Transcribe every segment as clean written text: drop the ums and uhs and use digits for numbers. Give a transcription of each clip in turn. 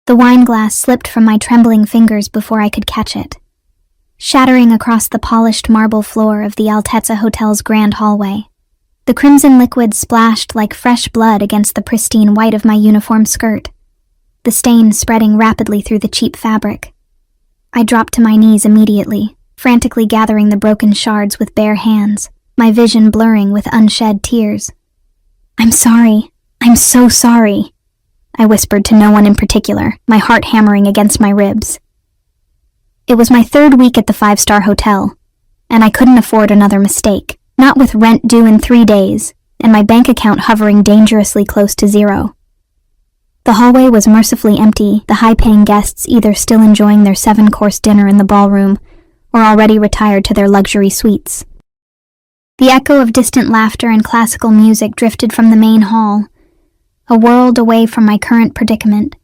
The wine glass slipped from my trembling fingers before I could catch it, shattering across the polished marble floor of the Altezza Hotel's grand hallway. The crimson liquid splashed like fresh blood against the pristine white of my uniform skirt, the stain spreading rapidly through the cheap fabric. I dropped to my knees immediately, frantically gathering the broken shards with bare hands, my vision blurring with unshed tears. "I'm sorry. I'm so sorry," I whispered to no one in particular, my heart hammering against my ribs. It was my third week at the five-star hotel, and I couldn't afford another mistake, not with rent due in 3 days, and my bank account hovering dangerously close to zero. The hallway was mercifully empty, the high-paying guests either still enjoying their 7-course dinner in the ballroom or already retired to their luxury suites. The echo of distant laughter and classical music drifted from the main hall, a world away from my current predicament.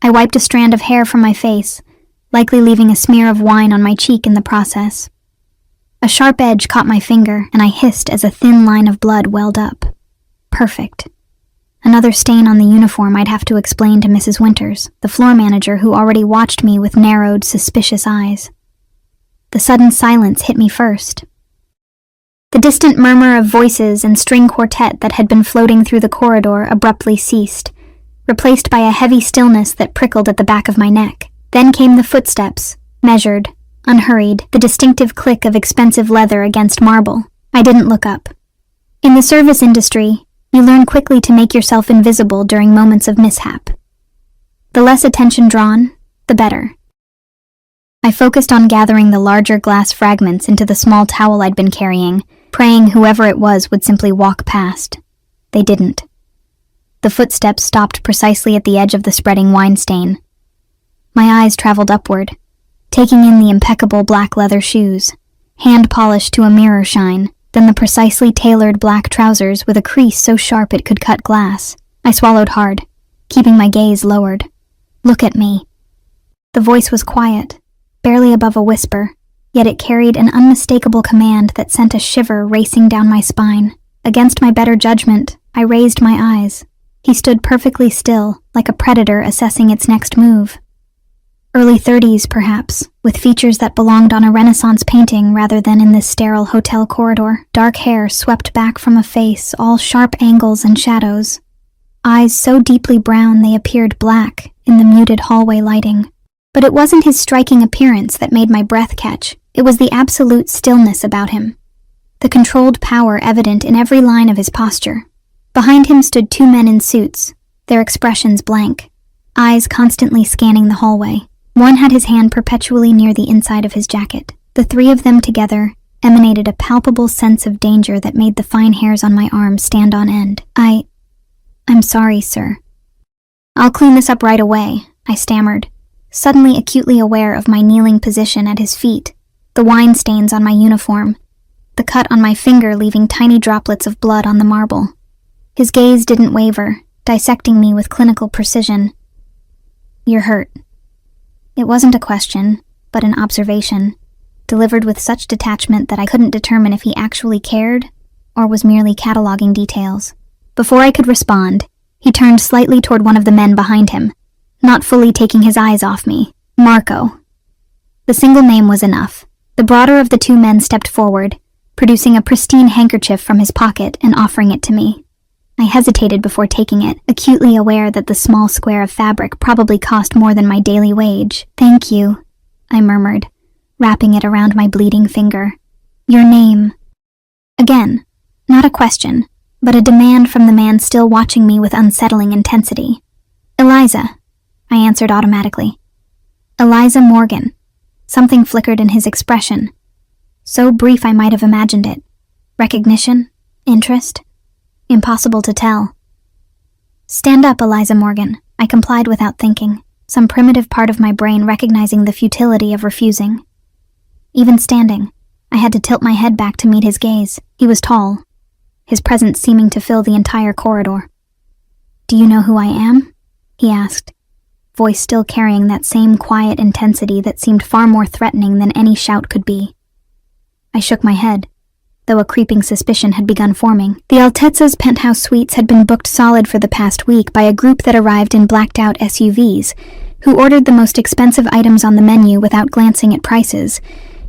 I wiped a strand of hair from my face, likely leaving a smear of wine on my cheek in the process. A sharp edge caught my finger, and I hissed as a thin line of blood welled up. Perfect. Another stain on the uniform I'd have to explain to Mrs. Winters, the floor manager who already watched me with narrowed, suspicious eyes. The sudden silence hit me first. The distant murmur of voices and string quartet that had been floating through the corridor abruptly ceased, replaced by a heavy stillness that prickled at the back of my neck. Then came the footsteps, measured, unhurried, the distinctive click of expensive leather against marble. I didn't look up. In the service industry, you learn quickly to make yourself invisible during moments of mishap. The less attention drawn, the better. I focused on gathering the larger glass fragments into the small towel I'd been carrying, praying whoever it was would simply walk past. They didn't. The footsteps stopped precisely at the edge of the spreading wine stain. My eyes traveled upward, taking in the impeccable black leather shoes, hand-polished to a mirror shine, then the precisely tailored black trousers with a crease so sharp it could cut glass. I swallowed hard, keeping my gaze lowered. "Look at me." The voice was quiet, barely above a whisper, yet it carried an unmistakable command that sent a shiver racing down my spine. Against my better judgment, I raised my eyes. He stood perfectly still, like a predator assessing its next move. Early 30s, perhaps, with features that belonged on a Renaissance painting rather than in this sterile hotel corridor. Dark hair swept back from a face, all sharp angles and shadows. Eyes so deeply brown they appeared black in the muted hallway lighting. But it wasn't his striking appearance that made my breath catch. It was the absolute stillness about him, the controlled power evident in every line of his posture. Behind him stood 2 men in suits, their expressions blank, eyes constantly scanning the hallway. One had his hand perpetually near the inside of his jacket. The 3 of them together emanated a palpable sense of danger that made the fine hairs on my arm stand on end. I'm sorry, sir." "I'll clean this up right away," I stammered, suddenly acutely aware of my kneeling position at his feet, the wine stains on my uniform, the cut on my finger leaving tiny droplets of blood on the marble. His gaze didn't waver, dissecting me with clinical precision. "You're hurt." It wasn't a question, but an observation, delivered with such detachment that I couldn't determine if he actually cared or was merely cataloging details. Before I could respond, he turned slightly toward one of the men behind him, not fully taking his eyes off me. Marco. The single name was enough. The broader of the 2 men stepped forward, producing a pristine handkerchief from his pocket and offering it to me. I hesitated before taking it, acutely aware that the small square of fabric probably cost more than my daily wage. "Thank you," I murmured, wrapping it around my bleeding finger. "Your name?" Again, not a question, but a demand from the man still watching me with unsettling intensity. "Eliza," I answered automatically. "Eliza Morgan." Something flickered in his expression. So brief I might have imagined it. Recognition? Interest? Impossible to tell. "Stand up, Eliza Morgan," I complied without thinking, some primitive part of my brain recognizing the futility of refusing. Even standing, I had to tilt my head back to meet his gaze. He was tall, his presence seeming to fill the entire corridor. "Do you know who I am?" he asked, voice still carrying that same quiet intensity that seemed far more threatening than any shout could be. I shook my head. though a creeping suspicion had begun forming. The Altezza's penthouse suites had been booked solid for the past week by a group that arrived in blacked-out SUVs, who ordered the most expensive items on the menu without glancing at prices,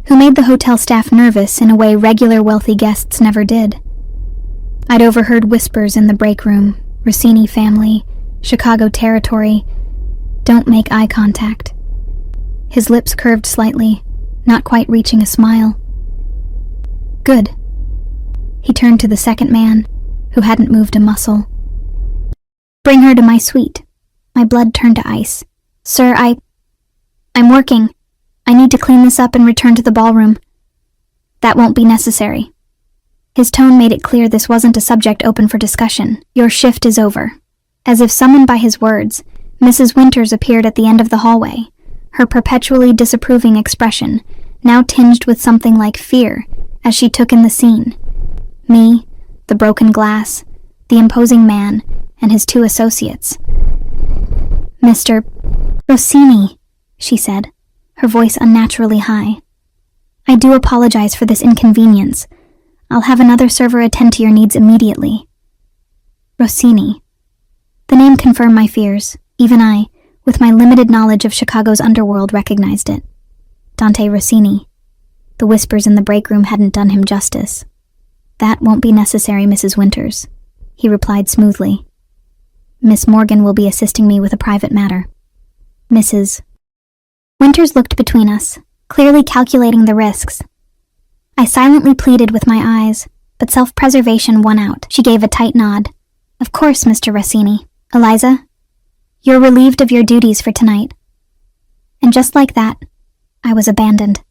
who made the hotel staff nervous in a way regular wealthy guests never did. I'd overheard whispers in the break room, Rossini family, Chicago territory, don't make eye contact. His lips curved slightly, not quite reaching a smile. Good. He turned to the second man, who hadn't moved a muscle. Bring her to my suite. My blood turned to ice. Sir, I'm working. I need to clean this up and return to the ballroom. That won't be necessary. His tone made it clear this wasn't a subject open for discussion. Your shift is over. As if summoned by his words, Mrs. Winters appeared at the end of the hallway, her perpetually disapproving expression now tinged with something like fear as she took in the scene. Me, the broken glass, the imposing man, and his two associates. Mr. Rossini, she said, her voice unnaturally high. I do apologize for this inconvenience. I'll have another server attend to your needs immediately. Rossini. The name confirmed my fears. Even I, with my limited knowledge of Chicago's underworld, recognized it. Dante Rossini. The whispers in the break room hadn't done him justice. That won't be necessary, Mrs. Winters, he replied smoothly. Miss Morgan will be assisting me with a private matter. Mrs. Winters looked between us, clearly calculating the risks. I silently pleaded with my eyes, but self-preservation won out. She gave a tight nod. Of course, Mr. Rossini. Eliza, you're relieved of your duties for tonight. And just like that, I was abandoned.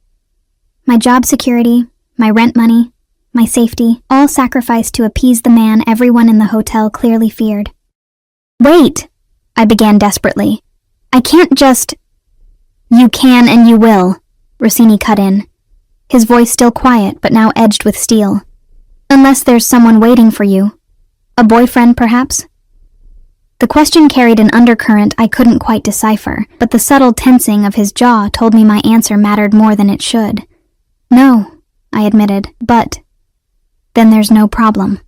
My job security, my rent money, my safety, all sacrificed to appease the man everyone in the hotel clearly feared. Wait, I began desperately. I can't just... You can and you will, Rossini cut in, his voice still quiet but now edged with steel. Unless there's someone waiting for you. A boyfriend, perhaps? The question carried an undercurrent I couldn't quite decipher, but the subtle tensing of his jaw told me my answer mattered more than it should. No, I admitted, but... Then there's no problem.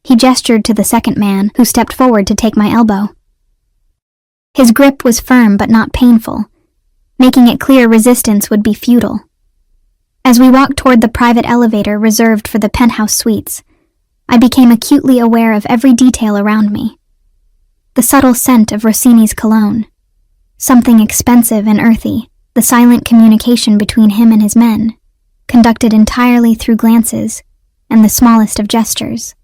He gestured to the second man, who stepped forward to take my elbow. His grip was firm but not painful, making it clear resistance would be futile. As we walked toward the private elevator reserved for the penthouse suites, I became acutely aware of every detail around me. The subtle scent of Rossini's cologne, something expensive and earthy, the silent communication between him and his men, conducted entirely through glances and the smallest of gestures,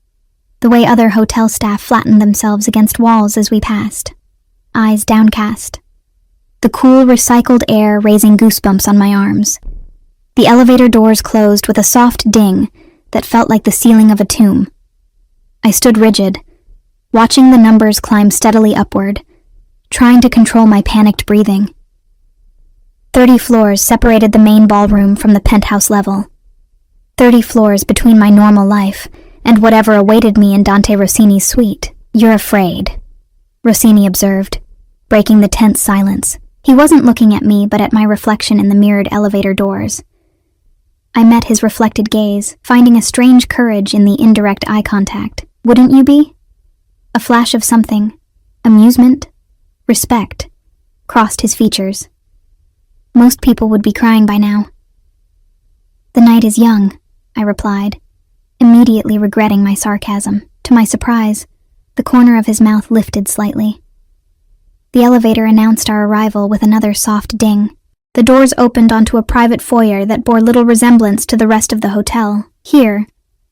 the way other hotel staff flattened themselves against walls as we passed, eyes downcast, the cool, recycled air raising goosebumps on my arms. The elevator doors closed with a soft ding that felt like the ceiling of a tomb. I stood rigid, watching the numbers climb steadily upward, trying to control my panicked breathing. 30 floors separated the main ballroom from the penthouse level. 30 floors between my normal life and whatever awaited me in Dante Rossini's suite. You're afraid, Rossini observed, breaking the tense silence. He wasn't looking at me, but at my reflection in the mirrored elevator doors. I met his reflected gaze, finding a strange courage in the indirect eye contact. Wouldn't you be? A flash of something, amusement, respect, crossed his features. Most people would be crying by now. The night is young, I replied, immediately regretting my sarcasm. To my surprise, the corner of his mouth lifted slightly. The elevator announced our arrival with another soft ding. The doors opened onto a private foyer that bore little resemblance to the rest of the hotel. Here,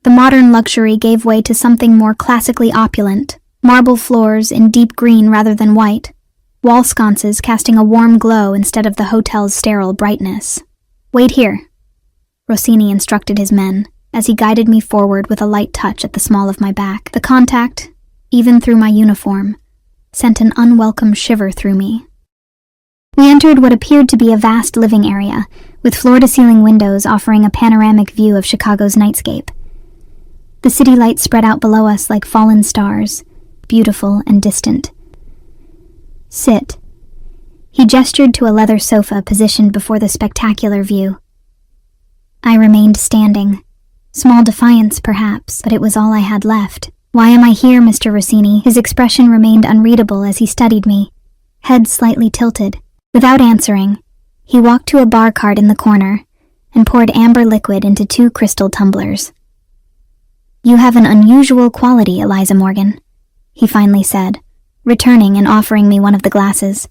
the modern luxury gave way to something more classically opulent. Marble floors in deep green rather than white, wall sconces casting a warm glow instead of the hotel's sterile brightness. Wait here, Rossini instructed his men, as he guided me forward with a light touch at the small of my back. The contact, even through my uniform, sent an unwelcome shiver through me. We entered what appeared to be a vast living area, with floor-to-ceiling windows offering a panoramic view of Chicago's nightscape. The city lights spread out below us like fallen stars, beautiful and distant. Sit. He gestured to a leather sofa positioned before the spectacular view. I remained standing, Small defiance, perhaps, but it was all I had left. "Why am I here, Mr. Rossini?" His expression remained unreadable as he studied me, head slightly tilted. Without answering, he walked to a bar cart in the corner and poured amber liquid into 2 crystal tumblers. "You have an unusual quality, Eliza Morgan," he finally said, returning and offering me one of the glasses.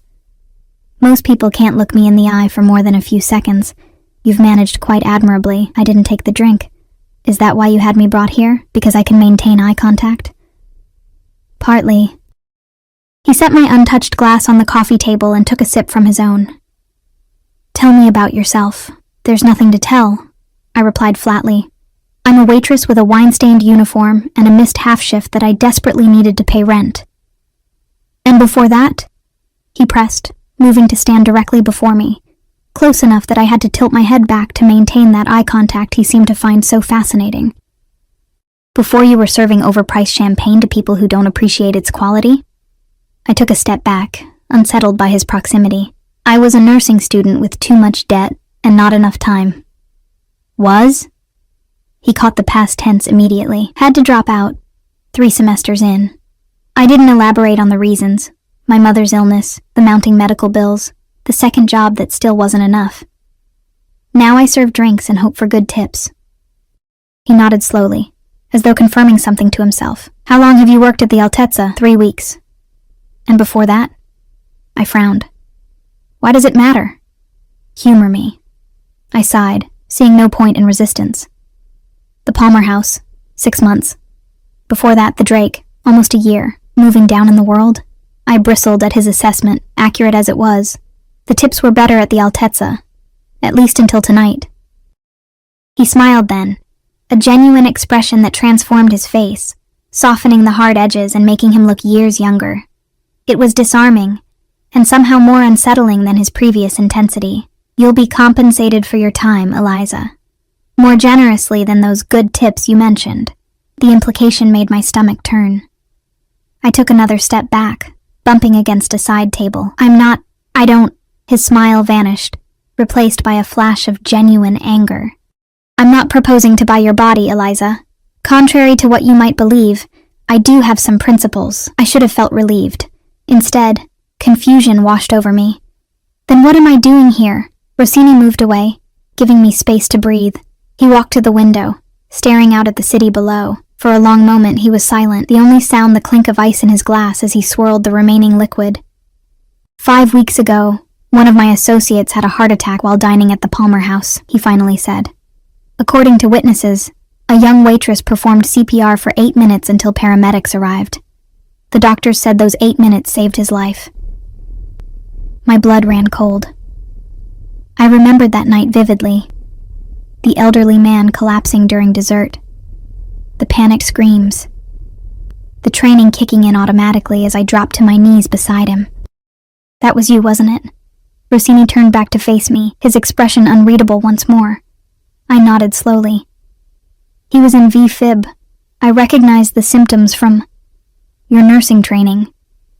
"Most people can't look me in the eye for more than a few seconds. You've managed quite admirably. I didn't take the drink. Is that why you had me brought here? Because I can maintain eye contact?" "Partly." He set my untouched glass on the coffee table and took a sip from his own. "Tell me about yourself." "There's nothing to tell," I replied flatly. "I'm a waitress with a wine-stained uniform and a missed half-shift that I desperately needed to pay rent." "And before that?" he pressed, moving to stand directly before me, close enough that I had to tilt my head back to maintain that eye contact he seemed to find so fascinating. "Before you were serving overpriced champagne to people who don't appreciate its quality?" I took a step back, unsettled by his proximity. "I was a nursing student with too much debt and not enough time." "Was?" He caught the past tense immediately. "Had to drop out, 3 semesters in." I didn't elaborate on the reasons: my mother's illness, the mounting medical bills, the second job that still wasn't enough. Now I serve drinks and hope for good tips. He nodded slowly, as though confirming something to himself. "How long have you worked at the Altezza?" 3 weeks. "And before that?" I frowned. "Why does it matter?" "Humor me." I sighed, seeing no point in resistance. "The Palmer House, 6 months. Before that, the Drake, almost a year, moving down in the world." I bristled at his assessment, accurate as it was. The tips were better at the Altezza, at least until tonight. He smiled then, a genuine expression that transformed his face, softening the hard edges and making him look years younger. It was disarming, and somehow more unsettling than his previous intensity. "You'll be compensated for your time, Eliza. More generously than those good tips you mentioned." The implication made my stomach turn. I took another step back, bumping against a side table. I don't." His smile vanished, replaced by a flash of genuine anger. "I'm not proposing to buy your body, Eliza. Contrary to what you might believe, I do have some principles." I should have felt relieved. Instead, confusion washed over me. "Then what am I doing here?" Rossini moved away, giving me space to breathe. He walked to the window, staring out at the city below. For a long moment he was silent, the only sound the clink of ice in his glass as he swirled the remaining liquid. "5 weeks ago, one of my associates had a heart attack while dining at the Palmer House," he finally said. "According to witnesses, a young waitress performed CPR for 8 minutes until paramedics arrived. The doctors said those 8 minutes saved his life." My blood ran cold. I remembered that night vividly. The elderly man collapsing during dessert. The panicked screams. The training kicking in automatically as I dropped to my knees beside him. "That was you, wasn't it?" Rossini turned back to face me, his expression unreadable once more. I nodded slowly. "He was in V-fib. I recognized the symptoms from your nursing training,"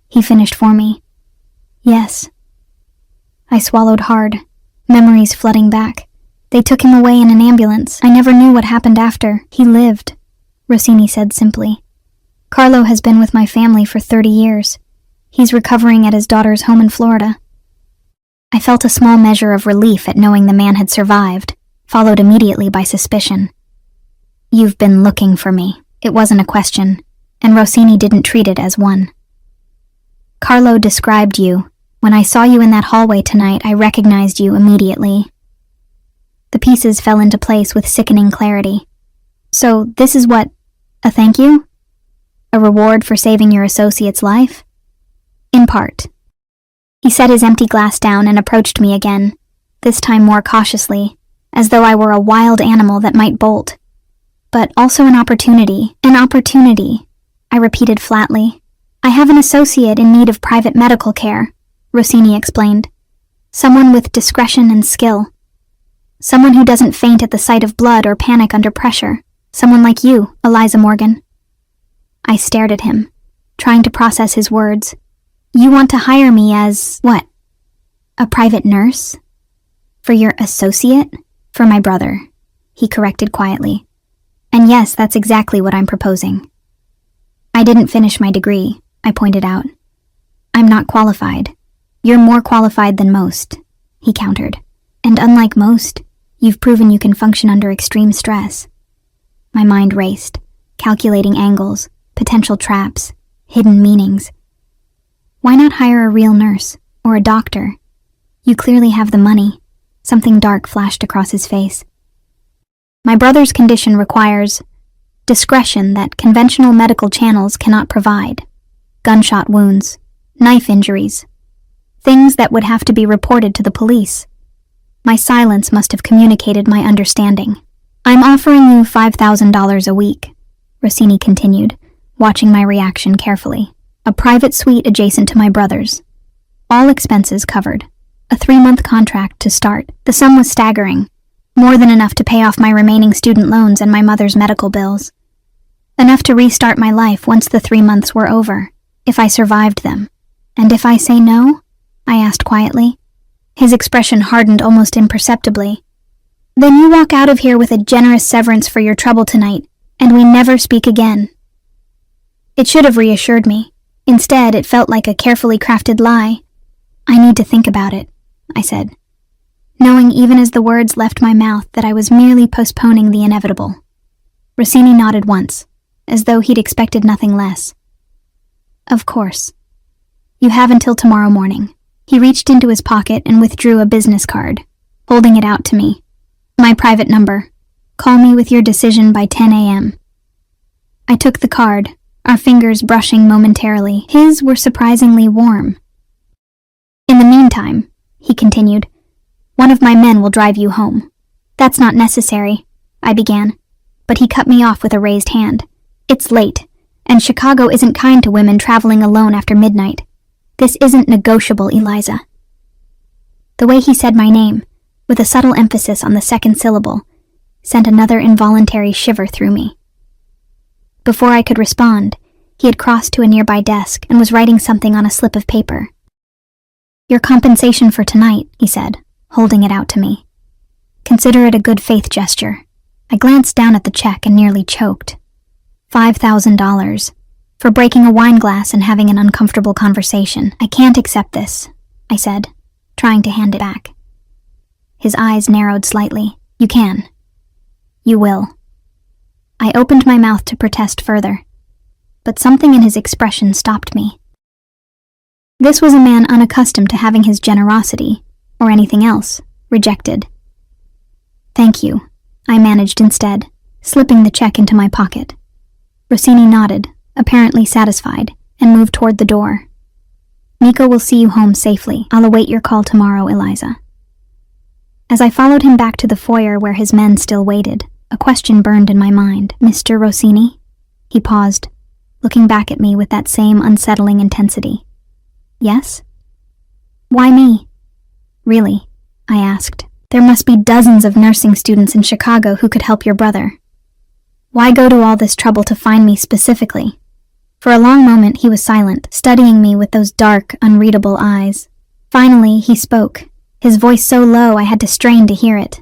he finished for me. "Yes." I swallowed hard, memories flooding back. "They took him away in an ambulance. I never knew what happened after. He lived," Rossini said simply. "Carlo has been with my family for 30 years. He's recovering at his daughter's home in Florida." I felt a small measure of relief at knowing the man had survived, followed immediately by suspicion. "You've been looking for me." It wasn't a question, and Rossini didn't treat it as one. "Carlo described you. When I saw you in that hallway tonight, I recognized you immediately." The pieces fell into place with sickening clarity. "So this is what? A thank you? A reward for saving your associate's life?" "In part." He set his empty glass down and approached me again, this time more cautiously, as though I were a wild animal that might bolt. "But also an opportunity. An opportunity," I repeated flatly. "I have an associate in need of private medical care," Rossini explained. "Someone with discretion and skill. Someone who doesn't faint at the sight of blood or panic under pressure. Someone like you, Eliza Morgan." I stared at him, trying to process his words. "You want to hire me as, what? A private nurse? For your associate?" "For my brother," he corrected quietly. And yes, that's exactly what I'm proposing. I didn't finish my degree, I pointed out. I'm not qualified. You're more qualified than most, he countered. And unlike most, you've proven you can function under extreme stress. My mind raced, calculating angles, potential traps, hidden meanings. Why not hire a real nurse or a doctor? You clearly have the money. Something dark flashed across his face. My brother's condition requires discretion that conventional medical channels cannot provide. Gunshot wounds, knife injuries, things that would have to be reported to the police. My silence must have communicated my understanding. I'm offering you $5,000 a week, Rossini continued, watching my reaction carefully. A private suite adjacent to my brother's. All expenses covered. A 3-month contract to start. The sum was staggering. More than enough to pay off my remaining student loans and my mother's medical bills. Enough to restart my life once the 3 months were over, if I survived them. And if I say no? I asked quietly. His expression hardened almost imperceptibly. Then you walk out of here with a generous severance for your trouble tonight, and we never speak again. It should have reassured me. Instead, it felt like a carefully crafted lie. I need to think about it, I said, knowing even as the words left my mouth that I was merely postponing the inevitable. Rossini nodded once, as though he'd expected nothing less. Of course. You have until tomorrow morning. He reached into his pocket and withdrew a business card, holding it out to me. My private number. Call me with your decision by 10 a.m. I took the card, our fingers brushing momentarily. His were surprisingly warm. In the meantime, he continued, one of my men will drive you home. That's not necessary, I began, but he cut me off with a raised hand. It's late, and Chicago isn't kind to women traveling alone after midnight. This isn't negotiable, Eliza. The way he said my name, with a subtle emphasis on the second syllable, sent another involuntary shiver through me. Before I could respond, he had crossed to a nearby desk and was writing something on a slip of paper. Your compensation for tonight, he said, holding it out to me. Consider it a good faith gesture. I glanced down at the check and nearly choked. $5,000. For breaking a wine glass and having an uncomfortable conversation. I can't accept this, I said, trying to hand it back. His eyes narrowed slightly. You can. You will. I opened my mouth to protest further, but something in his expression stopped me. This was a man unaccustomed to having his generosity, or anything else, rejected. Thank you, I managed instead, slipping the check into my pocket. Rossini nodded, apparently satisfied, and moved toward the door. Nico will see you home safely. I'll await your call tomorrow, Eliza. As I followed him back to the foyer where his men still waited, a question burned in my mind. Mr. Rossini? He paused, looking back at me with that same unsettling intensity. Yes? Why me? Really? I asked. There must be dozens of nursing students in Chicago who could help your brother. Why go to all this trouble to find me specifically? For a long moment he was silent, studying me with those dark, unreadable eyes. Finally, he spoke, his voice so low I had to strain to hear it.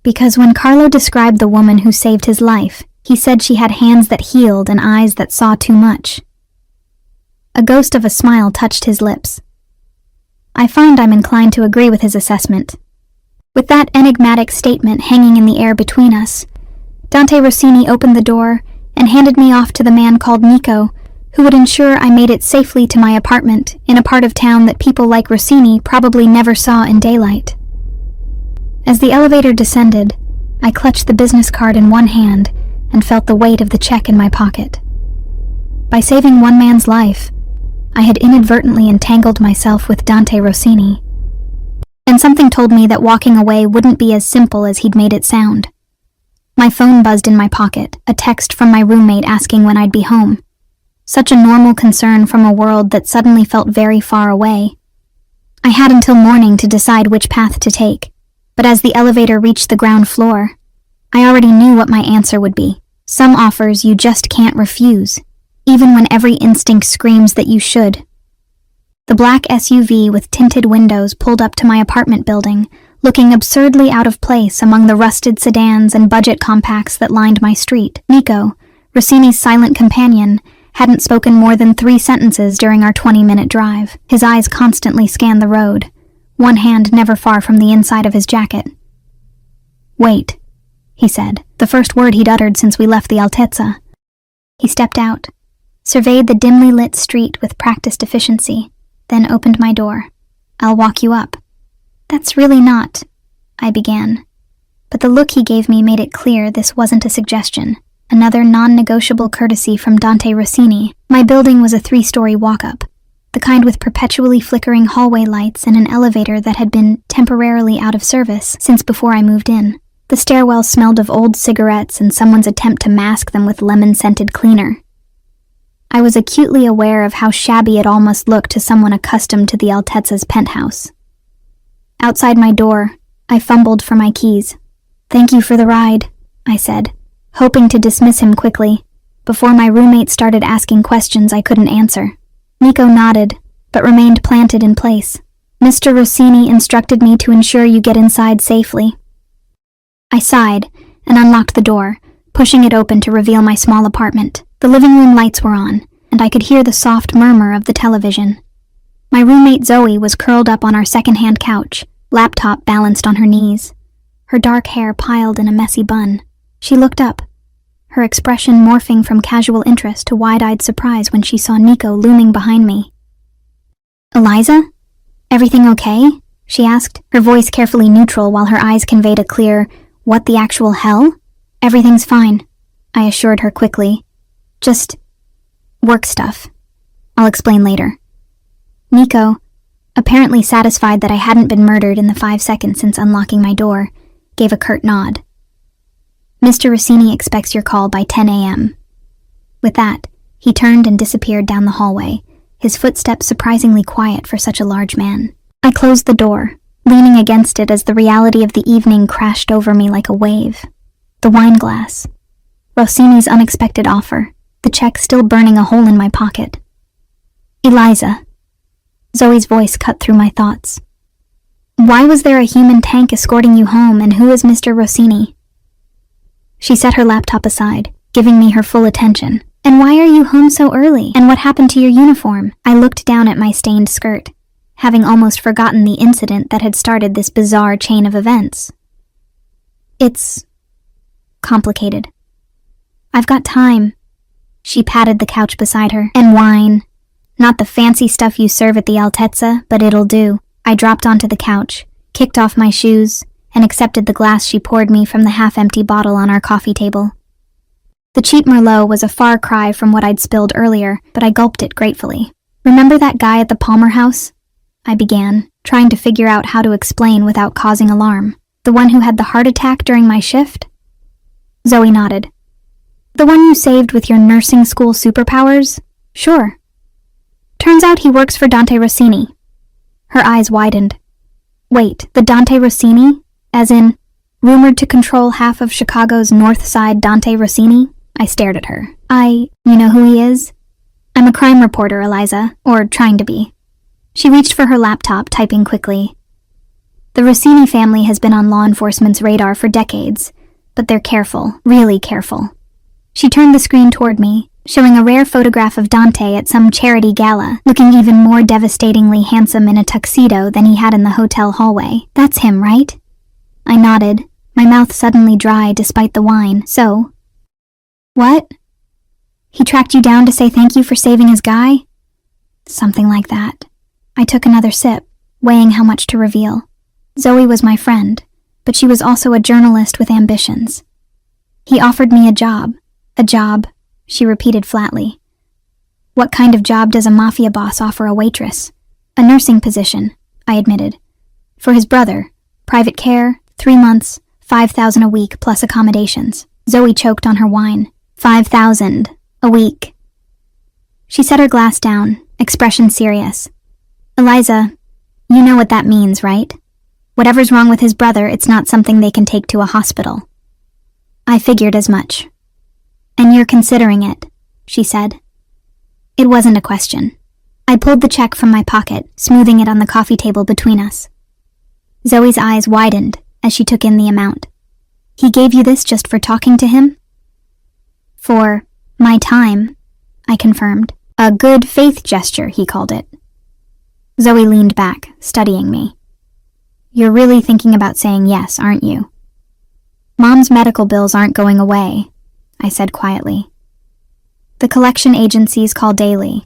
Because when Carlo described the woman who saved his life, he said she had hands that healed and eyes that saw too much. A ghost of a smile touched his lips. I find I'm inclined to agree with his assessment. With that enigmatic statement hanging in the air between us, Dante Rossini opened the door and handed me off to the man called Nico, who would ensure I made it safely to my apartment in a part of town that people like Rossini probably never saw in daylight. As the elevator descended, I clutched the business card in one hand and felt the weight of the check in my pocket. By saving one man's life, I had inadvertently entangled myself with Dante Rossini. And something told me that walking away wouldn't be as simple as he'd made it sound. My phone buzzed in my pocket, a text from my roommate asking when I'd be home. Such a normal concern from a world that suddenly felt very far away. I had until morning to decide which path to take, but as the elevator reached the ground floor, I already knew what my answer would be. Some offers you just can't refuse, even when every instinct screams that you should. The black SUV with tinted windows pulled up to my apartment building, looking absurdly out of place among the rusted sedans and budget compacts that lined my street. Nico, Rossini's silent companion, hadn't spoken more than 3 sentences during our 20-minute drive. His eyes constantly scanned the road, one hand never far from the inside of his jacket. "Wait," he said, the first word he'd uttered since we left the Altezza. He stepped out, surveyed the dimly lit street with practiced efficiency, then opened my door. "I'll walk you up." "That's really not," I began. But the look he gave me made it clear this wasn't a suggestion. Another non-negotiable courtesy from Dante Rossini. My building was a 3-story walk-up, the kind with perpetually flickering hallway lights and an elevator that had been temporarily out of service since before I moved in. The stairwell smelled of old cigarettes and someone's attempt to mask them with lemon-scented cleaner. I was acutely aware of how shabby it all must look to someone accustomed to the Altezza's penthouse. Outside my door, I fumbled for my keys. "Thank you for the ride," I said, hoping to dismiss him quickly, before my roommate started asking questions I couldn't answer. Nico nodded, but remained planted in place. "Mr. Rossini instructed me to ensure you get inside safely." I sighed and unlocked the door, pushing it open to reveal my small apartment. The living room lights were on, and I could hear the soft murmur of the television. My roommate Zoe was curled up on our second-hand couch, laptop balanced on her knees, her dark hair piled in a messy bun. She looked up, her expression morphing from casual interest to wide-eyed surprise when she saw Nico looming behind me. "Eliza? Everything okay?" she asked, her voice carefully neutral while her eyes conveyed a clear, "What the actual hell?" "Everything's fine," I assured her quickly. "Just work stuff. I'll explain later." Nico, apparently satisfied that I hadn't been murdered in the 5 seconds since unlocking my door, gave a curt nod. "Mr. Rossini expects your call by 10 a.m. With that, he turned and disappeared down the hallway, his footsteps surprisingly quiet for such a large man. I closed the door, leaning against it as the reality of the evening crashed over me like a wave. The wine glass, Rossini's unexpected offer, the check still burning a hole in my pocket. "Eliza." Zoe's voice cut through my thoughts. "Why was there a human tank escorting you home, and who is Mr. Rossini?" She set her laptop aside, giving me her full attention. "And why are you home so early? And what happened to your uniform?" I looked down at my stained skirt, having almost forgotten the incident that had started this bizarre chain of events. "It's complicated. I've got time." She patted the couch beside her. "And wine. Not the fancy stuff you serve at the Altezza, but it'll do." I dropped onto the couch, kicked off my shoes, and accepted the glass she poured me from the half-empty bottle on our coffee table. The cheap Merlot was a far cry from what I'd spilled earlier, but I gulped it gratefully. "Remember that guy at the Palmer house?" I began, trying to figure out how to explain without causing alarm. "The one who had the heart attack during my shift?" Zoe nodded. "The one you saved with your nursing school superpowers?" "Sure. Turns out he works for Dante Rossini." Her eyes widened. "Wait, the Dante Rossini? As in, rumored to control half of Chicago's North Side Dante Rossini?" I stared at her. You know who he is?" "I'm a crime reporter, Eliza, or trying to be." She reached for her laptop, typing quickly. "The Rossini family has been on law enforcement's radar for decades, but they're careful, really careful." She turned the screen toward me, showing a rare photograph of Dante at some charity gala, looking even more devastatingly handsome in a tuxedo than he had in the hotel hallway. "That's him, right?" I nodded, my mouth suddenly dry despite the wine. "So?" "What? He tracked you down to say thank you for saving his guy?" "Something like that." I took another sip, weighing how much to reveal. Zoe was my friend, but she was also a journalist with ambitions. "He offered me a job, she repeated flatly. "What kind of job does a Mafia boss offer a waitress?" "A nursing position," I admitted. "For his brother, private care, 3 months, 5,000 a week plus accommodations." Zoe choked on her wine. 5,000 a week. She set her glass down, expression serious. "Eliza, you know what that means, right? Whatever's wrong with his brother, it's not something they can take to a hospital." I figured as much. "And you're considering it," she said. It wasn't a question. I pulled the check from my pocket, smoothing it on the coffee table between us. Zoe's eyes widened as she took in the amount. He gave you this just for talking to him? For my time, I confirmed. A good faith gesture, he called it. Zoe leaned back, studying me. You're really thinking about saying yes, aren't you? Mom's medical bills aren't going away, I said quietly. The collection agencies call daily.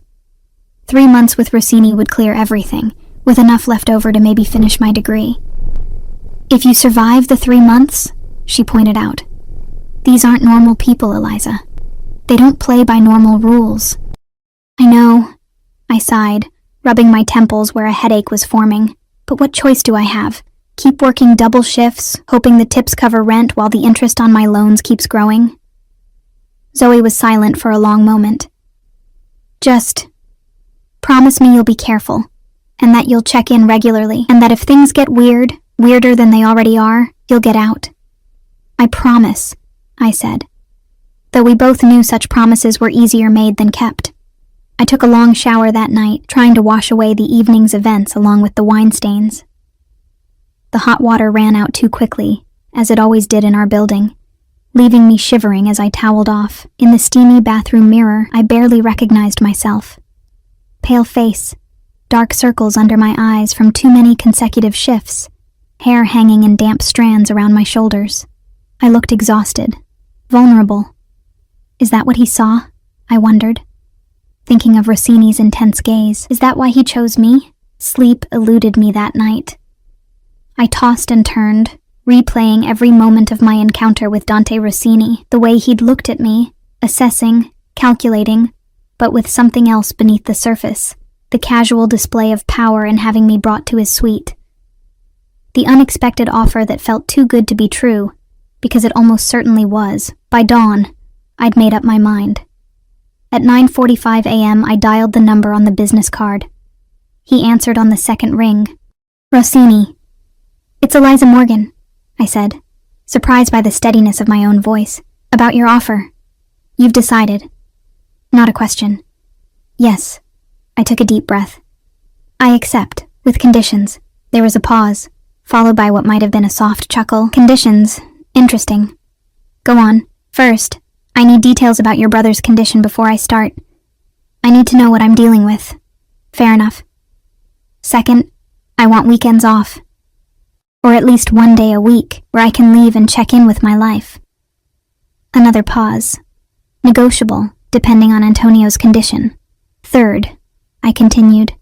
3 months with Rossini would clear everything, with enough left over to maybe finish my degree. If you survive the 3 months, she pointed out, these aren't normal people, Eliza. They don't play by normal rules. I know, I sighed, rubbing my temples where a headache was forming. But what choice do I have? Keep working double shifts, hoping the tips cover rent while the interest on my loans keeps growing? Zoe was silent for a long moment. Just promise me you'll be careful, and that you'll check in regularly, and that if things get weird, weirder than they already are, you'll get out. I promise, I said, though we both knew such promises were easier made than kept. I took a long shower that night, trying to wash away the evening's events along with the wine stains. The hot water ran out too quickly, as it always did in our building, leaving me shivering as I toweled off. In the steamy bathroom mirror, I barely recognized myself. Pale face, dark circles under my eyes from too many consecutive shifts, hair hanging in damp strands around my shoulders. I looked exhausted, vulnerable. Is that what he saw? I wondered. Thinking of Rossini's intense gaze, is that why he chose me? Sleep eluded me that night. I tossed and turned, replaying every moment of my encounter with Dante Rossini, the way he'd looked at me, assessing, calculating, but with something else beneath the surface, the casual display of power in having me brought to his suite. The unexpected offer that felt too good to be true, because it almost certainly was. By dawn, I'd made up my mind. At 9:45 a.m., I dialed the number on the business card. He answered on the second ring. Rossini. It's Eliza Morgan, I said, surprised by the steadiness of my own voice. About your offer. You've decided. Not a question. Yes. I took a deep breath. I accept, with conditions. There was a pause, followed by what might have been a soft chuckle. Conditions. Interesting. Go on. First, I need details about your brother's condition before I start. I need to know what I'm dealing with. Fair enough. Second, I want weekends off. Or at least 1 day a week where I can leave and check in with my life. Another pause. Negotiable, depending on Antonio's condition. Third, I continued,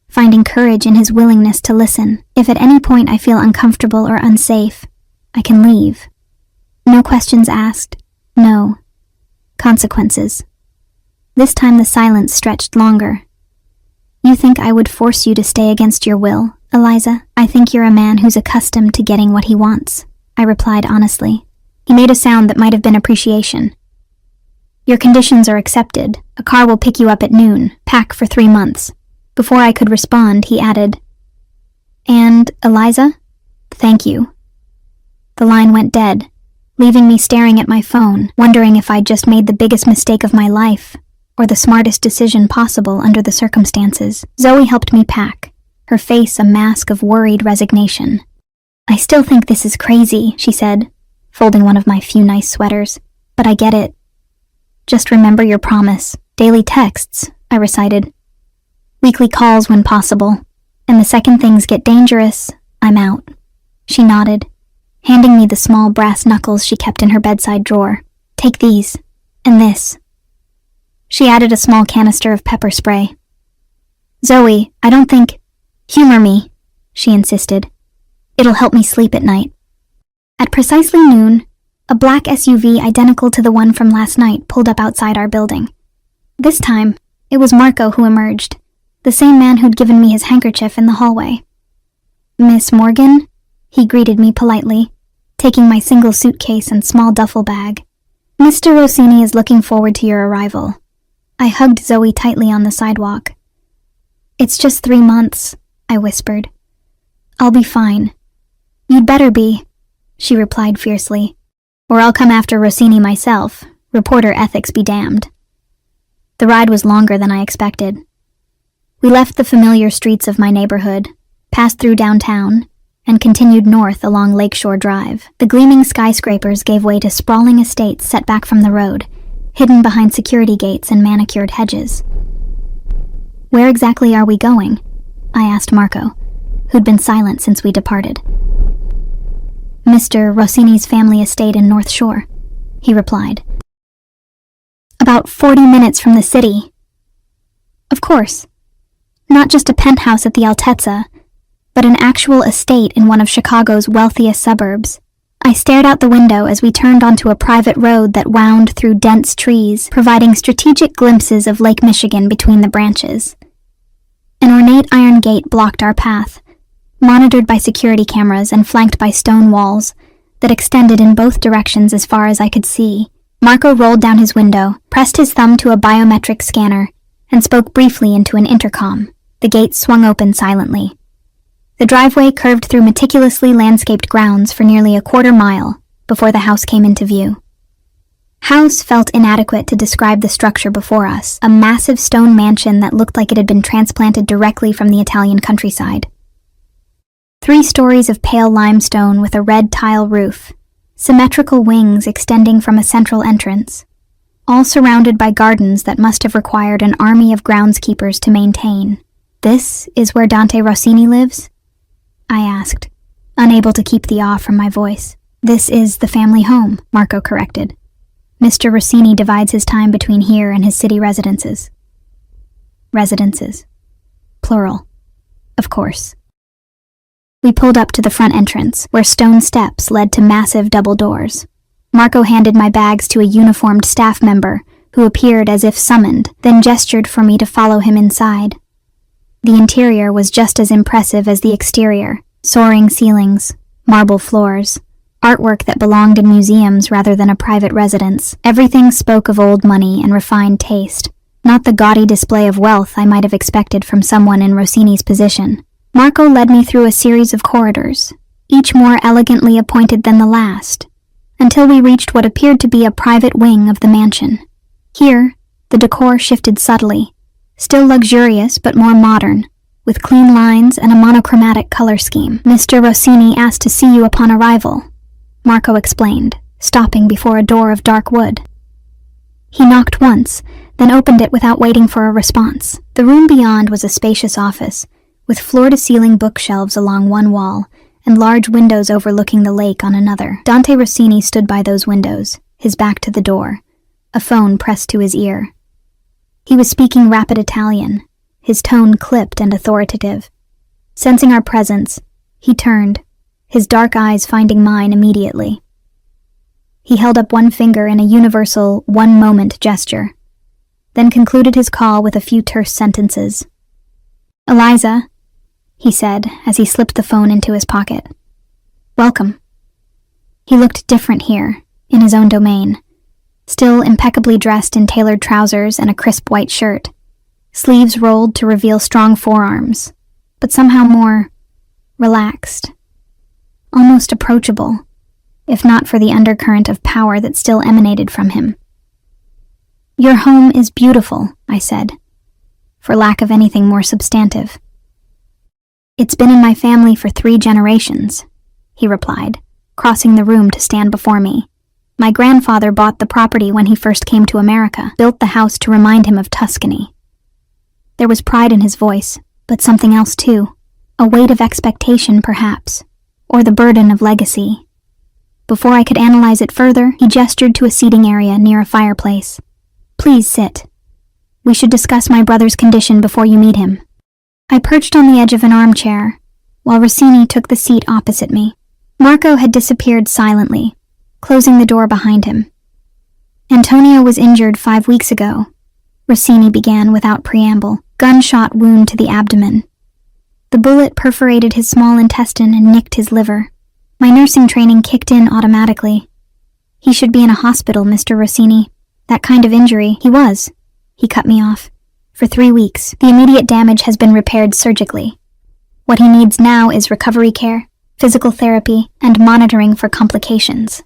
finding courage in his willingness to listen. If at any point I feel uncomfortable or unsafe, I can leave. No questions asked. No. Consequences. This time the silence stretched longer. You think I would force you to stay against your will, Eliza? I think you're a man who's accustomed to getting what he wants, I replied honestly. He made a sound that might have been appreciation. Your conditions are accepted. A car will pick you up at noon. Pack for 3 months. Before I could respond, he added, And, Eliza? Thank you. The line went dead, leaving me staring at my phone, wondering if I'd just made the biggest mistake of my life, or the smartest decision possible under the circumstances. Zoe helped me pack, her face a mask of worried resignation. I still think this is crazy, she said, folding one of my few nice sweaters, but I get it. Just remember your promise. Daily texts, I recited. Weekly calls when possible, and the second things get dangerous, I'm out. She nodded, handing me the small brass knuckles she kept in her bedside drawer. Take these, and this. She added a small canister of pepper spray. Zoe, I don't think... Humor me, she insisted. It'll help me sleep at night. At precisely noon, a black SUV identical to the one from last night pulled up outside our building. This time, it was Marco who emerged, the same man who'd given me his handkerchief in the hallway. Miss Morgan? He greeted me politely, taking my single suitcase and small duffel bag. Mr. Rossini is looking forward to your arrival. I hugged Zoe tightly on the sidewalk. It's just 3 months, I whispered. I'll be fine. You'd better be, she replied fiercely, or I'll come after Rossini myself. Reporter ethics be damned. The ride was longer than I expected. We left the familiar streets of my neighborhood, passed through downtown, and continued north along Lakeshore Drive. The gleaming skyscrapers gave way to sprawling estates set back from the road, hidden behind security gates and manicured hedges. "Where exactly are we going?" I asked Marco, who'd been silent since we departed. "Mr. Rossini's family estate in North Shore," he replied. "About 40 minutes from the city." "Of course. Not just a penthouse at the Altezza, but an actual estate in one of Chicago's wealthiest suburbs." I stared out the window as we turned onto a private road that wound through dense trees, providing strategic glimpses of Lake Michigan between the branches. An ornate iron gate blocked our path, monitored by security cameras and flanked by stone walls that extended in both directions as far as I could see. Marco rolled down his window, pressed his thumb to a biometric scanner, and spoke briefly into an intercom. The gate swung open silently. The driveway curved through meticulously landscaped grounds for nearly a quarter mile before the house came into view. House felt inadequate to describe the structure before us, a massive stone mansion that looked like it had been transplanted directly from the Italian countryside. 3 stories of pale limestone with a red tile roof, symmetrical wings extending from a central entrance, all surrounded by gardens that must have required an army of groundskeepers to maintain. "This is where Dante Rossini lives?" I asked, unable to keep the awe from my voice. "This is the family home," Marco corrected. "Mr. Rossini divides his time between here and his city residences." Residences. Plural. Of course. We pulled up to the front entrance, where stone steps led to massive double doors. Marco handed my bags to a uniformed staff member, who appeared as if summoned, then gestured for me to follow him inside. The interior was just as impressive as the exterior: soaring ceilings, marble floors, artwork that belonged in museums rather than a private residence. Everything spoke of old money and refined taste, not the gaudy display of wealth I might have expected from someone in Rossini's position. Marco led me through a series of corridors, each more elegantly appointed than the last, until we reached what appeared to be a private wing of the mansion. Here, the decor shifted subtly, still luxurious but more modern, with clean lines and a monochromatic color scheme. "Mr. Rossini asked to see you upon arrival," Marco explained, stopping before a door of dark wood. He knocked once, then opened it without waiting for a response. The room beyond was a spacious office, with floor-to-ceiling bookshelves along one wall and large windows overlooking the lake on another. Dante Rossini stood by those windows, his back to the door, a phone pressed to his ear. He was speaking rapid Italian, his tone clipped and authoritative. Sensing our presence, he turned, his dark eyes finding mine immediately. He held up one finger in a universal one-moment gesture, then concluded his call with a few terse sentences. "Eliza," he said as he slipped the phone into his pocket. "Welcome." He looked different here, in his own domain, still impeccably dressed in tailored trousers and a crisp white shirt, sleeves rolled to reveal strong forearms, but somehow more relaxed, almost approachable, if not for the undercurrent of power that still emanated from him. "Your home is beautiful," I said, for lack of anything more substantive. "It's been in my family for 3 generations," he replied, crossing the room to stand before me. "My grandfather bought the property when he first came to America, built the house to remind him of Tuscany." There was pride in his voice, but something else too, a weight of expectation perhaps, or the burden of legacy. Before I could analyze it further, he gestured to a seating area near a fireplace. "Please sit. We should discuss my brother's condition before you meet him." I perched on the edge of an armchair, while Rossini took the seat opposite me. Marco had disappeared silently, closing the door behind him. "Antonio was injured 5 weeks ago," Rossini began without preamble. "Gunshot wound to the abdomen. The bullet perforated his small intestine and nicked his liver. My nursing training kicked in automatically. He should be in a hospital, Mr. Rossini. That kind of injury." "He was," he cut me off. "For 3 weeks. The immediate damage has been repaired surgically. What he needs now is recovery care, physical therapy, and monitoring for complications."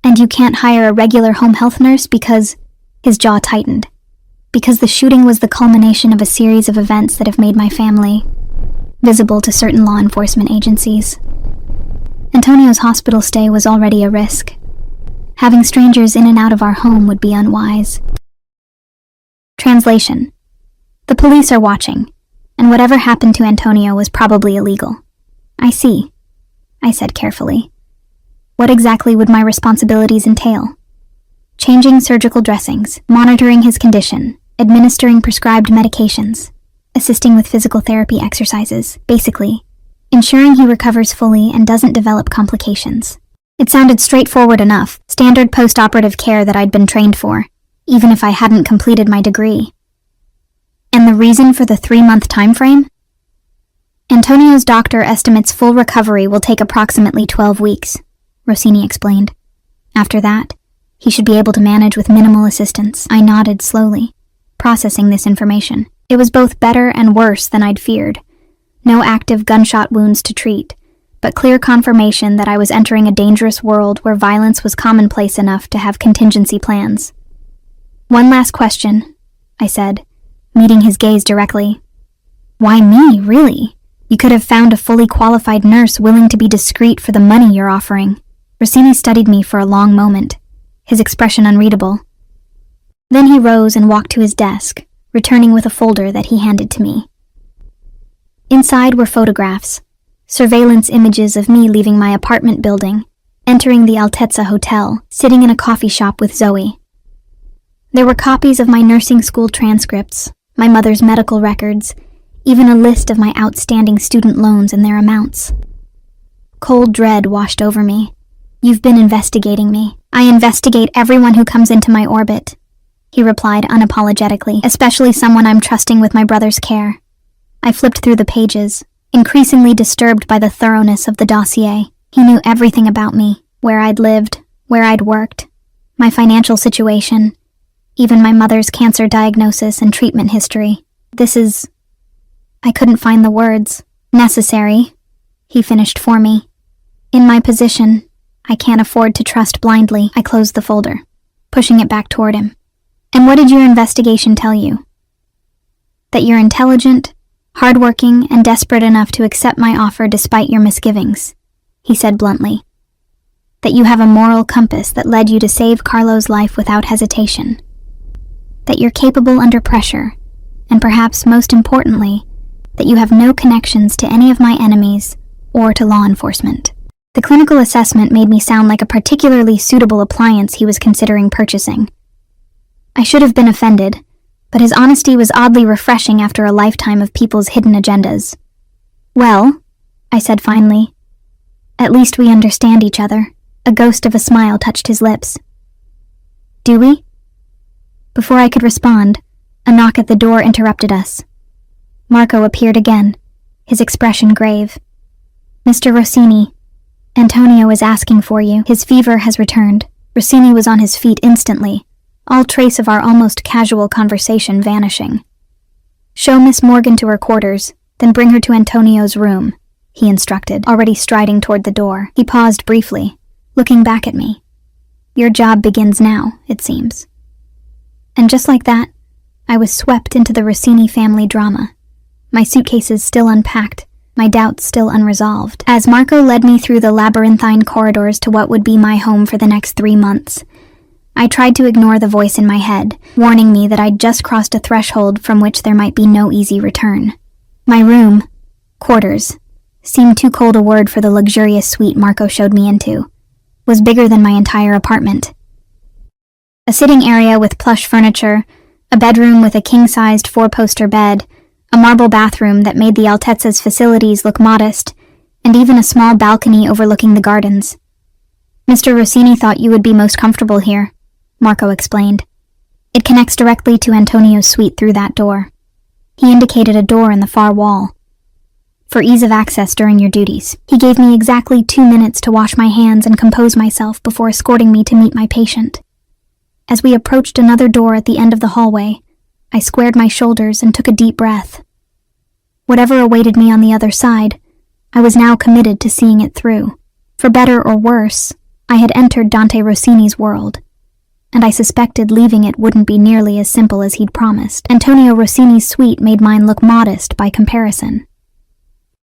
"And you can't hire a regular home health nurse because—" His jaw tightened. "Because the shooting was the culmination of a series of events that have made my family visible to certain law enforcement agencies. Antonio's hospital stay was already a risk. Having strangers in and out of our home would be unwise. Translation: the police are watching, and whatever happened to Antonio was probably illegal. I see, I said carefully. What exactly would my responsibilities entail? Changing surgical dressings, monitoring his condition, administering prescribed medications, assisting with physical therapy exercises, basically, ensuring he recovers fully and doesn't develop complications. It sounded straightforward enough, standard post-operative care that I'd been trained for, even if I hadn't completed my degree. And the reason for the 3-month time frame? Antonio's doctor estimates full recovery will take approximately 12 weeks, Rossini explained. After that, he should be able to manage with minimal assistance. I nodded slowly, processing this information. It was both better and worse than I'd feared. No active gunshot wounds to treat, but clear confirmation that I was entering a dangerous world where violence was commonplace enough to have contingency plans. One last question, I said, meeting his gaze directly. Why me, really? You could have found a fully qualified nurse willing to be discreet for the money you're offering. Rossini studied me for a long moment, his expression unreadable. Then he rose and walked to his desk, returning with a folder that he handed to me. Inside were photographs, surveillance images of me leaving my apartment building, entering the Altezza Hotel, sitting in a coffee shop with Zoe. There were copies of my nursing school transcripts, my mother's medical records, even a list of my outstanding student loans and their amounts. Cold dread washed over me. You've been investigating me. I investigate everyone who comes into my orbit, he replied unapologetically, especially someone I'm trusting with my brother's care. I flipped through the pages, increasingly disturbed by the thoroughness of the dossier. He knew everything about me, where I'd lived, where I'd worked, my financial situation, even my mother's cancer diagnosis and treatment history. This is... I couldn't find the words. Necessary, he finished for me. In my position, I can't afford to trust blindly. I closed the folder, pushing it back toward him. And what did your investigation tell you? That you're intelligent, hardworking, and desperate enough to accept my offer despite your misgivings, he said bluntly. That you have a moral compass that led you to save Carlo's life without hesitation. That you're capable under pressure, and perhaps most importantly, that you have no connections to any of my enemies or to law enforcement. The clinical assessment made me sound like a particularly suitable appliance he was considering purchasing. I should have been offended, but his honesty was oddly refreshing after a lifetime of people's hidden agendas. Well, I said finally, at least we understand each other. A ghost of a smile touched his lips. Do we? Before I could respond, a knock at the door interrupted us. Marco appeared again, his expression grave. Mr. Rossini, Antonio is asking for you. His fever has returned. Rossini was on his feet instantly, all trace of our almost casual conversation vanishing. Show Miss Morgan to her quarters, then bring her to Antonio's room, he instructed, already striding toward the door. He paused briefly, looking back at me. Your job begins now, it seems. And just like that, I was swept into the Rossini family drama. My suitcases still unpacked, my doubts still unresolved. As Marco led me through the labyrinthine corridors to what would be my home for the next 3 months, I tried to ignore the voice in my head, warning me that I'd just crossed a threshold from which there might be no easy return. My room, quarters, seemed too cold a word for the luxurious suite Marco showed me into, was bigger than my entire apartment. A sitting area with plush furniture, a bedroom with a king-sized 4-poster bed, a marble bathroom that made the Altezza's facilities look modest, and even a small balcony overlooking the gardens. Mr. Rossini thought you would be most comfortable here, Marco explained. It connects directly to Antonio's suite through that door. He indicated a door in the far wall. For ease of access during your duties, he gave me exactly 2 minutes to wash my hands and compose myself before escorting me to meet my patient. As we approached another door at the end of the hallway, I squared my shoulders and took a deep breath. Whatever awaited me on the other side, I was now committed to seeing it through. For better or worse, I had entered Dante Rossini's world, and I suspected leaving it wouldn't be nearly as simple as he'd promised. Antonio Rossini's suite made mine look modest by comparison.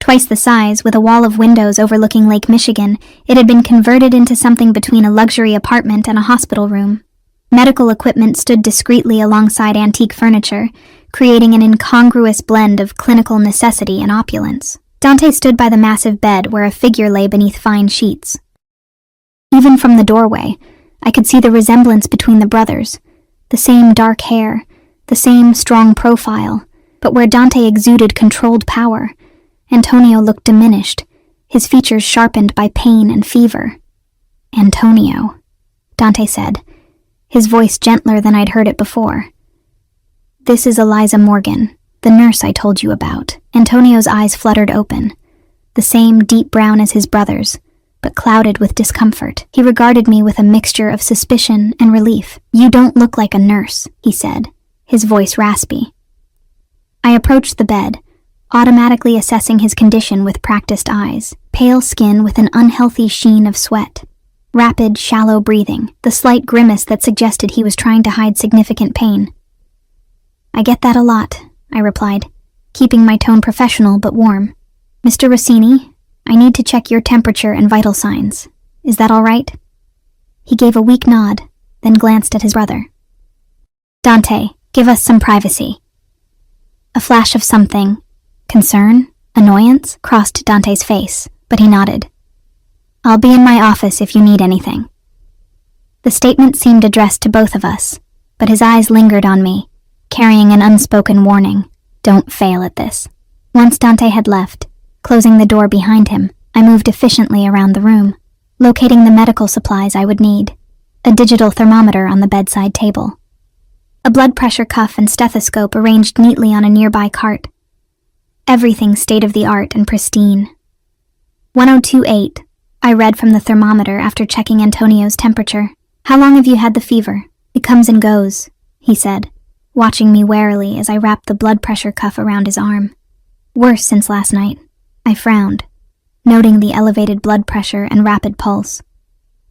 Twice the size, with a wall of windows overlooking Lake Michigan, it had been converted into something between a luxury apartment and a hospital room. Medical equipment stood discreetly alongside antique furniture, creating an incongruous blend of clinical necessity and opulence. Dante stood by the massive bed where a figure lay beneath fine sheets. Even from the doorway, I could see the resemblance between the brothers, the same dark hair, the same strong profile, but where Dante exuded controlled power, Antonio looked diminished, his features sharpened by pain and fever. "Antonio," Dante said, his voice gentler than I'd heard it before. "This is Eliza Morgan, the nurse I told you about." Antonio's eyes fluttered open, the same deep brown as his brother's, but clouded with discomfort. He regarded me with a mixture of suspicion and relief. "You don't look like a nurse," he said, his voice raspy. I approached the bed, automatically assessing his condition with practiced eyes. Pale skin with an unhealthy sheen of sweat. Rapid, shallow breathing, the slight grimace that suggested he was trying to hide significant pain. "I get that a lot," I replied, keeping my tone professional but warm. "Mr. Rossini, I need to check your temperature and vital signs. Is that all right?" He gave a weak nod, then glanced at his brother. "Dante, give us some privacy." A flash of something, concern, annoyance, crossed Dante's face, but he nodded. "I'll be in my office if you need anything." The statement seemed addressed to both of us, but his eyes lingered on me, carrying an unspoken warning. Don't fail at this. Once Dante had left, closing the door behind him, I moved efficiently around the room, locating the medical supplies I would need. A digital thermometer on the bedside table. A blood pressure cuff and stethoscope arranged neatly on a nearby cart. Everything state-of-the-art and pristine. 102.8, I read from the thermometer after checking Antonio's temperature. "How long have you had the fever?" "It comes and goes," he said, watching me warily as I wrapped the blood pressure cuff around his arm. "Worse since last night." I frowned, noting the elevated blood pressure and rapid pulse.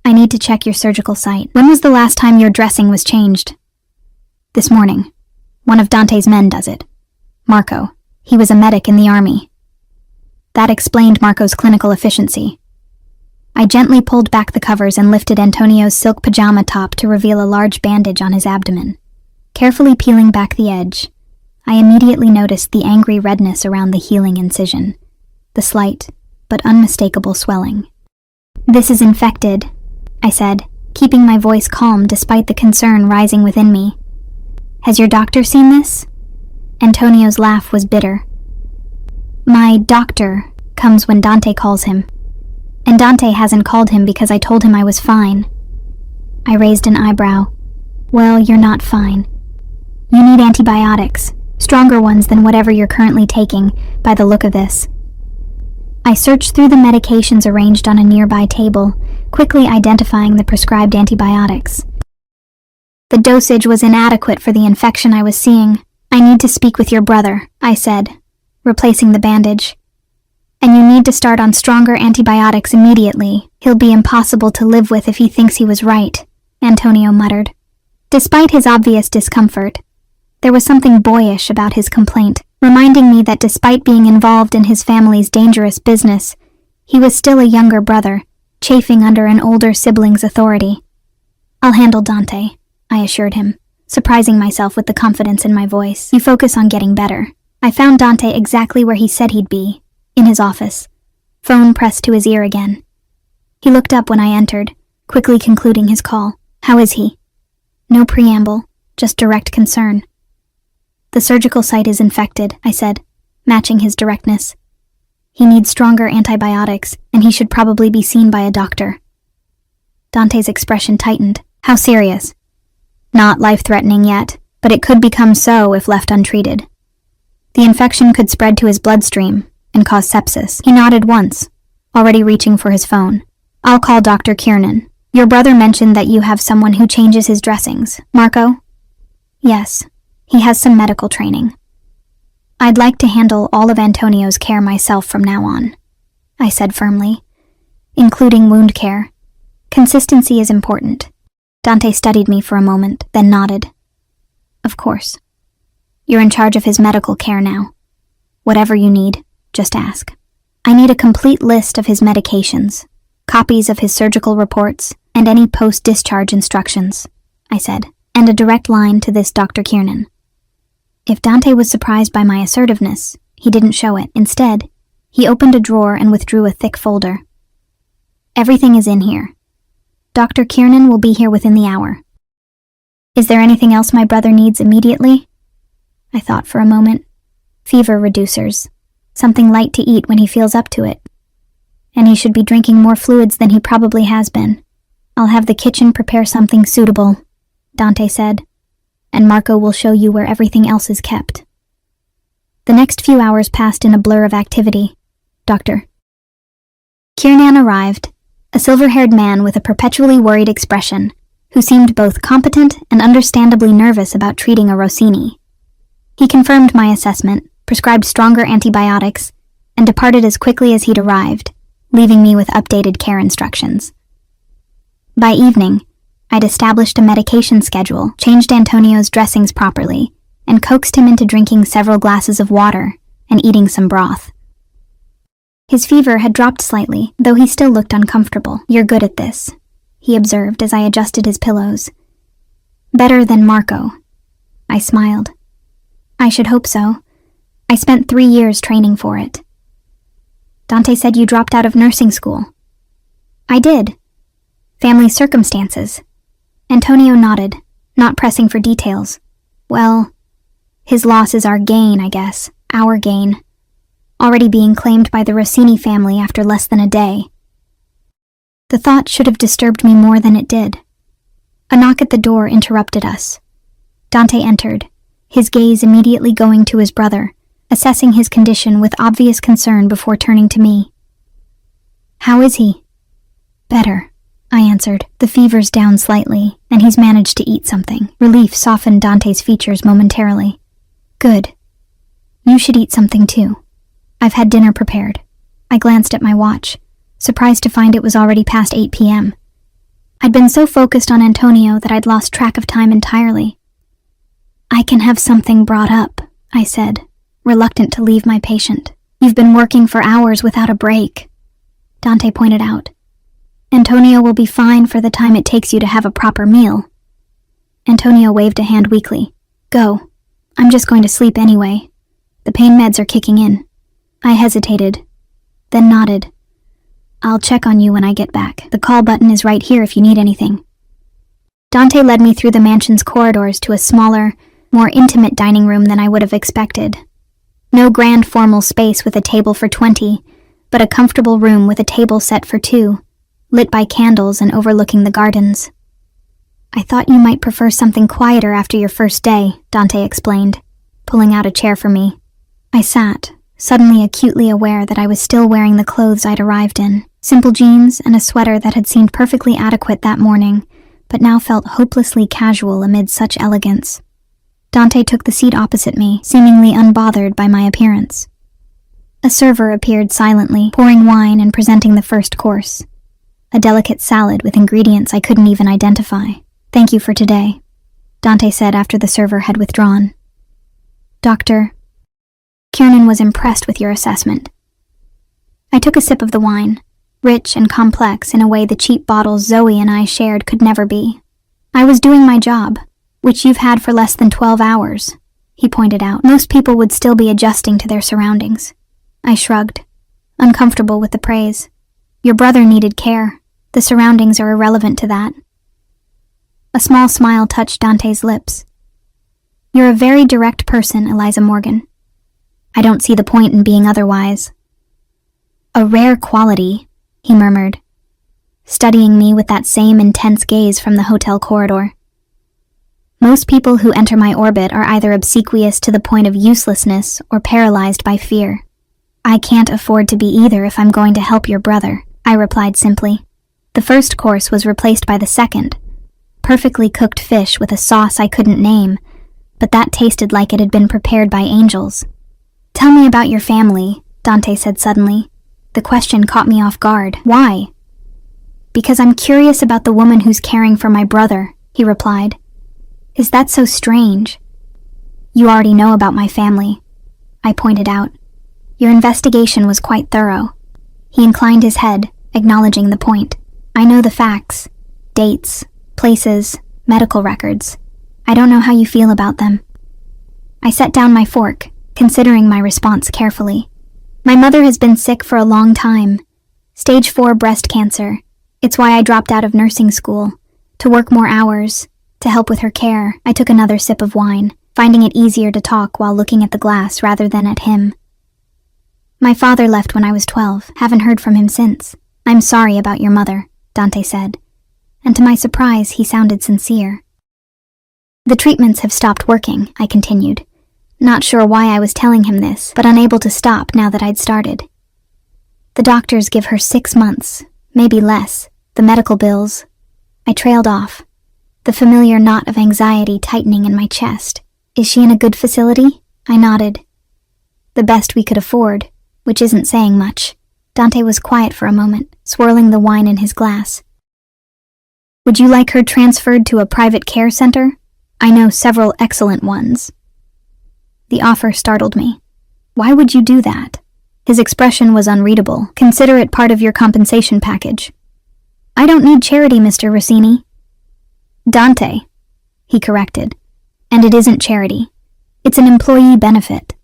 "I need to check your surgical site. When was the last time your dressing was changed?" "This morning. One of Dante's men does it. Marco. He was a medic in the army." That explained Marco's clinical efficiency. I gently pulled back the covers and lifted Antonio's silk pajama top to reveal a large bandage on his abdomen. Carefully peeling back the edge, I immediately noticed the angry redness around the healing incision, the slight but unmistakable swelling. "This is infected," I said, keeping my voice calm despite the concern rising within me. "Has your doctor seen this?" Antonio's laugh was bitter. "My doctor comes when Dante calls him. And Dante hasn't called him because I told him I was fine." I raised an eyebrow. "Well, you're not fine. You need antibiotics, stronger ones than whatever you're currently taking, by the look of this." I searched through the medications arranged on a nearby table, quickly identifying the prescribed antibiotics. The dosage was inadequate for the infection I was seeing. "I need to speak with your brother," I said, replacing the bandage. "And you need to start on stronger antibiotics immediately. He'll be impossible to live with if he thinks he was right," Antonio muttered. Despite his obvious discomfort, there was something boyish about his complaint, reminding me that despite being involved in his family's dangerous business, he was still a younger brother, chafing under an older sibling's authority. "I'll handle Dante," I assured him, surprising myself with the confidence in my voice. "You focus on getting better." I found Dante exactly where he said he'd be, in his office, phone pressed to his ear again. He looked up when I entered, quickly concluding his call. "How is he?" No preamble, just direct concern. "The surgical site is infected," I said, matching his directness. "He needs stronger antibiotics, and he should probably be seen by a doctor." Dante's expression tightened. "How serious?" "Not life-threatening yet, but it could become so if left untreated. The infection could spread to his bloodstream and cause sepsis." He nodded once, already reaching for his phone. "I'll call Dr. Kiernan. Your brother mentioned that you have someone who changes his dressings. Marco?" "Yes, he has some medical training." "I'd like to handle all of Antonio's care myself from now on," I said firmly, "including wound care. Consistency is important." Dante studied me for a moment, then nodded. "Of course. You're in charge of his medical care now. Whatever you need, just ask." I need a complete list of his medications, copies of his surgical reports, and any post-discharge instructions, I said, and a direct line to this Dr. Kiernan. If Dante was surprised by my assertiveness, he didn't show it. Instead, he opened a drawer and withdrew a thick folder. Everything is in here. Dr. Kiernan will be here within the hour. Is there anything else my brother needs immediately? I thought for a moment. Fever reducers. Something light to eat when he feels up to it. And he should be drinking more fluids than he probably has been. I'll have the kitchen prepare something suitable, Dante said, and Marco will show you where everything else is kept. The next few hours passed in a blur of activity. Dr. Kiernan arrived, a silver-haired man with a perpetually worried expression, who seemed both competent and understandably nervous about treating a Rossini. He confirmed my assessment, prescribed stronger antibiotics, and departed as quickly as he'd arrived, leaving me with updated care instructions. By evening, I'd established a medication schedule, changed Antonio's dressings properly, and coaxed him into drinking several glasses of water and eating some broth. His fever had dropped slightly, though he still looked uncomfortable. "You're good at this," he observed as I adjusted his pillows. "Better than Marco." I smiled. "I should hope so. I spent 3 years training for it." "Dante said you dropped out of nursing school." "I did. Family circumstances." Antonio nodded, not pressing for details. "Well, his loss is our gain, I guess. Our gain. Already being claimed by the Rossini family after less than a day." The thought should have disturbed me more than it did. A knock at the door interrupted us. Dante entered, his gaze immediately going to his brother, assessing his condition with obvious concern before turning to me. "How is he?" "Better," I answered. "The fever's down slightly, and he's managed to eat something." Relief softened Dante's features momentarily. "Good. You should eat something too. I've had dinner prepared." I glanced at my watch, surprised to find it was already past 8 p.m. I'd been so focused on Antonio that I'd lost track of time entirely. "I can have something brought up," I said, reluctant to leave my patient. "You've been working for hours without a break," Dante pointed out. "Antonio will be fine for the time it takes you to have a proper meal." Antonio waved a hand weakly. "Go. I'm just going to sleep anyway. The pain meds are kicking in." I hesitated, then nodded. "I'll check on you when I get back. The call button is right here if you need anything." Dante led me through the mansion's corridors to a smaller, more intimate dining room than I would have expected. No grand formal space with a table for 20, but a comfortable room with a table set for 2, lit by candles and overlooking the gardens. "I thought you might prefer something quieter after your first day," Dante explained, pulling out a chair for me. I sat, suddenly acutely aware that I was still wearing the clothes I'd arrived in, simple jeans and a sweater that had seemed perfectly adequate that morning, but now felt hopelessly casual amid such elegance. Dante took the seat opposite me, seemingly unbothered by my appearance. A server appeared silently, pouring wine and presenting the first course, a delicate salad with ingredients I couldn't even identify. "Thank you for today," Dante said after the server had withdrawn. "Dr. Kiernan was impressed with your assessment." I took a sip of the wine, rich and complex in a way the cheap bottles Zoe and I shared could never be. "I was doing my job, which you've had for less than 12 hours, he pointed out. "Most people would still be adjusting to their surroundings." I shrugged, uncomfortable with the praise. "Your brother needed care. The surroundings are irrelevant to that." A small smile touched Dante's lips. "You're a very direct person, Eliza Morgan. I don't see the point in being otherwise." "A rare quality," he murmured, studying me with that same intense gaze from the hotel corridor. "Most people who enter my orbit are either obsequious to the point of uselessness or paralyzed by fear. I can't afford to be either if I'm going to help your brother," I replied simply. The first course was replaced by the second, perfectly cooked fish with a sauce I couldn't name, but that tasted like it had been prepared by angels. "Tell me about your family," Dante said suddenly. The question caught me off guard. "Why?" "Because I'm curious about the woman who's caring for my brother," he replied. "Is that so strange?" "You already know about my family," I pointed out. "Your investigation was quite thorough." He inclined his head, acknowledging the point. I know the facts. Dates, places, medical records. I don't know how you feel about them. I set down my fork, considering my response carefully. My mother has been sick for a long time. Stage 4 breast cancer. It's why I dropped out of nursing school. To work more hours. To help with her care, I took another sip of wine, finding it easier to talk while looking at the glass rather than at him. My father left when I was 12. Haven't heard from him since. I'm sorry about your mother, Dante said. And to my surprise, he sounded sincere. The treatments have stopped working, I continued. Not sure why I was telling him this, but unable to stop now that I'd started. The doctors give her 6 months, maybe less. The medical bills. I trailed off, the familiar knot of anxiety tightening in my chest. Is she in a good facility? I nodded. The best we could afford, which isn't saying much. Dante was quiet for a moment, swirling the wine in his glass. Would you like her transferred to a private care center? I know several excellent ones. The offer startled me. Why would you do that? His expression was unreadable. Consider it part of your compensation package. I don't need charity, Mr. Rossini. Dante, he corrected. And it isn't charity. It's an employee benefit.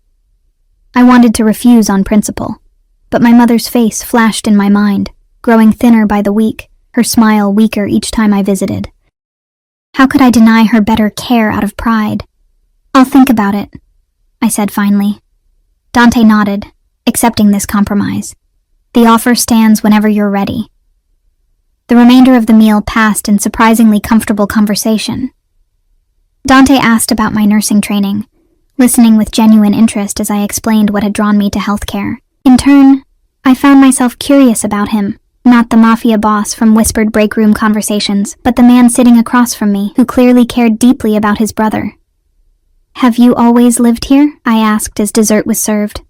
I wanted to refuse on principle, but my mother's face flashed in my mind, growing thinner by the week, her smile weaker each time I visited. How could I deny her better care out of pride? I'll think about it, I said finally. Dante nodded, accepting this compromise. The offer stands whenever you're ready. The remainder of the meal passed in surprisingly comfortable conversation. Dante asked about my nursing training, listening with genuine interest as I explained what had drawn me to healthcare. In turn, I found myself curious about him, not the Mafia boss from whispered break room conversations, but the man sitting across from me who clearly cared deeply about his brother. Have you always lived here? I asked as dessert was served.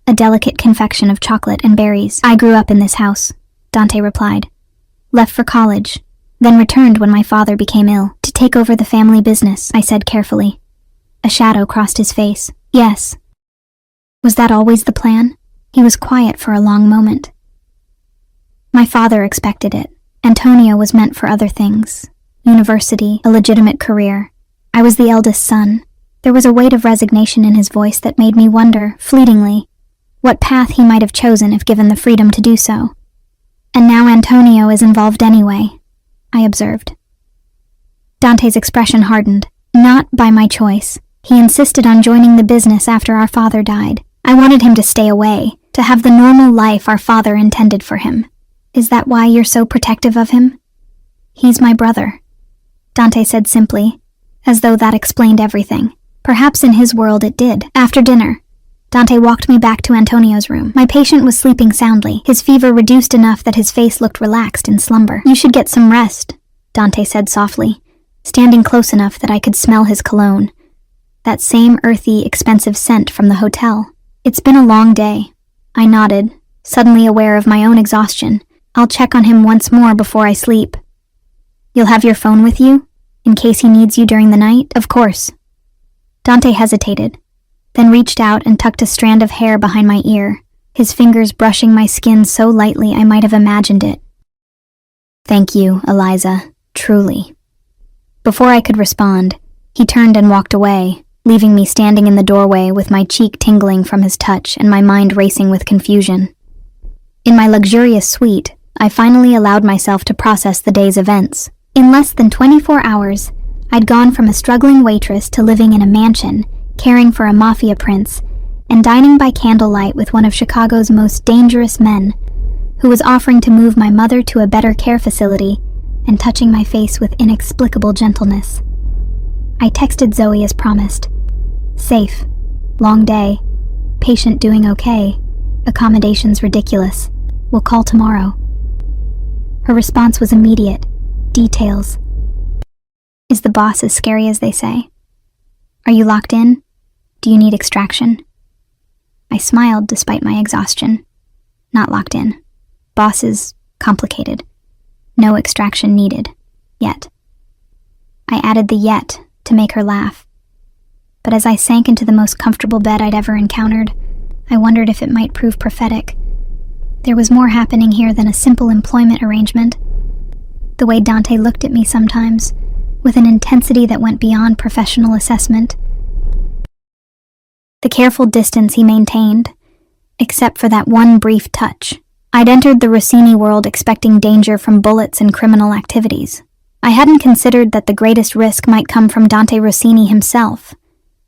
A delicate confection of chocolate and berries. I grew up in this house, Dante replied. Left for college, then returned when my father became ill. To take over the family business, I said carefully. A shadow crossed his face. Yes. Was that always the plan? He was quiet for a long moment. My father expected it. Antonio was meant for other things. University, a legitimate career. I was the eldest son. There was a weight of resignation in his voice that made me wonder, fleetingly, what path he might have chosen if given the freedom to do so. And now Antonio is involved anyway, I observed. Dante's expression hardened. Not by my choice. He insisted on joining the business after our father died. I wanted him to stay away, to have the normal life our father intended for him. Is that why you're so protective of him? He's my brother, Dante said simply, as though that explained everything. Perhaps in his world it did. After dinner, Dante walked me back to Antonio's room. My patient was sleeping soundly, his fever reduced enough that his face looked relaxed in slumber. You should get some rest, Dante said softly, standing close enough that I could smell his cologne. That same earthy, expensive scent from the hotel. It's been a long day. I nodded, suddenly aware of my own exhaustion. I'll check on him once more before I sleep. You'll have your phone with you, in case he needs you during the night? Of course. Dante hesitated, then reached out and tucked a strand of hair behind my ear, his fingers brushing my skin so lightly I might have imagined it. Thank you, Eliza, truly. Before I could respond, he turned and walked away, leaving me standing in the doorway with my cheek tingling from his touch and my mind racing with confusion. In my luxurious suite, I finally allowed myself to process the day's events. In less than 24 hours, I'd gone from a struggling waitress to living in a mansion, caring for a Mafia prince, and dining by candlelight with one of Chicago's most dangerous men, who was offering to move my mother to a better care facility and touching my face with inexplicable gentleness. I texted Zoe as promised. Safe. Long day. Patient doing okay. Accommodations ridiculous. We'll call tomorrow. Her response was immediate. Details. Is the boss as scary as they say? Are you locked in? Do you need extraction? I smiled despite my exhaustion. Not locked in. Boss is complicated. No extraction needed. Yet. I added the yet to make her laugh. But as I sank into the most comfortable bed I'd ever encountered, I wondered if it might prove prophetic. There was more happening here than a simple employment arrangement. The way Dante looked at me sometimes, with an intensity that went beyond professional assessment. The careful distance he maintained, except for that one brief touch. I'd entered the Rossini world expecting danger from bullets and criminal activities. I hadn't considered that the greatest risk might come from Dante Rossini himself,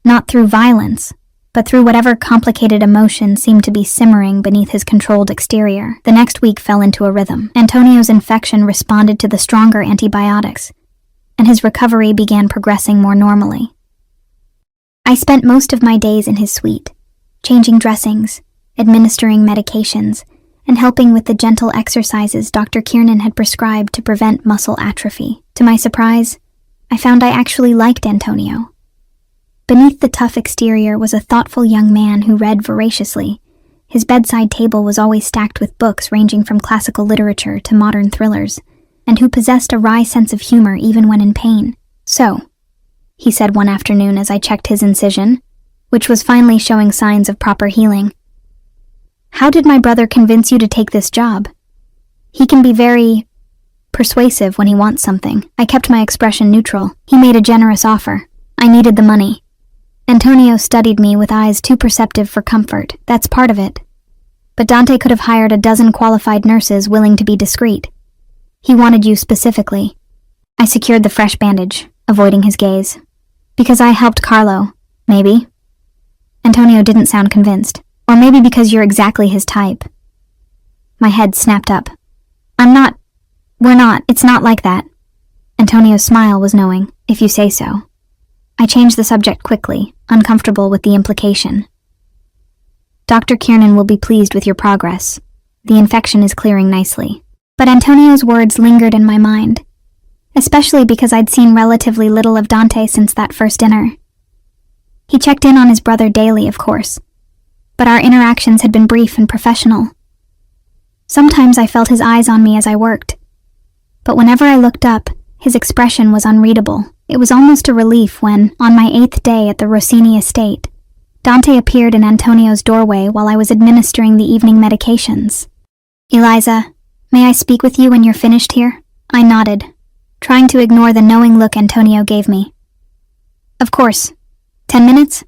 not through violence, but through whatever complicated emotion seemed to be simmering beneath his controlled exterior. The next week fell into a rhythm. Antonio's infection responded to the stronger antibiotics, and his recovery began progressing more normally. I spent most of my days in his suite, changing dressings, administering medications, and helping with the gentle exercises Dr. Kiernan had prescribed to prevent muscle atrophy. To my surprise, I found I actually liked Antonio. Beneath the tough exterior was a thoughtful young man who read voraciously. His bedside table was always stacked with books ranging from classical literature to modern thrillers, and who possessed a wry sense of humor even when in pain. "So," he said one afternoon as I checked his incision, which was finally showing signs of proper healing, "how did my brother convince you to take this job? He can be very persuasive when he wants something." I kept my expression neutral. "He made a generous offer. I needed the money." Antonio studied me with eyes too perceptive for comfort. "That's part of it. But Dante could have hired a dozen qualified nurses willing to be discreet. He wanted you specifically." I secured the fresh bandage, avoiding his gaze. "Because I helped Carlo, maybe." Antonio didn't sound convinced. "Or maybe because you're exactly his type." My head snapped up. It's not like that." Antonio's smile was knowing, "If you say so." I changed the subject quickly, uncomfortable with the implication. "Dr. Kiernan will be pleased with your progress. The infection is clearing nicely." But Antonio's words lingered in my mind, especially because I'd seen relatively little of Dante since that first dinner. He checked in on his brother daily, of course, but our interactions had been brief and professional. Sometimes I felt his eyes on me as I worked, but whenever I looked up, his expression was unreadable. It was almost a relief when, on my 8th day at the Rossini estate, Dante appeared in Antonio's doorway while I was administering the evening medications. "Eliza, may I speak with you when you're finished here?" I nodded, trying to ignore the knowing look Antonio gave me. "Of course. 10 minutes?"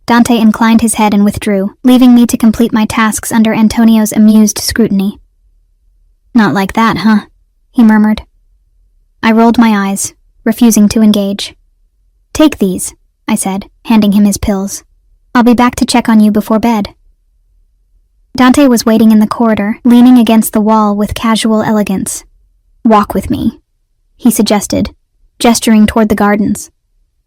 Dante inclined his head and withdrew, leaving me to complete my tasks under Antonio's amused scrutiny. "Not like that, huh?" he murmured. I rolled my eyes, refusing to engage. "Take these," I said, handing him his pills. "I'll be back to check on you before bed." Dante was waiting in the corridor, leaning against the wall with casual elegance. "Walk with me," he suggested, gesturing toward the gardens.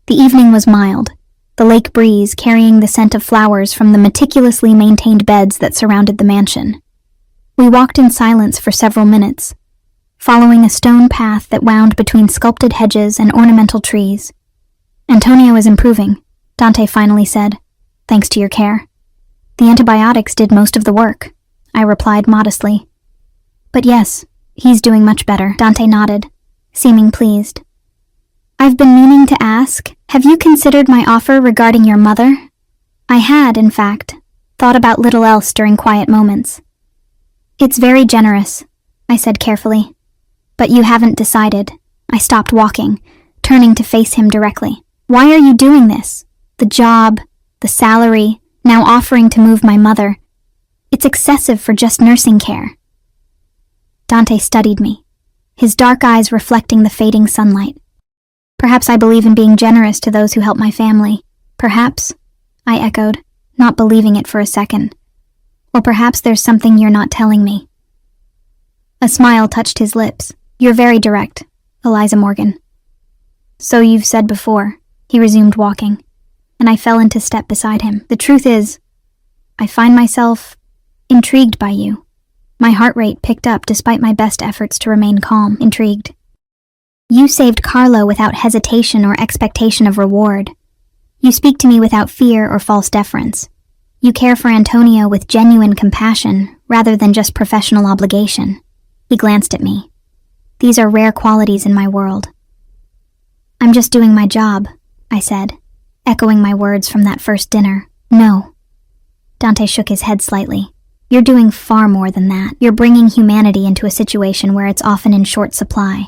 The evening was mild, the lake breeze carrying the scent of flowers from the meticulously maintained beds that surrounded the mansion. We walked in silence for several minutes, following a stone path that wound between sculpted hedges and ornamental trees. "Antonio is improving," Dante finally said, "thanks to your care." "The antibiotics did most of the work," I replied modestly. "But yes, he's doing much better." Dante nodded, seeming pleased. "I've been meaning to ask, have you considered my offer regarding your mother?" I had, in fact, thought about little else during quiet moments. "It's very generous," I said carefully. "But you haven't decided." I stopped walking, turning to face him directly. "Why are you doing this? The job, the salary, now offering to move my mother. It's excessive for just nursing care." Dante studied me, his dark eyes reflecting the fading sunlight. "Perhaps I believe in being generous to those who help my family." "Perhaps," I echoed, not believing it for a second. "Or perhaps there's something you're not telling me." A smile touched his lips. "You're very direct, Eliza Morgan." "So you've said before," he resumed walking, and I fell into step beside him. "The truth is, I find myself intrigued by you." My heart rate picked up despite my best efforts to remain calm. "Intrigued. You saved Carlo without hesitation or expectation of reward. You speak to me without fear or false deference. You care for Antonio with genuine compassion rather than just professional obligation." He glanced at me. "These are rare qualities in my world." "I'm just doing my job," I said, echoing my words from that first dinner. "No." Dante shook his head slightly. You're doing far more than that. You're bringing humanity into a situation where it's often in short supply."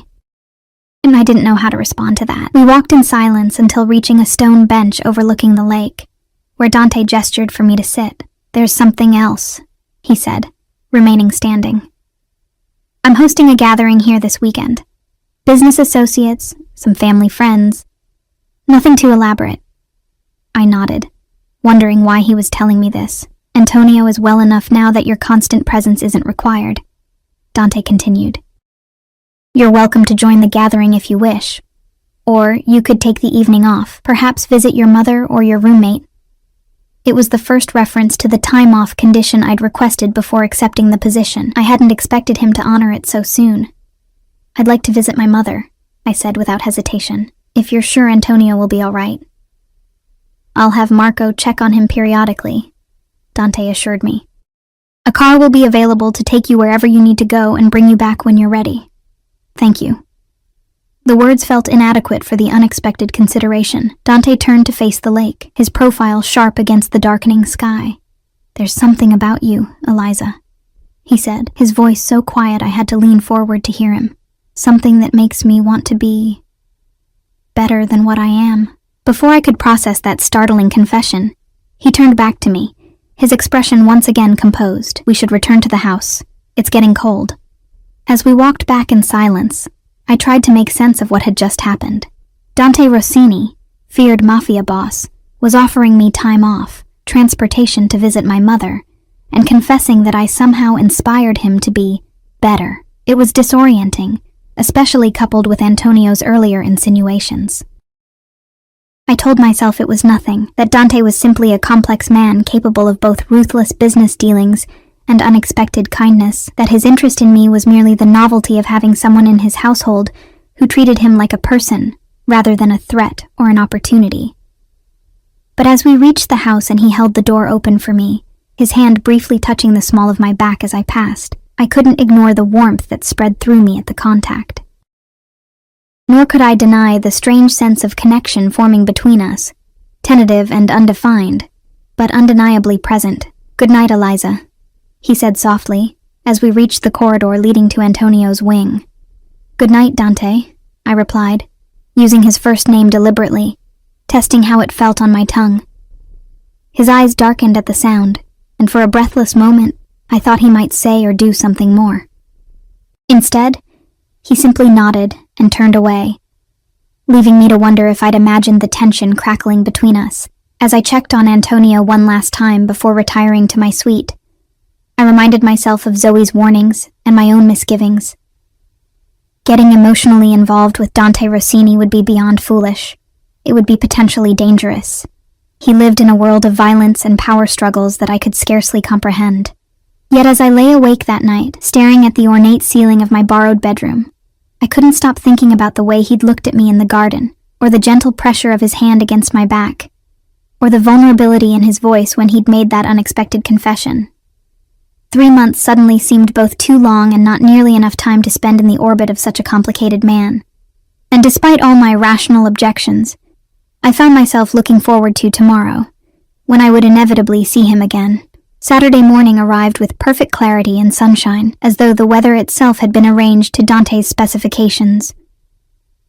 And I didn't know how to respond to that. We walked in silence until reaching a stone bench overlooking the lake, where Dante gestured for me to sit. "There's something else," he said, remaining standing. "I'm hosting a gathering here this weekend. Business associates, some family friends. Nothing too elaborate." I nodded, wondering why he was telling me this. "Antonio is well enough now that your constant presence isn't required," Dante continued. "You're welcome to join the gathering if you wish. Or you could take the evening off, perhaps visit your mother or your roommate." It was the first reference to the time-off condition I'd requested before accepting the position. I hadn't expected him to honor it so soon. "I'd like to visit my mother," I said without hesitation, "if you're sure Antonio will be all right." "I'll have Marco check on him periodically," Dante assured me. "A car will be available to take you wherever you need to go and bring you back when you're ready." "Thank you." The words felt inadequate for the unexpected consideration. Dante turned to face the lake, his profile sharp against the darkening sky. "There's something about you, Eliza," he said, his voice so quiet I had to lean forward to hear him. "Something that makes me want to be better than what I am." Before I could process that startling confession, he turned back to me, his expression once again composed. "We should return to the house. It's getting cold." As we walked back in silence, I tried to make sense of what had just happened. Dante Rossini, feared Mafia boss, was offering me time off, transportation to visit my mother, and confessing that I somehow inspired him to be better. It was disorienting, especially coupled with Antonio's earlier insinuations. I told myself it was nothing, that Dante was simply a complex man capable of both ruthless business dealings and unexpected kindness, that his interest in me was merely the novelty of having someone in his household who treated him like a person rather than a threat or an opportunity. But as we reached the house and he held the door open for me, his hand briefly touching the small of my back as I passed, I couldn't ignore the warmth that spread through me at the contact. Nor could I deny the strange sense of connection forming between us, tentative and undefined, but undeniably present. "Good night, Eliza," he said softly, as we reached the corridor leading to Antonio's wing. "Good night, Dante," I replied, using his first name deliberately, testing how it felt on my tongue. His eyes darkened at the sound, and for a breathless moment, I thought he might say or do something more. Instead, he simply nodded and turned away, leaving me to wonder if I'd imagined the tension crackling between us. As I checked on Antonio one last time before retiring to my suite, I reminded myself of Zoe's warnings and my own misgivings. Getting emotionally involved with Dante Rossini would be beyond foolish. It would be potentially dangerous. He lived in a world of violence and power struggles that I could scarcely comprehend. Yet as I lay awake that night, staring at the ornate ceiling of my borrowed bedroom, I couldn't stop thinking about the way he'd looked at me in the garden, or the gentle pressure of his hand against my back, or the vulnerability in his voice when he'd made that unexpected confession. 3 months suddenly seemed both too long and not nearly enough time to spend in the orbit of such a complicated man. And despite all my rational objections, I found myself looking forward to tomorrow, when I would inevitably see him again. Saturday morning arrived with perfect clarity and sunshine, as though the weather itself had been arranged to Dante's specifications.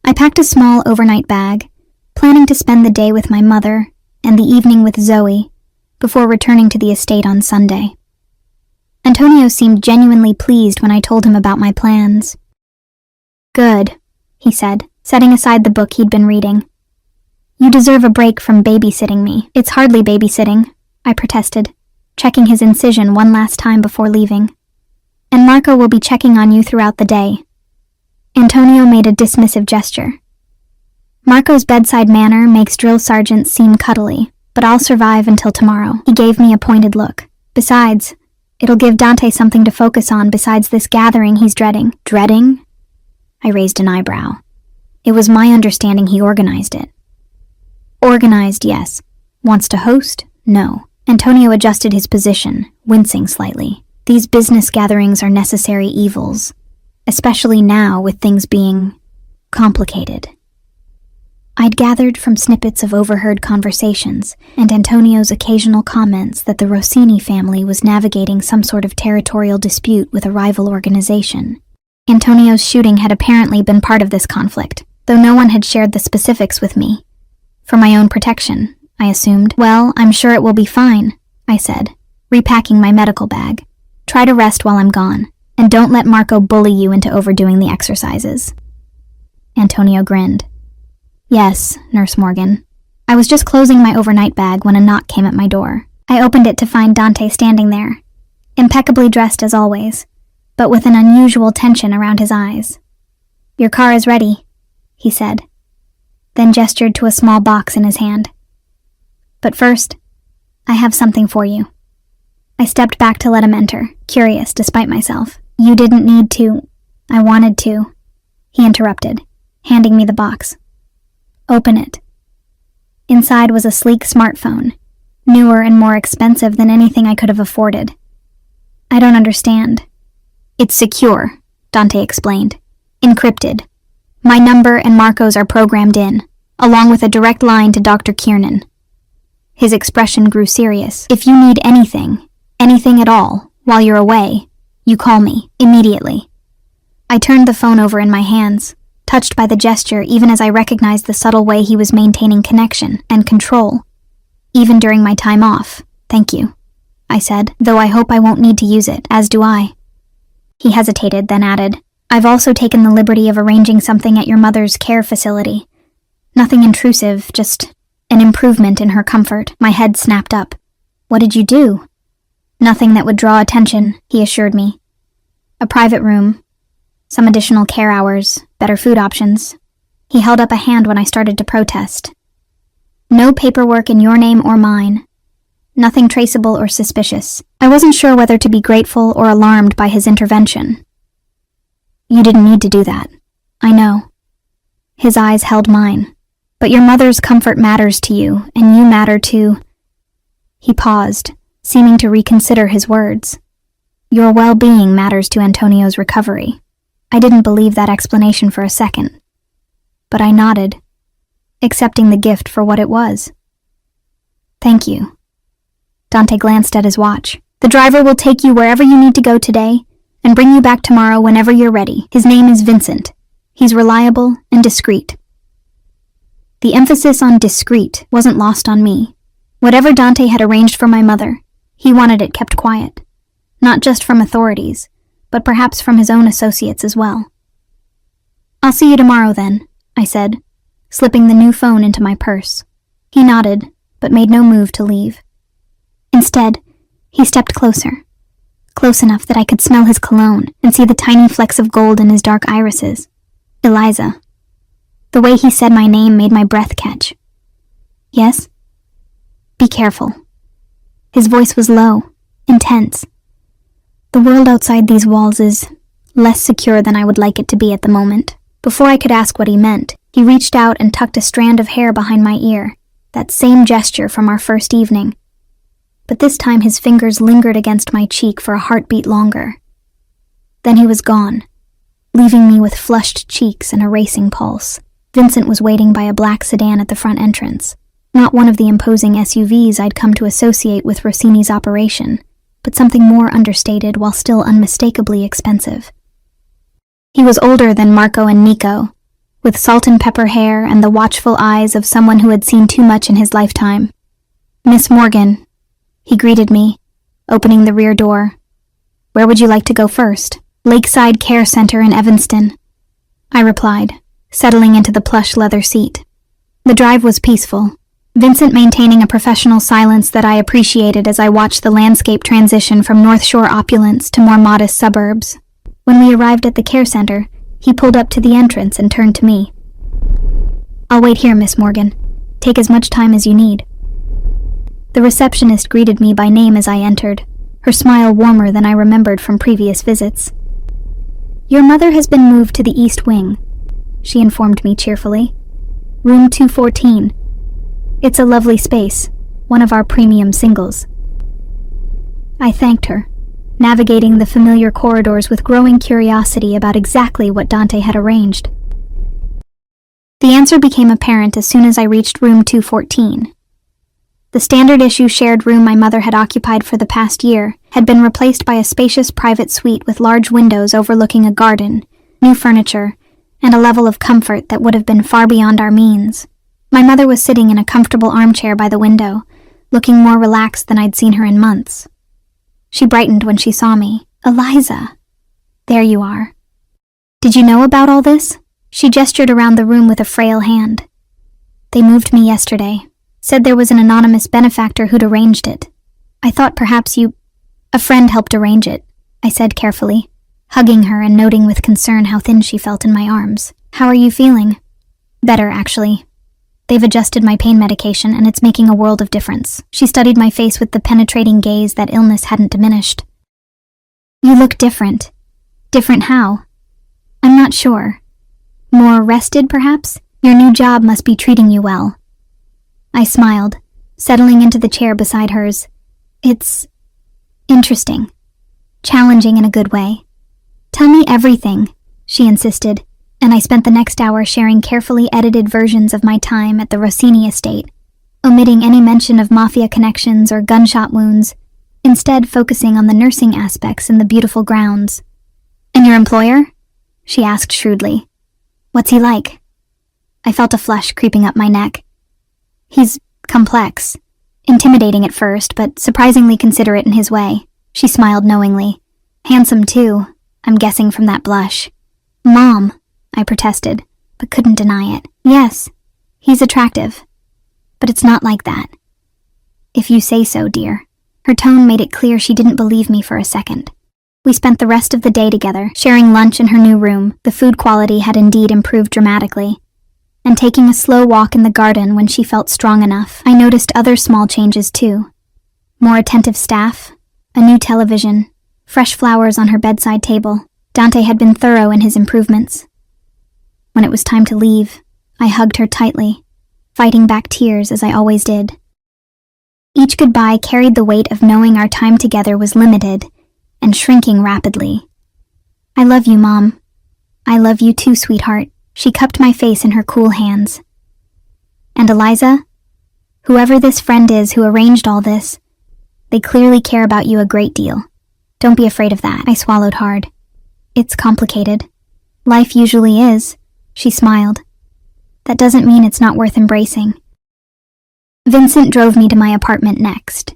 I packed a small overnight bag, planning to spend the day with my mother and the evening with Zoe, before returning to the estate on Sunday. Antonio seemed genuinely pleased when I told him about my plans. "Good," he said, setting aside the book he'd been reading. "You deserve a break from babysitting me." "It's hardly babysitting," I protested, checking his incision one last time before leaving. "And Marco will be checking on you throughout the day." Antonio made a dismissive gesture. "Marco's bedside manner makes drill sergeants seem cuddly, but I'll survive until tomorrow." He gave me a pointed look. "Besides, it'll give Dante something to focus on besides this gathering he's dreading." "Dreading?" I raised an eyebrow. It was my understanding he organized it. "Organized, yes. Wants to host? No." Antonio adjusted his position, wincing slightly. "These business gatherings are necessary evils, especially now with things being complicated." I'd gathered from snippets of overheard conversations and Antonio's occasional comments that the Rossini family was navigating some sort of territorial dispute with a rival organization. Antonio's shooting had apparently been part of this conflict, though no one had shared the specifics with me. For my own protection, I assumed. Well, I'm sure it will be fine, I said, repacking my medical bag. Try to rest while I'm gone, and don't let Marco bully you into overdoing the exercises. Antonio grinned. Yes, Nurse Morgan. I was just closing my overnight bag when a knock came at my door. I opened it to find Dante standing there, impeccably dressed as always, but with an unusual tension around his eyes. Your car is ready, he said, then gestured to a small box in his hand. But first, I have something for you. I stepped back to let him enter, curious despite myself. You didn't need to. I wanted to, he interrupted, handing me the box. Open it. Inside was a sleek smartphone, newer and more expensive than anything I could have afforded. I don't understand. It's secure, Dante explained. Encrypted. My number and Marco's are programmed in, along with a direct line to Dr. Kiernan. His expression grew serious. If you need anything at all, while you're away, you call me, immediately. I turned the phone over in my hands, touched by the gesture even as I recognized the subtle way he was maintaining connection and control. Even during my time off, thank you, I said, though I hope I won't need to use it, as do I. He hesitated, then added, I've also taken the liberty of arranging something at your mother's care facility. Nothing intrusive, just an improvement in her comfort. My head snapped up. What did you do? Nothing that would draw attention, he assured me. A private room, some additional care hours, better food options. He held up a hand when I started to protest. No paperwork in your name or mine. Nothing traceable or suspicious. I wasn't sure whether to be grateful or alarmed by his intervention. You didn't need to do that. I know. His eyes held mine. But your mother's comfort matters to you, and you matter too. He paused, seeming to reconsider his words. Your well-being matters to Antonio's recovery. I didn't believe that explanation for a second, but I nodded, accepting the gift for what it was. Thank you. Dante glanced at his watch. The driver will take you wherever you need to go today and bring you back tomorrow whenever you're ready. His name is Vincent. He's reliable and discreet. The emphasis on discreet wasn't lost on me. Whatever Dante had arranged for my mother, he wanted it kept quiet, not just from authorities, but perhaps from his own associates as well. I'll see you tomorrow then, I said, slipping the new phone into my purse. He nodded, but made no move to leave. Instead, he stepped closer, close enough that I could smell his cologne and see the tiny flecks of gold in his dark irises. Eliza. The way he said my name made my breath catch. Yes? Be careful. His voice was low, intense. The world outside these walls is less secure than I would like it to be at the moment. Before I could ask what he meant, he reached out and tucked a strand of hair behind my ear, that same gesture from our first evening. But this time his fingers lingered against my cheek for a heartbeat longer. Then he was gone, leaving me with flushed cheeks and a racing pulse. Vincent was waiting by a black sedan at the front entrance, not one of the imposing SUVs I'd come to associate with Rossini's operation, but something more understated while still unmistakably expensive. He was older than Marco and Nico, with salt and pepper hair and the watchful eyes of someone who had seen too much in his lifetime. Miss Morgan, he greeted me, opening the rear door. Where would you like to go first? Lakeside Care Center in Evanston, I replied, settling into the plush leather seat. The drive was peaceful, Vincent maintaining a professional silence that I appreciated as I watched the landscape transition from North Shore opulence to more modest suburbs. When we arrived at the care center, he pulled up to the entrance and turned to me. I'll wait here, Miss Morgan. Take as much time as you need. The receptionist greeted me by name as I entered, her smile warmer than I remembered from previous visits. Your mother has been moved to the East Wing, she informed me cheerfully. Room 214. It's a lovely space, one of our premium singles. I thanked her, navigating the familiar corridors with growing curiosity about exactly what Dante had arranged. The answer became apparent as soon as I reached room 214. The standard issue shared room my mother had occupied for the past year had been replaced by a spacious private suite with large windows overlooking a garden, new furniture, and a level of comfort that would have been far beyond our means. My mother was sitting in a comfortable armchair by the window, looking more relaxed than I'd seen her in months. She brightened when she saw me. "Eliza, there you are. Did you know about all this?" She gestured around the room with a frail hand. "They moved me yesterday. Said there was an anonymous benefactor who'd arranged it. I thought perhaps you—" "A friend helped arrange it," I said carefully, hugging her and noting with concern how thin she felt in my arms. "How are you feeling?" "Better, actually. They've adjusted my pain medication and it's making a world of difference." She studied my face with the penetrating gaze that illness hadn't diminished. "You look different." "Different how?" "I'm not sure. More rested, perhaps? Your new job must be treating you well." I smiled, settling into the chair beside hers. "It's interesting. Challenging in a good way." "Tell me everything," she insisted, and I spent the next hour sharing carefully edited versions of my time at the Rossini estate, omitting any mention of Mafia connections or gunshot wounds, instead focusing on the nursing aspects and the beautiful grounds. "And your employer?" she asked shrewdly. "What's he like?" I felt a flush creeping up my neck. "He's complex, intimidating at first, but surprisingly considerate in his way." She smiled knowingly. "Handsome, too, I'm guessing from that blush." "Mom," I protested, but couldn't deny it. "Yes, he's attractive, but it's not like that." "If you say so, dear." Her tone made it clear she didn't believe me for a second. We spent the rest of the day together, sharing lunch in her new room. The food quality had indeed improved dramatically. And taking a slow walk in the garden when she felt strong enough, I noticed other small changes too. More attentive staff, a new television, fresh flowers on her bedside table. Dante had been thorough in his improvements. When it was time to leave, I hugged her tightly, fighting back tears as I always did. Each goodbye carried the weight of knowing our time together was limited and shrinking rapidly. "I love you, Mom." "I love you too, sweetheart." She cupped my face in her cool hands. "And Eliza, whoever this friend is who arranged all this, they clearly care about you a great deal. Don't be afraid of that." I swallowed hard. "It's complicated. Life usually is," she smiled. "That doesn't mean it's not worth embracing." Vincent drove me to my apartment next,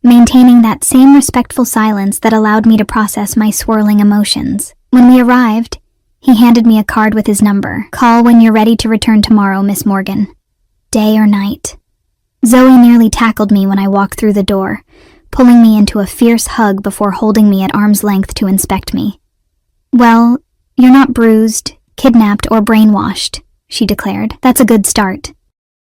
maintaining that same respectful silence that allowed me to process my swirling emotions. When we arrived, he handed me a card with his number. "Call when you're ready to return tomorrow, Miss Morgan. Day or night." Zoe nearly tackled me when I walked through the door, pulling me into a fierce hug before holding me at arm's length to inspect me. "Well, you're not bruised, kidnapped, or brainwashed," she declared. "That's a good start."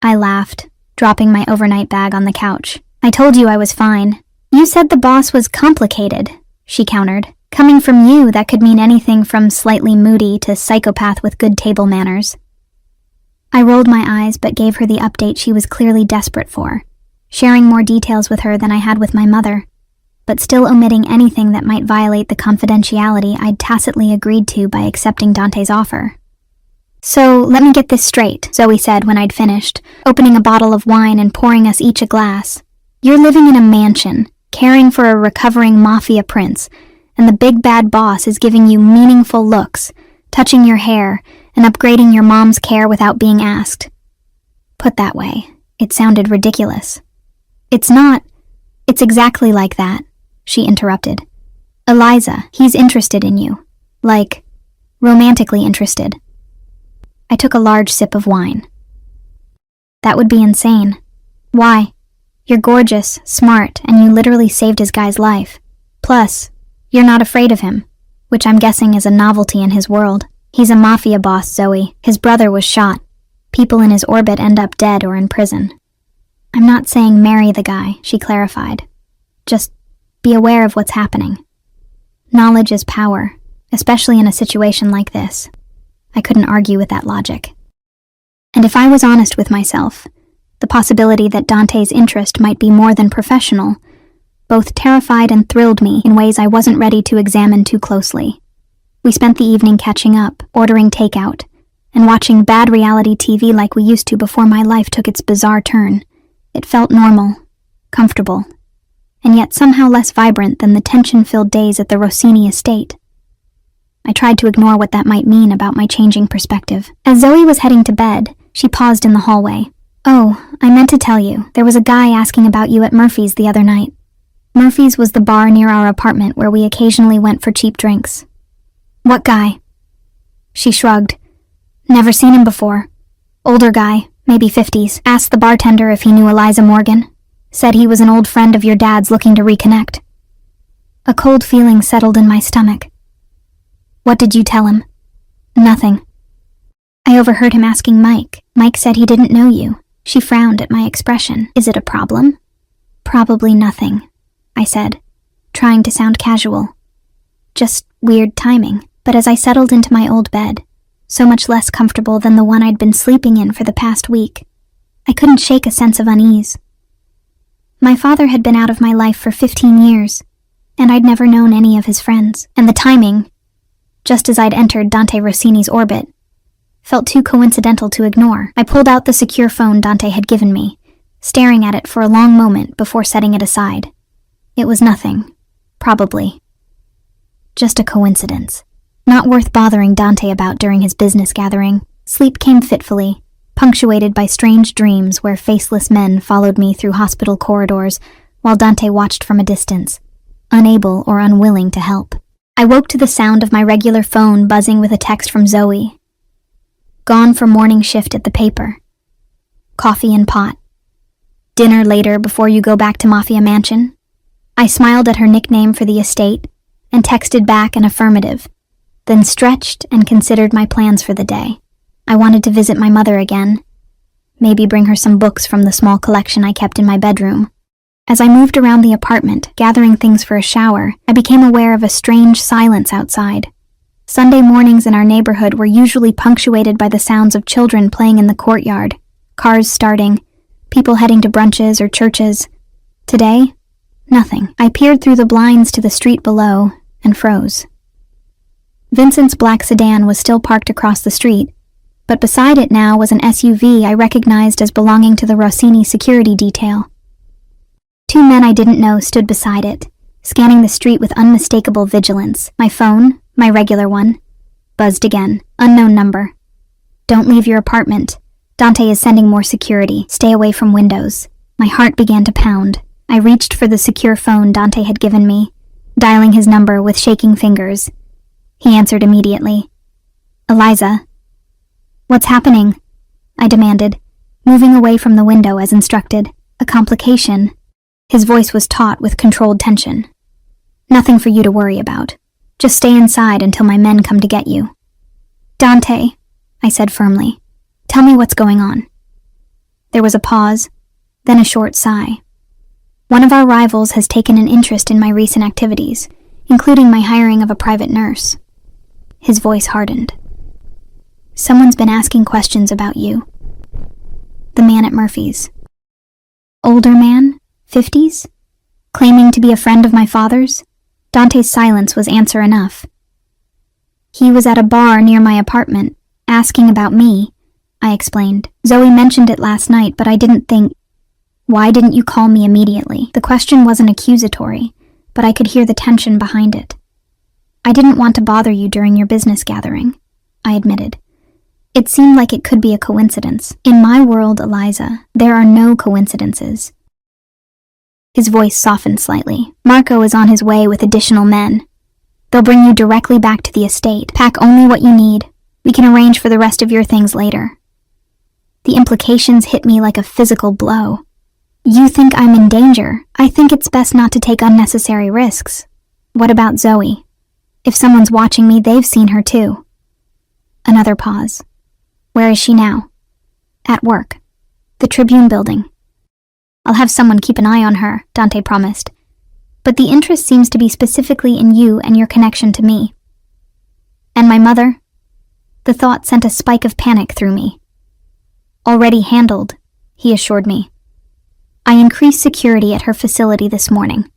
I laughed, dropping my overnight bag on the couch. "I told you I was fine." "You said the boss was complicated," she countered. "Coming from you, that could mean anything from slightly moody to psychopath with good table manners." I rolled my eyes but gave her the update she was clearly desperate for, sharing more details with her than I had with my mother, but still omitting anything that might violate the confidentiality I'd tacitly agreed to by accepting Dante's offer. "So, let me get this straight," Zoe said when I'd finished, opening a bottle of wine and pouring us each a glass. "You're living in a mansion, caring for a recovering Mafia prince, and the big bad boss is giving you meaningful looks, touching your hair, and upgrading your mom's care without being asked." Put that way, it sounded ridiculous. "It's not. It's exactly like that," she interrupted. "Eliza, he's interested in you. Like, romantically interested." I took a large sip of wine. "That would be insane." "Why? You're gorgeous, smart, and you literally saved his guy's life. Plus, you're not afraid of him, which I'm guessing is a novelty in his world. He's a Mafia boss, Zoe. His brother was shot. People in his orbit end up dead or in prison." "I'm not saying marry the guy," she clarified. "Just be aware of what's happening. Knowledge is power, especially in a situation like this." I couldn't argue with that logic. And if I was honest with myself, the possibility that Dante's interest might be more than professional both terrified and thrilled me in ways I wasn't ready to examine too closely. We spent the evening catching up, ordering takeout, and watching bad reality TV like we used to before my life took its bizarre turn. It felt normal, comfortable, and yet somehow less vibrant than the tension-filled days at the Rossini estate. I tried to ignore what that might mean about my changing perspective. As Zoe was heading to bed, she paused in the hallway. "Oh, I meant to tell you, there was a guy asking about you at Murphy's the other night." Murphy's was the bar near our apartment where we occasionally went for cheap drinks. "What guy?" She shrugged. "Never seen him before. Older guy, maybe 50s. Asked the bartender if he knew Eliza Morgan. Said he was an old friend of your dad's looking to reconnect." A cold feeling settled in my stomach. "What did you tell him?" "Nothing." "I overheard him asking Mike. Mike said he didn't know you." She frowned at my expression. "Is it a problem?" "Probably nothing," I said, trying to sound casual. Just weird timing. But as I settled into my old bed, so much less comfortable than the one I'd been sleeping in for the past week, I couldn't shake a sense of unease. My father had been out of my life for 15 years, and I'd never known any of his friends. And the timing, just as I'd entered Dante Rossini's orbit, felt too coincidental to ignore. I pulled out the secure phone Dante had given me, staring at it for a long moment before setting it aside. It was nothing, probably. Just a coincidence. Not worth bothering Dante about during his business gathering. Sleep came fitfully, punctuated by strange dreams where faceless men followed me through hospital corridors while Dante watched from a distance, unable or unwilling to help. I woke to the sound of my regular phone buzzing with a text from Zoe. Gone for morning shift at the paper. Coffee and pot. Dinner later before you go back to Mafia Mansion? I smiled at her nickname for the estate and texted back an affirmative, then stretched and considered my plans for the day. I wanted to visit my mother again, maybe bring her some books from the small collection I kept in my bedroom. As I moved around the apartment, gathering things for a shower, I became aware of a strange silence outside. Sunday mornings in our neighborhood were usually punctuated by the sounds of children playing in the courtyard, cars starting, people heading to brunches or churches. Today, nothing. I peered through the blinds to the street below and froze. Vincent's black sedan was still parked across the street, but beside it now was an SUV I recognized as belonging to the Rossini security detail. Two men I didn't know stood beside it, scanning the street with unmistakable vigilance. My phone, my regular one, buzzed again. Unknown number. "Don't leave your apartment. Dante is sending more security. Stay away from windows." My heart began to pound. I reached for the secure phone Dante had given me, dialing his number with shaking fingers. He answered immediately. "Eliza." "What's happening?" I demanded, moving away from the window as instructed. "A complication." His voice was taut with controlled tension. "Nothing for you to worry about. Just stay inside until my men come to get you." "Dante," I said firmly, "tell me what's going on." There was a pause, then a short sigh. "One of our rivals has taken an interest in my recent activities, including my hiring of a private nurse." His voice hardened. "Someone's been asking questions about you." The man at Murphy's. Older man, 50s? Claiming to be a friend of my father's? Dante's silence was answer enough. "He was at a bar near my apartment, asking about me," I explained. "Zoe mentioned it last night, but I didn't think..." "Why didn't you call me immediately?" The question wasn't accusatory, but I could hear the tension behind it. "I didn't want to bother you during your business gathering," I admitted. It seemed like it could be a coincidence. In my world, Eliza, there are no coincidences. His voice softened slightly. "Marco is on his way with additional men. They'll bring you directly back to the estate. Pack only what you need. We can arrange for the rest of your things later." The implications hit me like a physical blow. "You think I'm in danger? I think it's best not to take unnecessary risks. What about Zoe? If someone's watching me, they've seen her too." Another pause. "Where is she now?" "At work. The Tribune building." "I'll have someone keep an eye on her," Dante promised. "But the interest seems to be specifically in you and your connection to me." "And my mother?" The thought sent a spike of panic through me. "Already handled," he assured me. "I increased security at her facility this morning.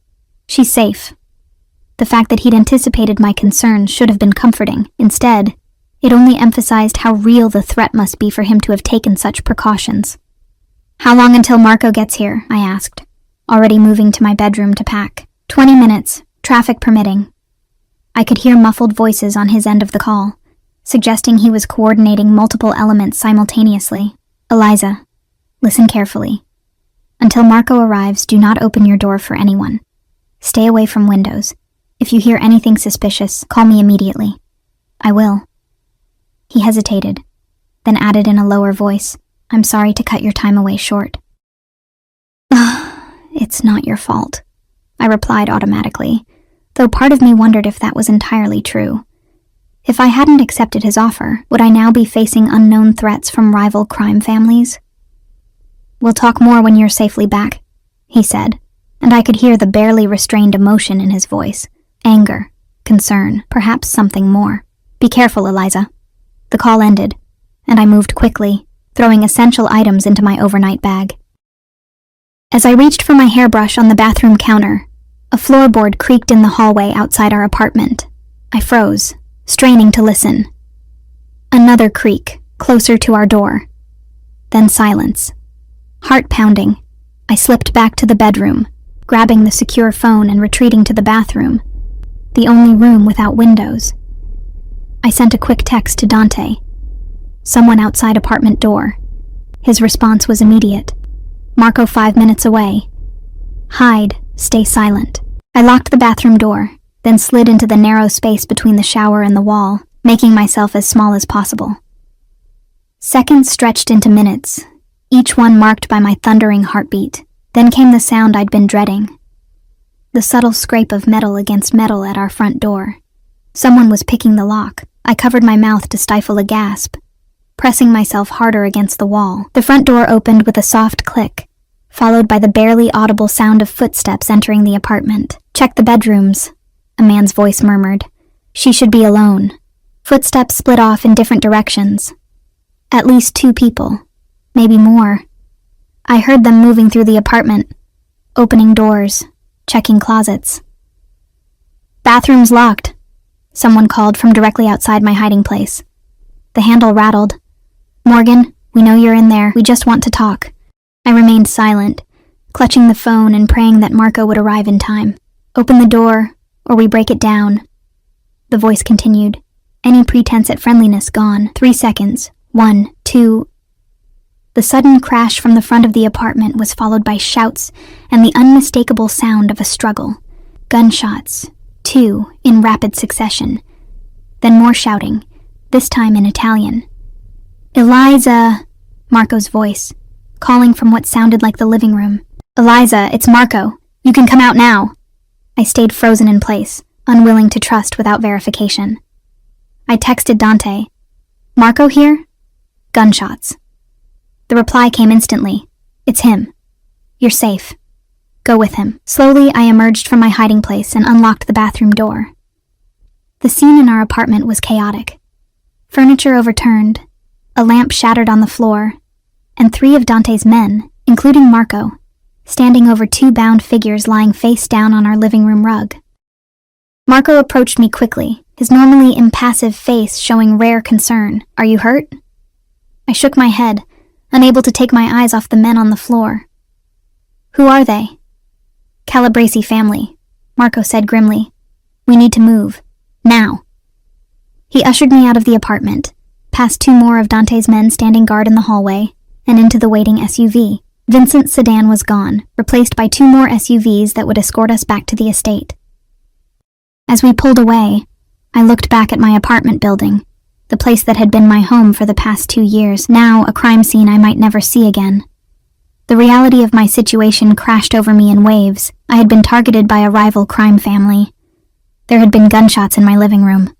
She's safe." The fact that he'd anticipated my concerns should have been comforting. Instead, It only emphasized how real the threat must be for him to have taken such precautions. "How long until Marco gets here?" I asked, already moving to my bedroom to pack. 20 minutes, traffic permitting." I could hear muffled voices on his end of the call, suggesting he was coordinating multiple elements simultaneously. "Eliza, listen carefully. Until Marco arrives, do not open your door for anyone. Stay away from windows. If you hear anything suspicious, call me immediately." "I will." He hesitated, then added in a lower voice, "I'm sorry to cut your time away short." "It's not your fault," I replied automatically, though part of me wondered if that was entirely true. If I hadn't accepted his offer, would I now be facing unknown threats from rival crime families? "We'll talk more when you're safely back," he said, and I could hear the barely restrained emotion in his voice. Anger, concern, perhaps something more. "Be careful, Eliza." The call ended, and I moved quickly, throwing essential items into my overnight bag. As I reached for my hairbrush on the bathroom counter, a floorboard creaked in the hallway outside our apartment. I froze, straining to listen. Another creak, closer to our door. Then silence. Heart pounding, I slipped back to the bedroom, grabbing the secure phone and retreating to the bathroom, the only room without windows. I sent a quick text to Dante. "Someone outside apartment door." His response was immediate. "Marco 5 minutes away. Hide, stay silent." I locked the bathroom door, then slid into the narrow space between the shower and the wall, making myself as small as possible. Seconds stretched into minutes, each one marked by my thundering heartbeat. Then came the sound I'd been dreading. The subtle scrape of metal against metal at our front door. Someone was picking the lock. I covered my mouth to stifle a gasp. Pressing myself harder against the wall, the front door opened with a soft click, followed by the barely audible sound of footsteps entering the apartment. "Check the bedrooms," a man's voice murmured. "She should be alone." Footsteps split off in different directions. At least 2 people, maybe more. I heard them moving through the apartment, opening doors, checking closets. "Bathroom's locked," someone called from directly outside my hiding place. The handle rattled. "Morgan, we know you're in there. We just want to talk." I remained silent, clutching the phone and praying that Marco would arrive in time. "Open the door, or we break it down." The voice continued, any pretense at friendliness gone. 3 seconds. 1, 2... The sudden crash from the front of the apartment was followed by shouts and the unmistakable sound of a struggle. Gunshots, 2, in rapid succession. Then more shouting, this time in Italian. "Eliza," Marco's voice, calling from what sounded like the living room. "Eliza, it's Marco. You can come out now." I stayed frozen in place, unwilling to trust without verification. I texted Dante. "Marco here?" Gunshots. The reply came instantly. "It's him. You're safe. Go with him." Slowly, I emerged from my hiding place and unlocked the bathroom door. The scene in our apartment was chaotic. Furniture overturned, a lamp shattered on the floor, and 3 of Dante's men, including Marco, standing over 2 bound figures lying face down on our living room rug. Marco approached me quickly, his normally impassive face showing rare concern. "Are you hurt?" I shook my head, unable to take my eyes off the men on the floor. "Who are they?" "Calabresi family," Marco said grimly. "We need to move. Now." He ushered me out of the apartment, past 2 more of Dante's men standing guard in the hallway, and into the waiting SUV. Vincent's sedan was gone, replaced by 2 more SUVs that would escort us back to the estate. As we pulled away, I looked back at my apartment building, the place that had been my home for the past 2 years, now a crime scene I might never see again. The reality of my situation crashed over me in waves. I had been targeted by a rival crime family. There had been gunshots in my living room.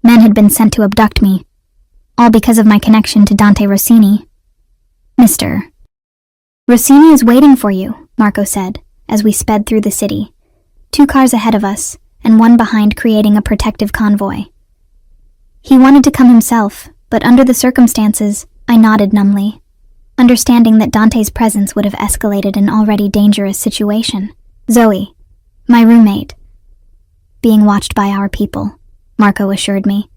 Men had been sent to abduct me, all because of my connection to Dante Rossini. "Mr. Rossini is waiting for you," Marco said, as we sped through the city, 2 cars ahead of us and 1 behind, creating a protective convoy. He wanted to come himself, but under the circumstances, I nodded numbly, understanding that Dante's presence would have escalated an already dangerous situation. "Zoe, my roommate, being watched by our people," Marco assured me.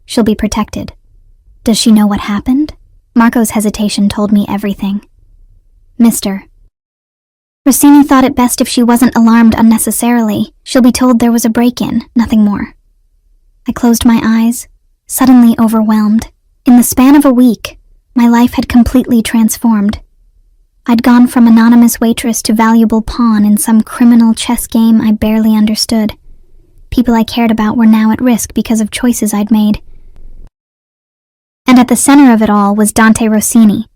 "She'll be protected." Does she know what happened? Marco's hesitation told me everything. Mister. Rossini thought it best if she wasn't alarmed unnecessarily. She'll be told there was a break-in, nothing more. I closed my eyes, suddenly overwhelmed. In the span of a week, my life had completely transformed. I'd gone from anonymous waitress to valuable pawn in some criminal chess game I barely understood. People I cared about were now at risk because of choices I'd made. And at the center of it all was Dante Rossini,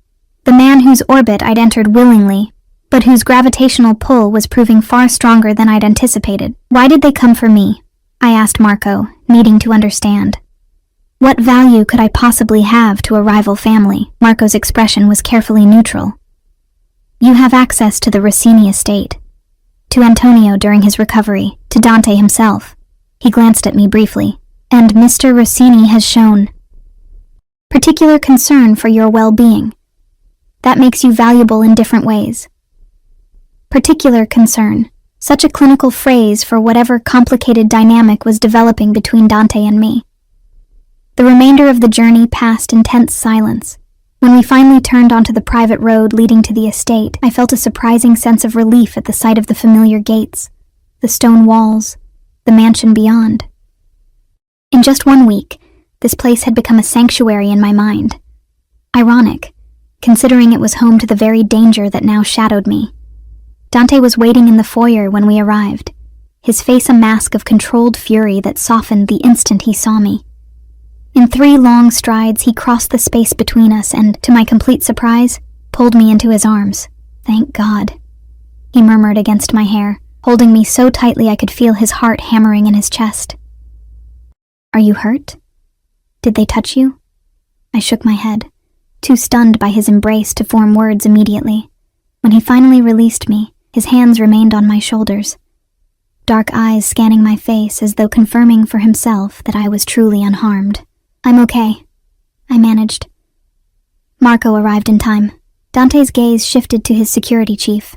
the man whose orbit I'd entered willingly, but whose gravitational pull was proving far stronger than I'd anticipated. Why did they come for me? I asked Marco, needing to understand. What value could I possibly have to a rival family? Marco's expression was carefully neutral. You have access to the Rossini estate, to Antonio during his recovery, to Dante himself. He glanced at me briefly. And Mr. Rossini has shown particular concern for your well-being. That makes you valuable in different ways. Particular concern, such a clinical phrase for whatever complicated dynamic was developing between Dante and me. The remainder of the journey passed in tense silence. When we finally turned onto the private road leading to the estate, I felt a surprising sense of relief at the sight of the familiar gates, the stone walls, the mansion beyond. In just 1 week, this place had become a sanctuary in my mind. Ironic, considering it was home to the very danger that now shadowed me. Dante was waiting in the foyer when we arrived, his face a mask of controlled fury that softened the instant he saw me. In 3 long strides, he crossed the space between us and, to my complete surprise, pulled me into his arms. Thank God, he murmured against my hair, holding me so tightly I could feel his heart hammering in his chest. Are you hurt? Did they touch you? I shook my head, too stunned by his embrace to form words immediately. When he finally released me, his hands remained on my shoulders, dark eyes scanning my face as though confirming for himself that I was truly unharmed. I'm okay, I managed. Marco arrived in time. Dante's gaze shifted to his security chief,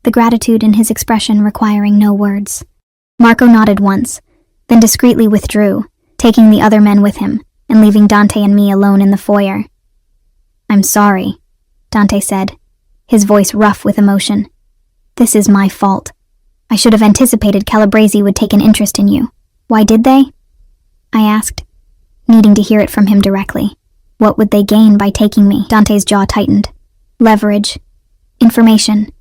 the gratitude in his expression requiring no words. Marco nodded once, then discreetly withdrew, taking the other men with him, and leaving Dante and me alone in the foyer. I'm sorry, Dante said, his voice rough with emotion. This is my fault. I should have anticipated Calabrese would take an interest in you. Why did they? I asked, needing to hear it from him directly. What would they gain by taking me? Dante's jaw tightened. Leverage. Information.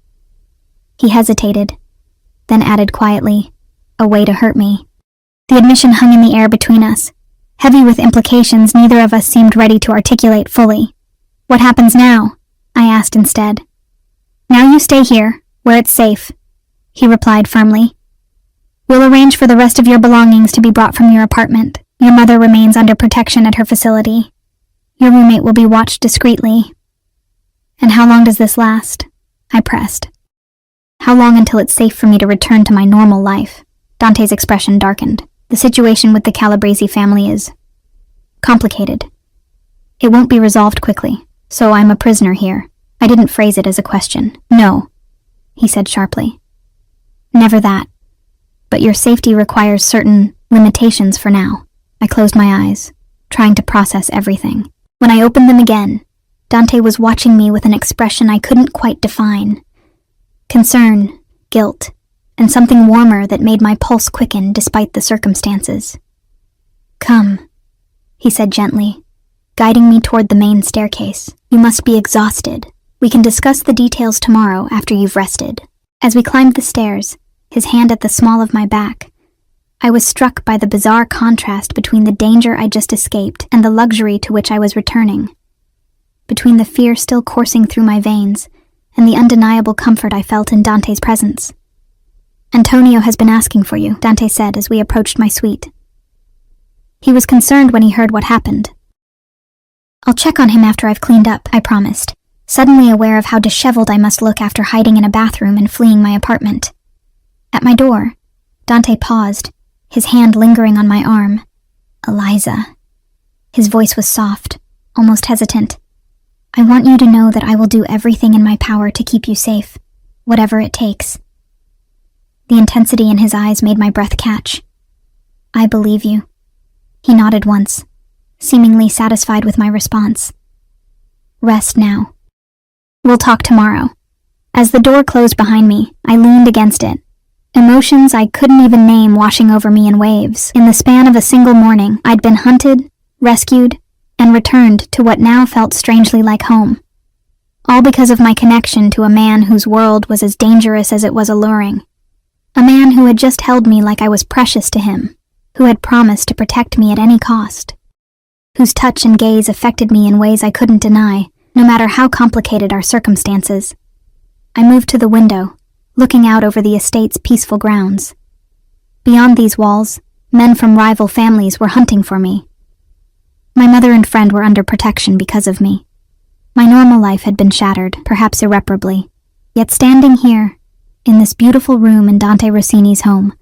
He hesitated, then added quietly, a way to hurt me. The admission hung in the air between us, heavy with implications neither of us seemed ready to articulate fully. What happens now? I asked instead. Now you stay here, where it's safe, he replied firmly. We'll arrange for the rest of your belongings to be brought from your apartment. Your mother remains under protection at her facility. Your roommate will be watched discreetly. And how long does this last? I pressed. How long until it's safe for me to return to my normal life? Dante's expression darkened. The situation with the Calabrese family is complicated. It won't be resolved quickly, so I'm a prisoner here. I didn't phrase it as a question. No, he said sharply. Never that. But your safety requires certain limitations for now. I closed my eyes, trying to process everything. When I opened them again, Dante was watching me with an expression I couldn't quite define. Concern, guilt, and something warmer that made my pulse quicken despite the circumstances. Come, he said gently, guiding me toward the main staircase. You must be exhausted. We can discuss the details tomorrow after you've rested. As we climbed the stairs, his hand at the small of my back, I was struck by the bizarre contrast between the danger I just escaped and the luxury to which I was returning, between the fear still coursing through my veins and the undeniable comfort I felt in Dante's presence. Antonio has been asking for you, Dante said as we approached my suite. He was concerned when he heard what happened. I'll check on him after I've cleaned up, I promised, suddenly aware of how disheveled I must look after hiding in a bathroom and fleeing my apartment. At my door, Dante paused, his hand lingering on my arm. Eliza. His voice was soft, almost hesitant. I want you to know that I will do everything in my power to keep you safe, whatever it takes. The intensity in his eyes made my breath catch. I believe you. He nodded once, seemingly satisfied with my response. Rest now. We'll talk tomorrow. As the door closed behind me, I leaned against it. Emotions I couldn't even name washing over me in waves. In the span of a single morning, I'd been hunted, rescued, and returned to what now felt strangely like home. All because of my connection to a man whose world was as dangerous as it was alluring. A man who had just held me like I was precious to him, who had promised to protect me at any cost, whose touch and gaze affected me in ways I couldn't deny, no matter how complicated our circumstances. I moved to the window, looking out over the estate's peaceful grounds. Beyond these walls, men from rival families were hunting for me. My mother and friend were under protection because of me. My normal life had been shattered, perhaps irreparably. Yet standing here, in this beautiful room in Dante Rossini's home,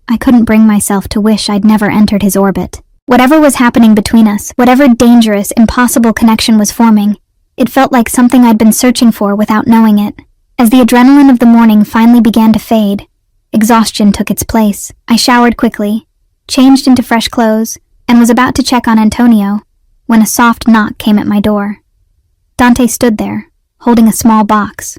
I couldn't bring myself to wish I'd never entered his orbit. Whatever was happening between us, whatever dangerous, impossible connection was forming, it felt like something I'd been searching for without knowing it. As the adrenaline of the morning finally began to fade, exhaustion took its place. I showered quickly, changed into fresh clothes, and was about to check on Antonio when a soft knock came at my door. Dante stood there, holding a small box.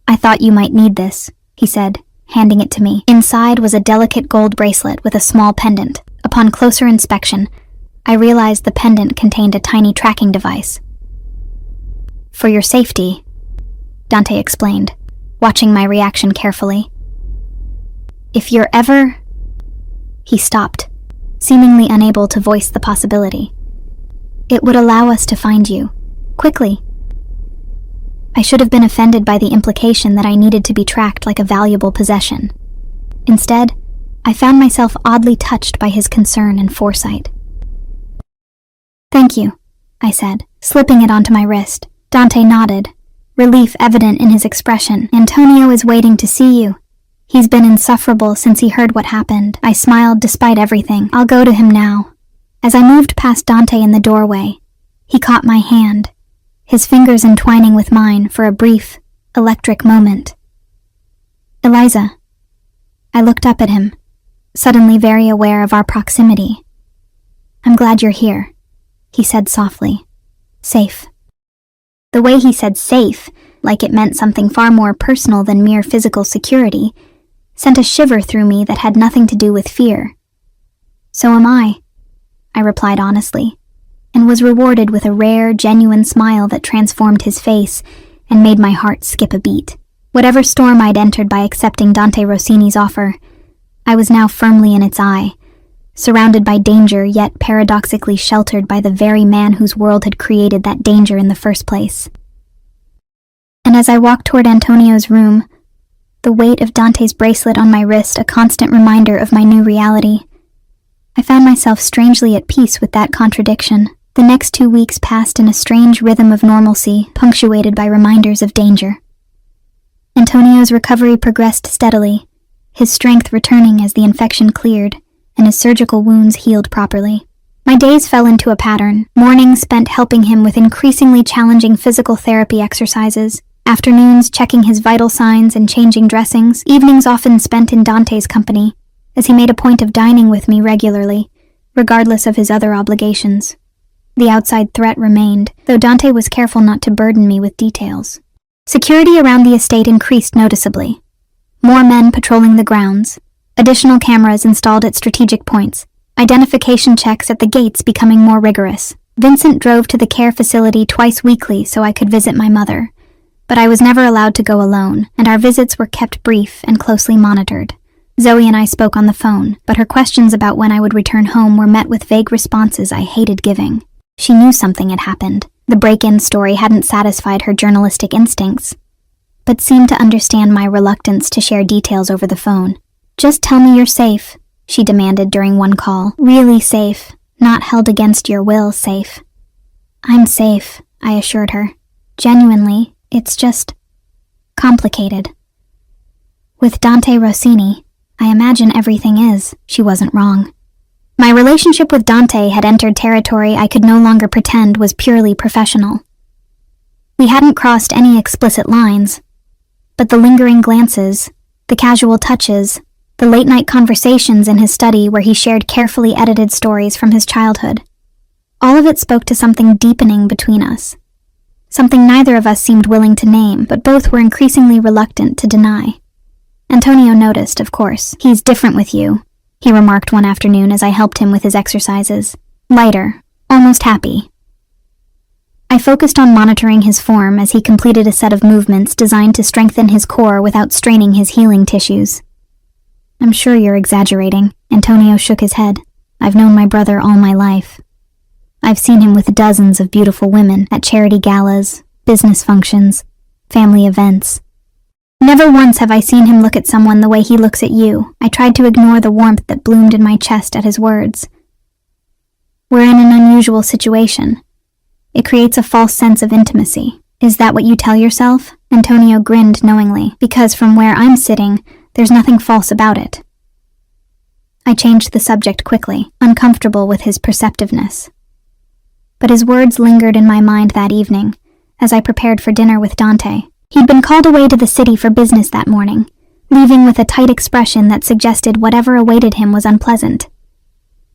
"I thought you might need this," he said, handing it to me. Inside was a delicate gold bracelet with a small pendant. Upon closer inspection, I realized the pendant contained a tiny tracking device. "For your safety," Dante explained, watching my reaction carefully. "If you're ever..." He stopped, seemingly unable to voice the possibility. "It would allow us to find you, quickly." I should have been offended by the implication that I needed to be tracked like a valuable possession. Instead, I found myself oddly touched by his concern and foresight. "Thank you," I said, slipping it onto my wrist. Dante nodded, relief evident in his expression. "Antonio is waiting to see you. He's been insufferable since he heard what happened." I smiled despite everything. "I'll go to him now." As I moved past Dante in the doorway, he caught my hand, his fingers entwining with mine for a brief, electric moment. "Eliza." I looked up at him, suddenly very aware of our proximity. "I'm glad you're here," he said softly. "Safe." The way he said safe, like it meant something far more personal than mere physical security, sent a shiver through me that had nothing to do with fear. "So am I replied honestly, and was rewarded with a rare, genuine smile that transformed his face and made my heart skip a beat. Whatever storm I'd entered by accepting Dante Rossini's offer, I was now firmly in its eye, surrounded by danger yet paradoxically sheltered by the very man whose world had created that danger in the first place. And as I walked toward Antonio's room, the weight of Dante's bracelet on my wrist a constant reminder of my new reality, I found myself strangely at peace with that contradiction. The next 2 weeks passed in a strange rhythm of normalcy, punctuated by reminders of danger. Antonio's recovery progressed steadily, his strength returning as the infection cleared and his surgical wounds healed properly. My days fell into a pattern, mornings spent helping him with increasingly challenging physical therapy exercises, afternoons checking his vital signs and changing dressings, evenings often spent in Dante's company, as he made a point of dining with me regularly, regardless of his other obligations. The outside threat remained, though Dante was careful not to burden me with details. Security around the estate increased noticeably. More men patrolling the grounds, additional cameras installed at strategic points, identification checks at the gates becoming more rigorous. Vincent drove to the care facility twice weekly so I could visit my mother, but I was never allowed to go alone, and our visits were kept brief and closely monitored. Zoe and I spoke on the phone, but her questions about when I would return home were met with vague responses I hated giving. She knew something had happened. The break-in story hadn't satisfied her journalistic instincts, but seemed to understand my reluctance to share details over the phone. "Just tell me you're safe," she demanded during one call. "Really safe, not held against your will safe." "I'm safe," I assured her. "Genuinely, it's just complicated." With Dante Rossini, I imagine everything is. She wasn't wrong. My relationship with Dante had entered territory I could no longer pretend was purely professional. We hadn't crossed any explicit lines, but the lingering glances, the casual touches, the late-night conversations in his study where he shared carefully edited stories from his childhood. All of it spoke to something deepening between us. Something neither of us seemed willing to name, but both were increasingly reluctant to deny. Antonio noticed, of course. "He's different with you," he remarked one afternoon as I helped him with his exercises. "Lighter, almost happy." I focused on monitoring his form as he completed a set of movements designed to strengthen his core without straining his healing tissues. "I'm sure you're exaggerating." Antonio shook his head. "I've known my brother all my life. I've seen him with dozens of beautiful women at charity galas, business functions, family events. Never once have I seen him look at someone the way he looks at you." I tried to ignore the warmth that bloomed in my chest at his words. "We're in an unusual situation. It creates a false sense of intimacy." "Is that what you tell yourself?" Antonio grinned knowingly, "because from where I'm sitting, there's nothing false about it." I changed the subject quickly, uncomfortable with his perceptiveness. But his words lingered in my mind that evening, as I prepared for dinner with Dante. He'd been called away to the city for business that morning, leaving with a tight expression that suggested whatever awaited him was unpleasant.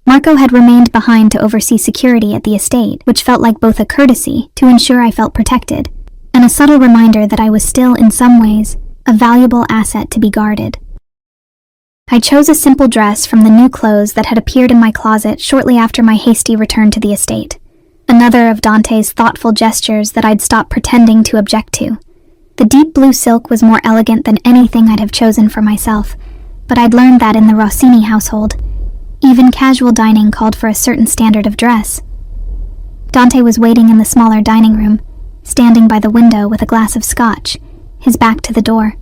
Marco had remained behind to oversee security at the estate, which felt like both a courtesy to ensure I felt protected, and a subtle reminder that I was still, in some ways, a valuable asset to be guarded. I chose a simple dress from the new clothes that had appeared in my closet shortly after my hasty return to the estate, another of Dante's thoughtful gestures that I'd stopped pretending to object to. The deep blue silk was more elegant than anything I'd have chosen for myself, but I'd learned that in the Rossini household, even casual dining called for a certain standard of dress. Dante was waiting in the smaller dining room, standing by the window with a glass of scotch, his back to the door.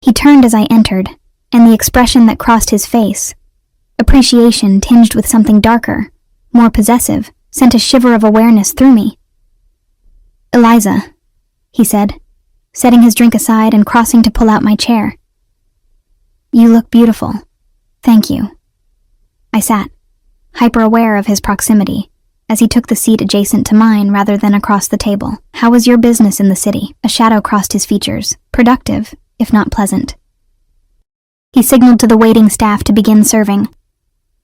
He turned as I entered, and the expression that crossed his face, appreciation tinged with something darker, more possessive, sent a shiver of awareness through me. "Eliza," he said, setting his drink aside and crossing to pull out my chair. "You look beautiful. Thank you." I sat, hyper-aware of his proximity, as he took the seat adjacent to mine rather than across the table. "How was your business in the city?" A shadow crossed his features, productive, if not pleasant. He signaled to the waiting staff to begin serving.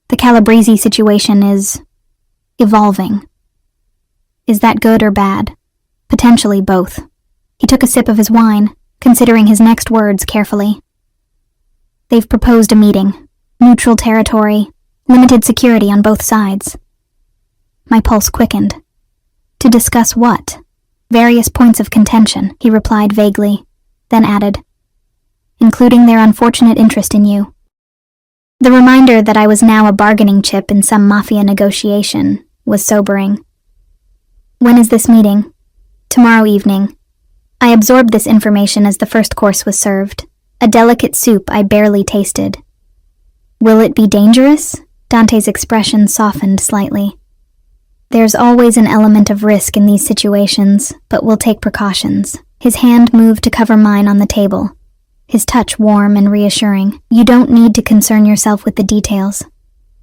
"The Calabrese situation is evolving." "Is that good or bad?" "Potentially both." He took a sip of his wine, considering his next words carefully. "They've proposed a meeting. Neutral territory, limited security on both sides." My pulse quickened. "To discuss what?" "Various points of contention," he replied vaguely, then added, "including their unfortunate interest in you." The reminder that I was now a bargaining chip in some Mafia negotiation was sobering. "When is this meeting?" "Tomorrow evening." I absorbed this information as the first course was served, a delicate soup I barely tasted. "Will it be dangerous?" Dante's expression softened slightly. "There's always an element of risk in these situations, but we'll take precautions." His hand moved to cover mine on the table, his touch warm and reassuring. "You don't need to concern yourself with the details."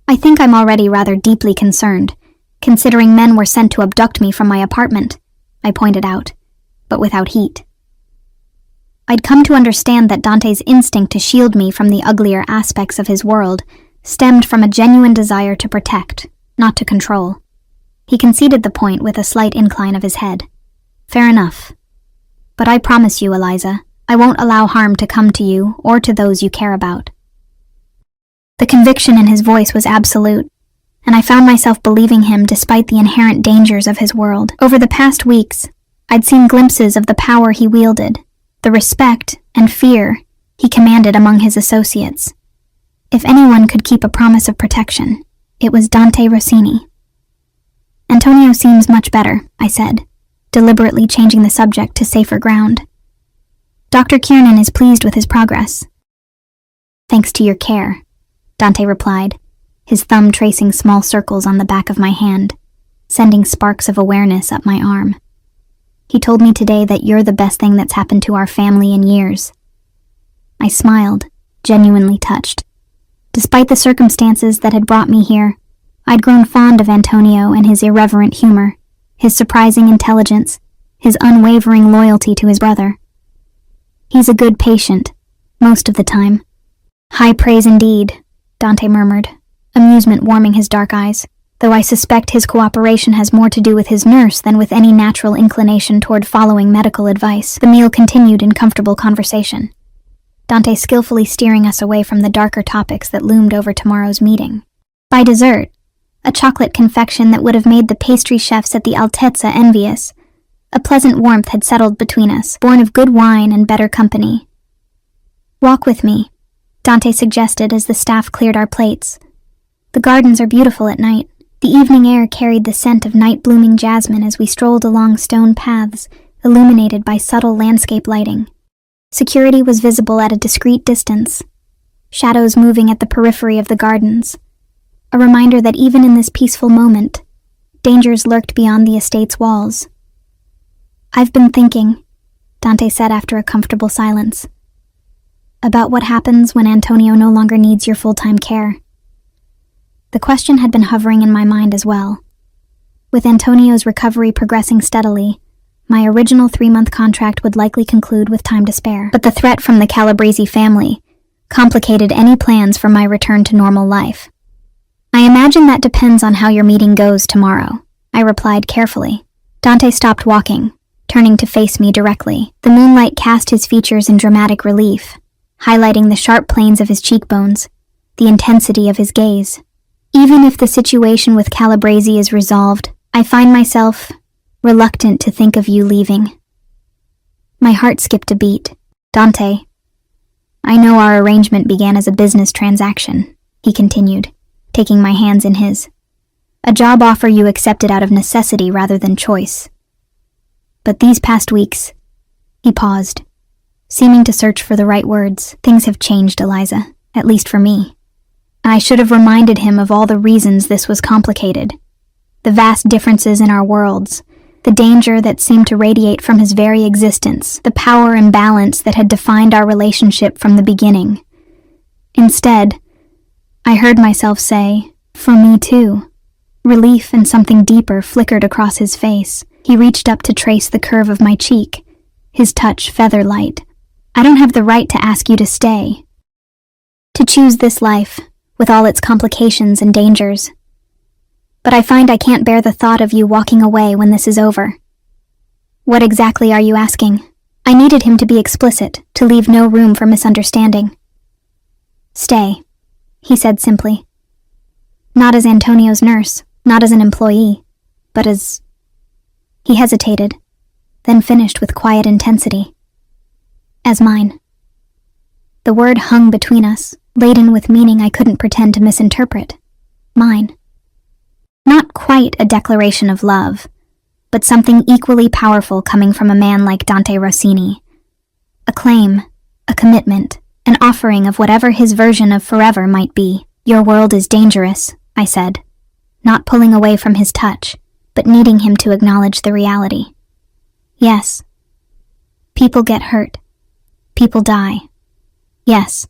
"I think I'm already rather deeply concerned, considering men were sent to abduct me from my apartment," I pointed out, but without heat. I'd come to understand that Dante's instinct to shield me from the uglier aspects of his world stemmed from a genuine desire to protect, not to control. He conceded the point with a slight incline of his head. "Fair enough. But I promise you, Eliza, I won't allow harm to come to you or to those you care about." The conviction in his voice was absolute, and I found myself believing him despite the inherent dangers of his world. Over the past weeks, I'd seen glimpses of the power he wielded, the respect and fear he commanded among his associates. If anyone could keep a promise of protection, it was Dante Rossini. "Antonio seems much better," I said, deliberately changing the subject to safer ground. "Dr. Kiernan is pleased with his progress." "Thanks to your care," Dante replied, his thumb tracing small circles on the back of my hand, sending sparks of awareness up my arm. "He told me today that you're the best thing that's happened to our family in years." I smiled, genuinely touched. Despite the circumstances that had brought me here, I'd grown fond of Antonio and his irreverent humor, his surprising intelligence, his unwavering loyalty to his brother. "He's a good patient, most of the time." "High praise indeed," Dante murmured, amusement warming his dark eyes. though I suspect his cooperation has more to do with his nurse than with any natural inclination toward following medical advice. The meal continued in comfortable conversation, Dante skillfully steering us away from the darker topics that loomed over tomorrow's meeting. By dessert, a chocolate confection that would have made the pastry chefs at the Altezza envious, a pleasant warmth had settled between us, born of good wine and better company. "Walk with me," Dante suggested as the staff cleared our plates. "The gardens are beautiful at night." The evening air carried the scent of night-blooming jasmine as we strolled along stone paths illuminated by subtle landscape lighting. Security was visible at a discreet distance, shadows moving at the periphery of the gardens, a reminder that even in this peaceful moment, dangers lurked beyond the estate's walls. "I've been thinking," Dante said after a comfortable silence, "about what happens when Antonio no longer needs your full-time care." The question had been hovering in my mind as well. With Antonio's recovery progressing steadily, my original 3-month contract would likely conclude with time to spare. But the threat from the Calabrese family complicated any plans for my return to normal life. "I imagine that depends on how your meeting goes tomorrow," I replied carefully. Dante stopped walking, turning to face me directly. The moonlight cast his features in dramatic relief, highlighting the sharp planes of his cheekbones, the intensity of his gaze. "Even if the situation with Calabrese is resolved, I find myself reluctant to think of you leaving." My heart skipped a beat. "Dante, I know our arrangement began as a business transaction," he continued, taking my hands in his. "A job offer you accepted out of necessity rather than choice. But these past weeks," he paused, seeming to search for the right words. "Things have changed, Eliza, at least for me." I should have reminded him of all the reasons this was complicated, the vast differences in our worlds, the danger that seemed to radiate from his very existence, the power imbalance that had defined our relationship from the beginning. Instead, I heard myself say, "For me too." Relief and something deeper flickered across his face. He reached up to trace the curve of my cheek, his touch feather-light. "I don't have the right to ask you to stay, to choose this life, with all its complications and dangers. But I find I can't bear the thought of you walking away when this is over." "What exactly are you asking?" I needed him to be explicit, to leave no room for misunderstanding. "Stay," he said simply. "Not as Antonio's nurse, not as an employee, but as..." He hesitated, then finished with quiet intensity. "As mine." The word hung between us, laden with meaning I couldn't pretend to misinterpret. Mine. Not quite a declaration of love, but something equally powerful coming from a man like Dante Rossini. A claim, a commitment, an offering of whatever his version of forever might be. "Your world is dangerous," I said, not pulling away from his touch, but needing him to acknowledge the reality. "Yes. People get hurt. People die. Yes.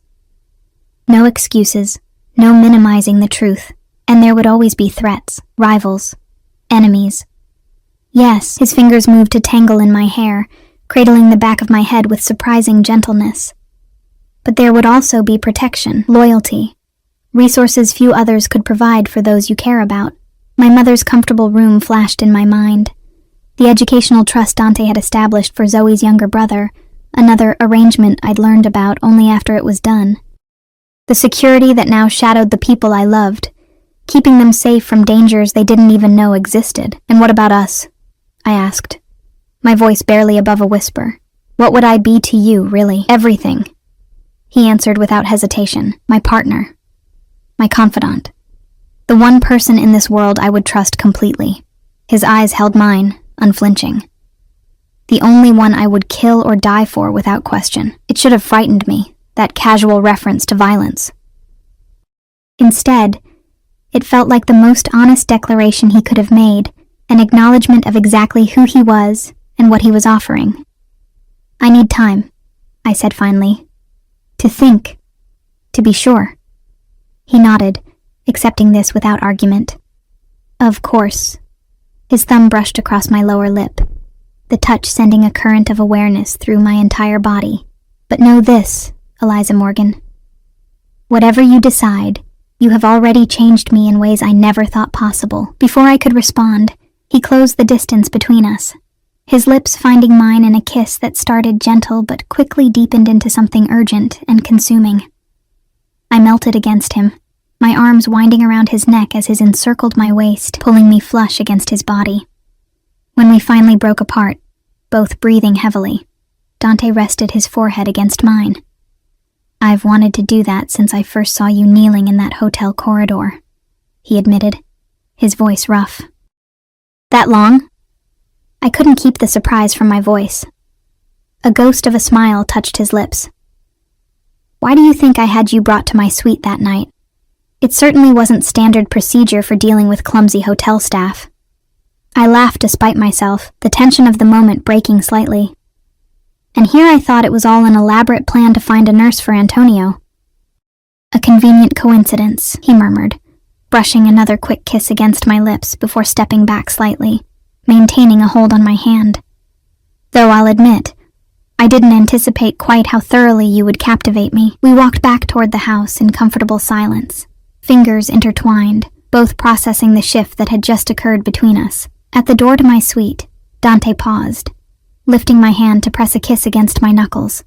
No excuses, no minimizing the truth, and there would always be threats, rivals, enemies." "Yes," his fingers moved to tangle in my hair, cradling the back of my head with surprising gentleness. "But there would also be protection, loyalty, resources few others could provide for those you care about." My mother's comfortable room flashed in my mind. The educational trust Dante had established for Zoe's younger brother, another arrangement I'd learned about only after it was done. The security that now shadowed the people I loved, keeping them safe from dangers they didn't even know existed. "And what about us?" I asked, my voice barely above a whisper. "What would I be to you, really?" "Everything," he answered without hesitation. "My partner. My confidant. The one person in this world I would trust completely." His eyes held mine, unflinching. "The only one I would kill or die for without question." It should have frightened me, that casual reference to violence. Instead, it felt like the most honest declaration he could have made, an acknowledgement of exactly who he was and what he was offering. "I need time," I said finally. "To think. To be sure." He nodded, accepting this without argument. "Of course." His thumb brushed across my lower lip, the touch sending a current of awareness through my entire body. "But know this, Eliza Morgan. Whatever you decide, You have already changed me in ways I never thought possible." Before I could respond, he closed the distance between us, his lips finding mine in a kiss that started gentle but quickly deepened into something urgent and consuming. I melted against him, my arms winding around his neck as his encircled my waist, pulling me flush against his body. When we finally broke apart, both breathing heavily, Dante rested his forehead against mine. "I've wanted to do that since I first saw you kneeling in that hotel corridor," he admitted, his voice rough. "That long?" I couldn't keep the surprise from my voice. A ghost of a smile touched his lips. "Why do you think I had you brought to my suite that night? It certainly wasn't standard procedure for dealing with clumsy hotel staff." I laughed despite myself, the tension of the moment breaking slightly. "And here I thought it was all an elaborate plan to find a nurse for Antonio." "A convenient coincidence," he murmured, brushing another quick kiss against my lips before stepping back slightly, maintaining a hold on my hand. "Though I'll admit, I didn't anticipate quite how thoroughly you would captivate me." We walked back toward the house in comfortable silence, fingers intertwined, both processing the shift that had just occurred between us. At the door to my suite, Dante paused, lifting my hand to press a kiss against my knuckles.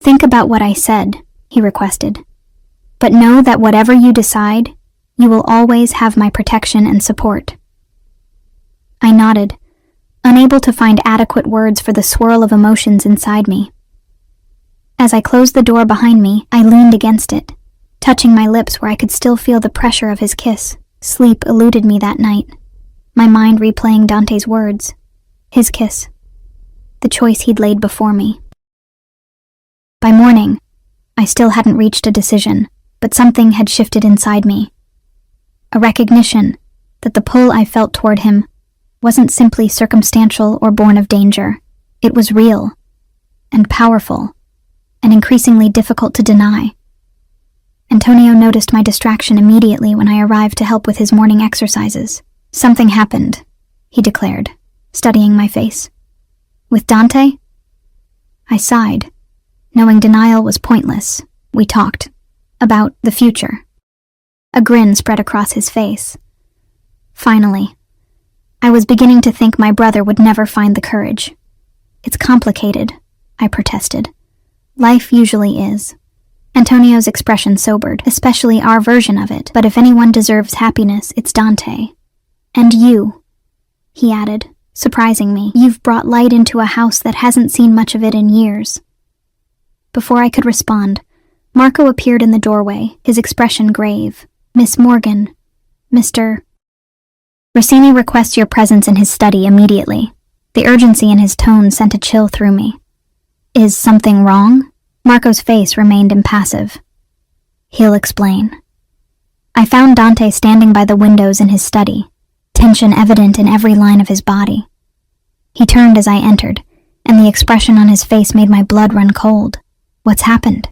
"Think about what I said," he requested. "But know that whatever you decide, you will always have my protection and support." I nodded, unable to find adequate words for the swirl of emotions inside me. As I closed the door behind me, I leaned against it, touching my lips where I could still feel the pressure of his kiss. Sleep eluded me that night, my mind replaying Dante's words, his kiss, the choice he'd laid before me. By morning, I still hadn't reached a decision, but something had shifted inside me. A recognition that the pull I felt toward him wasn't simply circumstantial or born of danger. It was real, and powerful, and increasingly difficult to deny. Antonio noticed my distraction immediately when I arrived to help with his morning exercises. "Something happened," he declared, studying my face. "With Dante?" I sighed, knowing denial was pointless. We talked about the future. A grin spread across his face. Finally, I was beginning to think my brother would never find the courage. "It's complicated," I protested. "Life usually is." Antonio's expression sobered, especially our version of it. "But if anyone deserves happiness, it's Dante. And you," he added, surprising me. "You've brought light into a house that hasn't seen much of it in years." Before I could respond, Marco appeared in the doorway, his expression grave. "Miss Morgan, Mr. Rossini requests your presence in his study immediately." The urgency in his tone sent a chill through me. "Is something wrong?" Marco's face remained impassive. "He'll explain." I found Dante standing by the windows in his study, tension evident in every line of his body. He turned as I entered, and the expression on his face made my blood run cold. "What's happened?"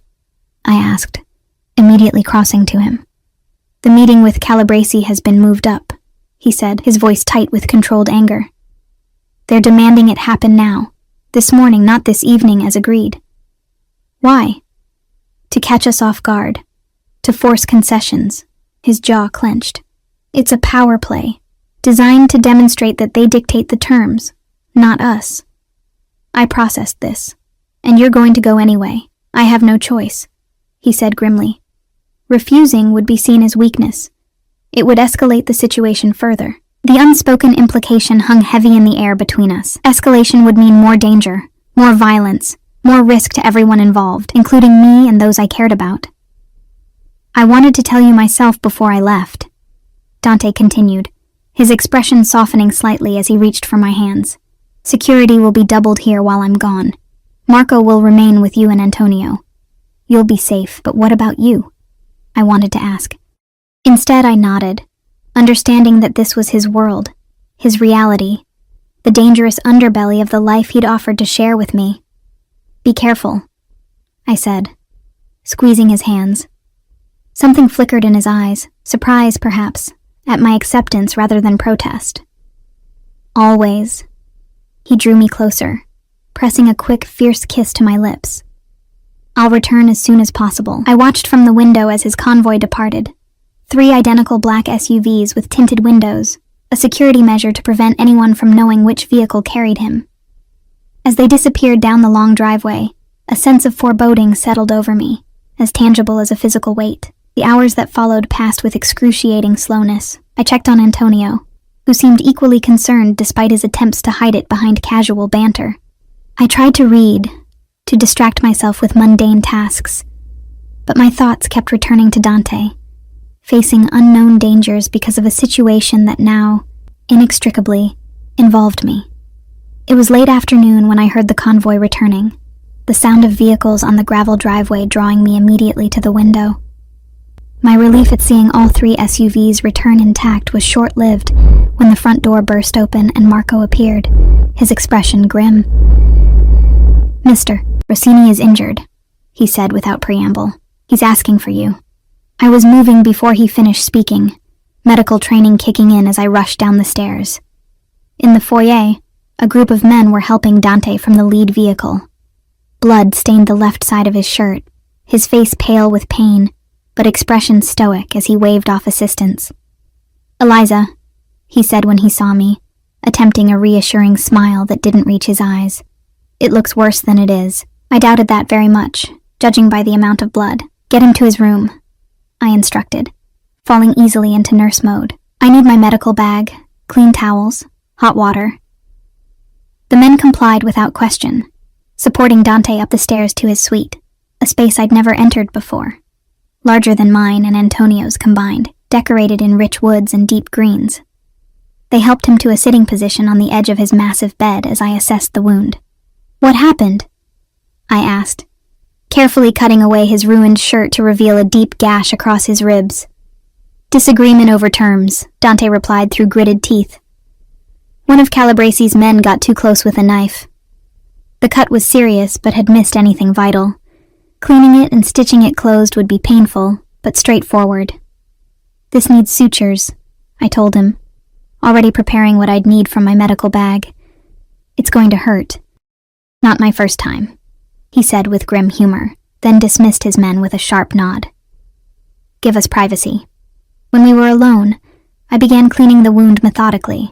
I asked, immediately crossing to him. "The meeting with Calabresi has been moved up," he said, his voice tight with controlled anger. "They're demanding it happen now, this morning, not this evening as agreed." "Why?" "To catch us off guard, to force concessions." His jaw clenched. "It's a power play, designed to demonstrate that they dictate the terms, not us." I processed this. "And you're going to go anyway. I have no choice," he said grimly. Refusing would be seen as weakness. It would escalate the situation further. The unspoken implication hung heavy in the air between us. Escalation would mean more danger, more violence, more risk to everyone involved, including me and those I cared about. "I wanted to tell you myself before I left," Dante continued, his expression softening slightly as he reached for my hands. "Security will be doubled here while I'm gone. Marco will remain with you and Antonio. You'll be safe, but what about you?" I wanted to ask. Instead, I nodded, understanding that this was his world, his reality, the dangerous underbelly of the life he'd offered to share with me. "Be careful," I said, squeezing his hands. Something flickered in his eyes, surprise perhaps, at my acceptance rather than protest. "Always." He drew me closer, pressing a quick, fierce kiss to my lips. "I'll return as soon as possible." I watched from the window as his convoy departed, 3 identical black SUVs with tinted windows, a security measure to prevent anyone from knowing which vehicle carried him. As they disappeared down the long driveway, a sense of foreboding settled over me, as tangible as a physical weight. The hours that followed passed with excruciating slowness. I checked on Antonio, who seemed equally concerned despite his attempts to hide it behind casual banter. I tried to read, to distract myself with mundane tasks, but my thoughts kept returning to Dante, facing unknown dangers because of a situation that now, inextricably, involved me. It was late afternoon when I heard the convoy returning, the sound of vehicles on the gravel driveway drawing me immediately to the window. My relief at seeing all 3 SUVs return intact was short-lived when the front door burst open and Marco appeared, his expression grim. "Mr. Rossini is injured," he said without preamble. "He's asking for you." I was moving before he finished speaking, medical training kicking in as I rushed down the stairs. In the foyer, a group of men were helping Dante from the lead vehicle. Blood stained the left side of his shirt, his face pale with pain, but expression stoic as he waved off assistance. "Eliza," he said when he saw me, attempting a reassuring smile that didn't reach his eyes. "It looks worse than it is." I doubted that very much, judging by the amount of blood. "Get him to his room," I instructed, falling easily into nurse mode. "I need my medical bag, clean towels, hot water." The men complied without question, supporting Dante up the stairs to his suite, a space I'd never entered before. Larger than mine and Antonio's combined, decorated in rich woods and deep greens. They helped him to a sitting position on the edge of his massive bed as I assessed the wound. "What happened?" I asked, carefully cutting away his ruined shirt to reveal a deep gash across his ribs. "Disagreement over terms," Dante replied through gritted teeth. "One of Calabresi's men got too close with a knife. The cut was serious but had missed anything vital. Cleaning it and stitching it closed would be painful, but straightforward. This needs sutures," I told him, already preparing what I'd need from my medical bag. "It's going to hurt." "Not my first time," he said with grim humor, then dismissed his men with a sharp nod. "Give us privacy." When we were alone, I began cleaning the wound methodically,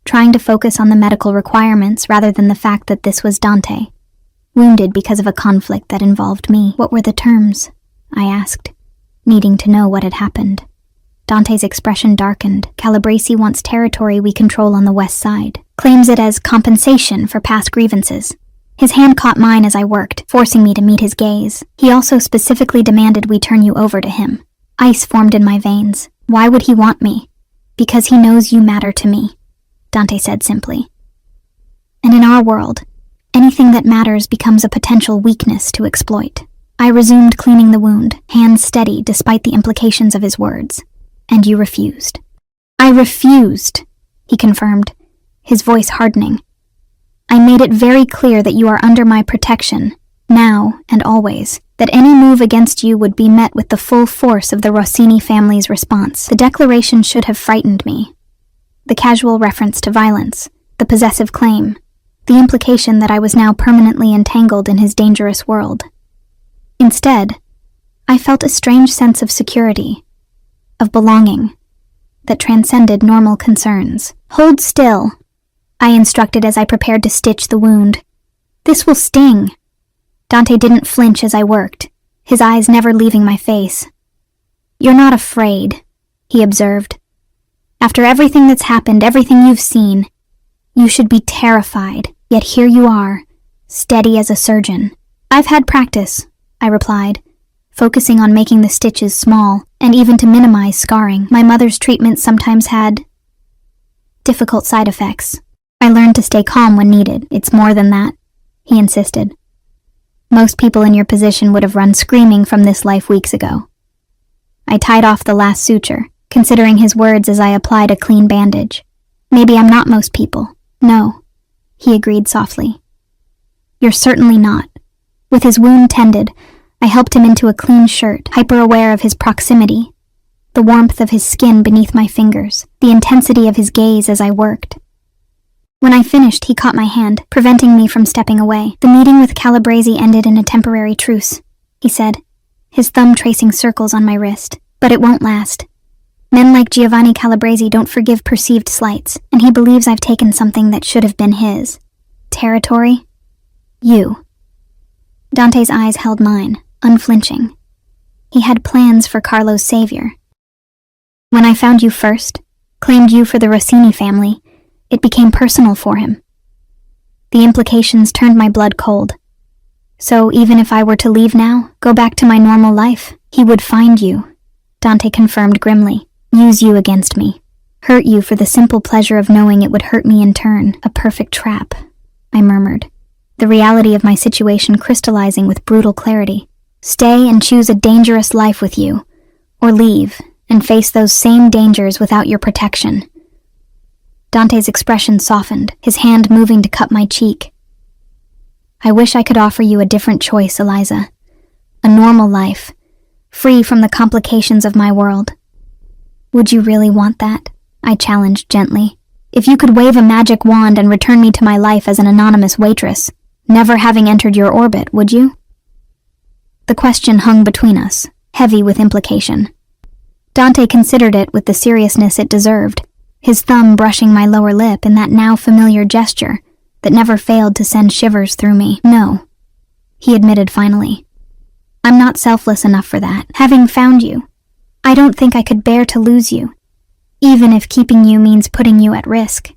trying to focus on the medical requirements rather than the fact that this was Dante, wounded because of a conflict that involved me. "What were the terms?" I asked, needing to know what had happened. Dante's expression darkened. "Calabresi wants territory we control on the west side, claims it as compensation for past grievances." His hand caught mine as I worked, forcing me to meet his gaze. "He also specifically demanded we turn you over to him." Ice formed in my veins. "Why would he want me?" "Because he knows you matter to me," Dante said simply. "And in our world, anything that matters becomes a potential weakness to exploit." I resumed cleaning the wound, hands steady despite the implications of his words. "And you refused." "I refused," he confirmed, his voice hardening. "I made it very clear that you are under my protection, now and always, that any move against you would be met with the full force of the Rossini family's response." The declaration should have frightened me. The casual reference to violence, the possessive claim, the implication that I was now permanently entangled in his dangerous world. Instead, I felt a strange sense of security, of belonging, that transcended normal concerns. "Hold still," I instructed as I prepared to stitch the wound. "This will sting." Dante didn't flinch as I worked, his eyes never leaving my face. "You're not afraid," he observed. "After everything that's happened, everything you've seen, you should be terrified, yet here you are, steady as a surgeon." "I've had practice," I replied, focusing on making the stitches small and even to minimize scarring. "My mother's treatment sometimes had difficult side effects. I learned to stay calm when needed. It's more than that," he insisted. "Most people in your position would have run screaming from this life weeks ago." I tied off the last suture, considering his words as I applied a clean bandage. "Maybe I'm not most people." "No," he agreed softly. "You're certainly not." With his wound tended, I helped him into a clean shirt, hyper-aware of his proximity, the warmth of his skin beneath my fingers, the intensity of his gaze as I worked. When I finished, he caught my hand, preventing me from stepping away. "The meeting with Calabresi ended in a temporary truce," he said, his thumb tracing circles on my wrist. "But it won't last. Men like Giovanni Calabrese don't forgive perceived slights, and he believes I've taken something that should have been his. Territory? You. Dante's eyes held mine, unflinching. He had plans for Carlo's savior. When I found you first, claimed you for the Rossini family, it became personal for him. The implications turned my blood cold. So even if I were to leave now, go back to my normal life, he would find you, Dante confirmed grimly. Use you against me. Hurt you for the simple pleasure of knowing it would hurt me in turn. A perfect trap, I murmured, the reality of my situation crystallizing with brutal clarity. Stay and choose a dangerous life with you, or leave and face those same dangers without your protection. Dante's expression softened, his hand moving to cup my cheek. I wish I could offer you a different choice, Eliza. A normal life, free from the complications of my world. Would you really want that? I challenged gently. If you could wave a magic wand and return me to my life as an anonymous waitress, never having entered your orbit, would you? The question hung between us, heavy with implication. Dante considered it with the seriousness it deserved, his thumb brushing my lower lip in that now familiar gesture that never failed to send shivers through me. No, he admitted finally. I'm not selfless enough for that. Having found you, I don't think I could bear to lose you, even if keeping you means putting you at risk.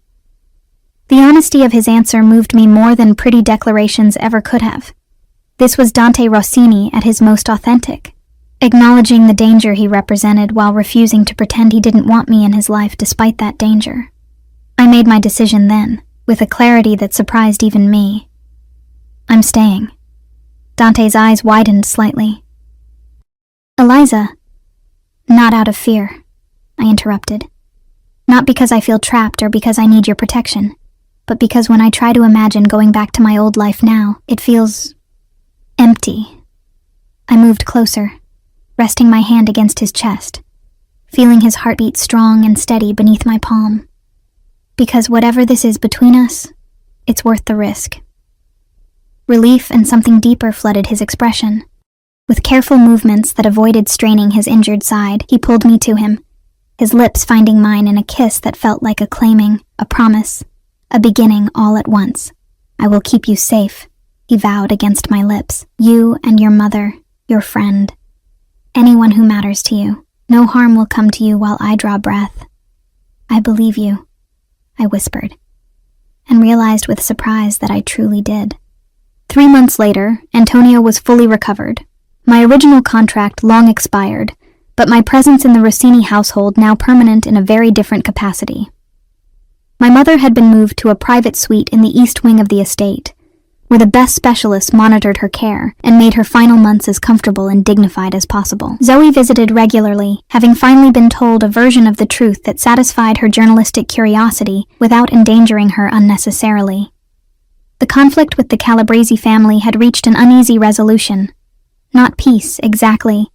The honesty of his answer moved me more than pretty declarations ever could have. This was Dante Rossini at his most authentic, acknowledging the danger he represented while refusing to pretend he didn't want me in his life despite that danger. I made my decision then, with a clarity that surprised even me. I'm staying. Dante's eyes widened slightly. Eliza. Not out of fear, I interrupted. Not because I feel trapped or because I need your protection, but because when I try to imagine going back to my old life now, it feels empty. I moved closer, resting my hand against his chest, feeling his heartbeat strong and steady beneath my palm. Because whatever this is between us, it's worth the risk. Relief and something deeper flooded his expression. With careful movements that avoided straining his injured side, he pulled me to him, his lips finding mine in a kiss that felt like a claiming, a promise, a beginning all at once. I will keep you safe, he vowed against my lips. You and your mother, your friend, anyone who matters to you. No harm will come to you while I draw breath. I believe you, I whispered, and realized with surprise that I truly did. 3 months later, Antonio was fully recovered. My original contract long expired, but my presence in the Rossini household now permanent in a very different capacity. My mother had been moved to a private suite in the east wing of the estate, where the best specialists monitored her care and made her final months as comfortable and dignified as possible. Zoe visited regularly, having finally been told a version of the truth that satisfied her journalistic curiosity without endangering her unnecessarily. The conflict with the Calabrese family had reached an uneasy resolution. Not peace, exactly,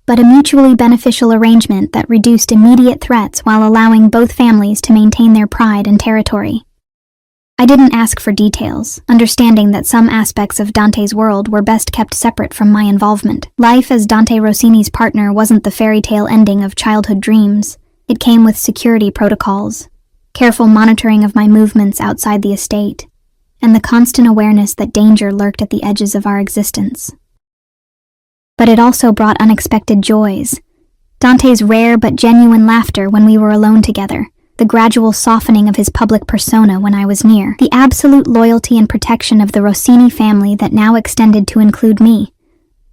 but a mutually beneficial arrangement that reduced immediate threats while allowing both families to maintain their pride and territory. I didn't ask for details, understanding that some aspects of Dante's world were best kept separate from my involvement. Life as Dante Rossini's partner wasn't the fairy tale ending of childhood dreams. It came with security protocols, careful monitoring of my movements outside the estate, and the constant awareness that danger lurked at the edges of our existence. But it also brought unexpected joys. Dante's rare but genuine laughter when we were alone together, the gradual softening of his public persona when I was near, the absolute loyalty and protection of the Rossini family that now extended to include me.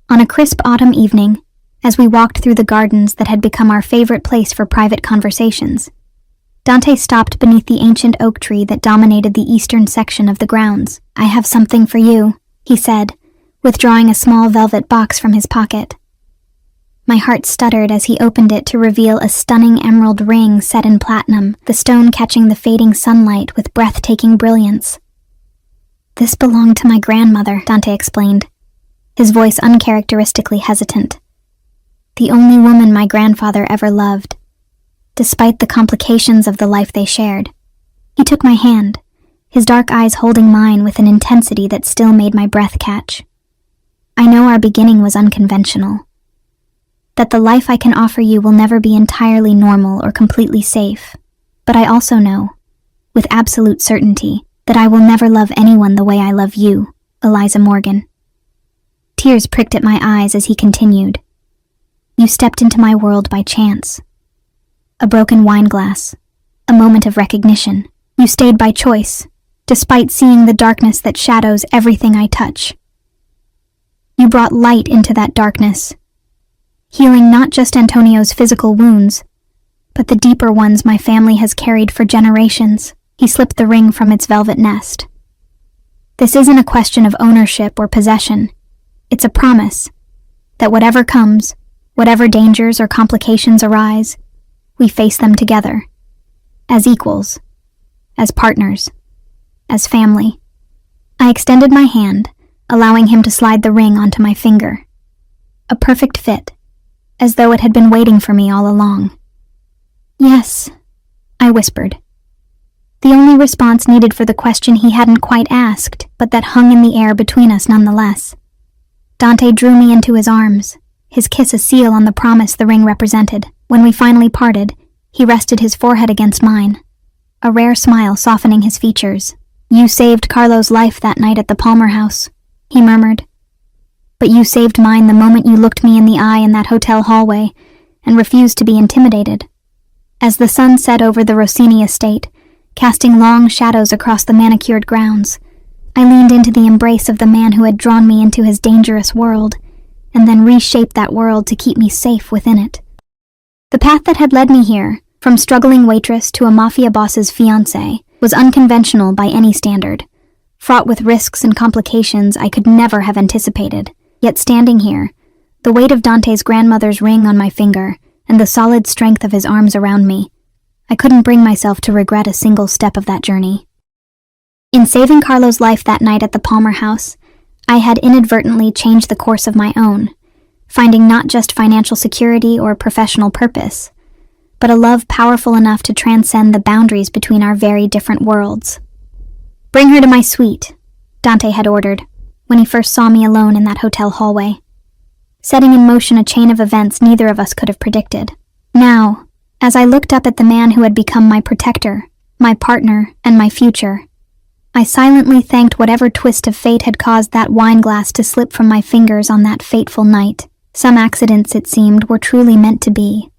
On a crisp autumn evening, as we walked through the gardens that had become our favorite place for private conversations, Dante stopped beneath the ancient oak tree that dominated the eastern section of the grounds. "I have something for you," he said, withdrawing a small velvet box from his pocket. My heart stuttered as he opened it to reveal a stunning emerald ring set in platinum, the stone catching the fading sunlight with breathtaking brilliance. "This belonged to my grandmother," Dante explained, his voice uncharacteristically hesitant. "The only woman my grandfather ever loved, despite the complications of the life they shared." He took my hand, his dark eyes holding mine with an intensity that still made my breath catch. "I know our beginning was unconventional, that the life I can offer you will never be entirely normal or completely safe. But I also know, with absolute certainty, that I will never love anyone the way I love you, Eliza Morgan. Tears pricked at my eyes as he continued. You stepped into my world by chance. A broken wine glass, a moment of recognition. You stayed by choice, despite seeing the darkness that shadows everything I touch. You brought light into that darkness, healing not just Antonio's physical wounds, but the deeper ones my family has carried for generations. He slipped the ring from its velvet nest. This isn't a question of ownership or possession. It's a promise that whatever comes, whatever dangers or complications arise, we face them together, as equals, as partners, as family. I extended my hand, allowing him to slide the ring onto my finger. A perfect fit, as though it had been waiting for me all along. Yes, I whispered. The only response needed for the question he hadn't quite asked, but that hung in the air between us nonetheless. Dante drew me into his arms, his kiss a seal on the promise the ring represented. When we finally parted, he rested his forehead against mine, a rare smile softening his features. You saved Carlo's life that night at the Palmer house, he murmured. But you saved mine the moment you looked me in the eye in that hotel hallway and refused to be intimidated. As the sun set over the Rossini estate, casting long shadows across the manicured grounds, I leaned into the embrace of the man who had drawn me into his dangerous world, and then reshaped that world to keep me safe within it. The path that had led me here, from struggling waitress to a mafia boss's fiancé, was unconventional by any standard, fraught with risks and complications I could never have anticipated. Yet standing here, the weight of Dante's grandmother's ring on my finger and the solid strength of his arms around me, I couldn't bring myself to regret a single step of that journey. In saving Carlo's life that night at the Palmer house, I had inadvertently changed the course of my own, finding not just financial security or professional purpose, but a love powerful enough to transcend the boundaries between our very different worlds. Bring her to my suite, Dante had ordered, when he first saw me alone in that hotel hallway, setting in motion a chain of events neither of us could have predicted. Now, as I looked up at the man who had become my protector, my partner, and my future, I silently thanked whatever twist of fate had caused that wine glass to slip from my fingers on that fateful night. Some accidents, it seemed, were truly meant to be.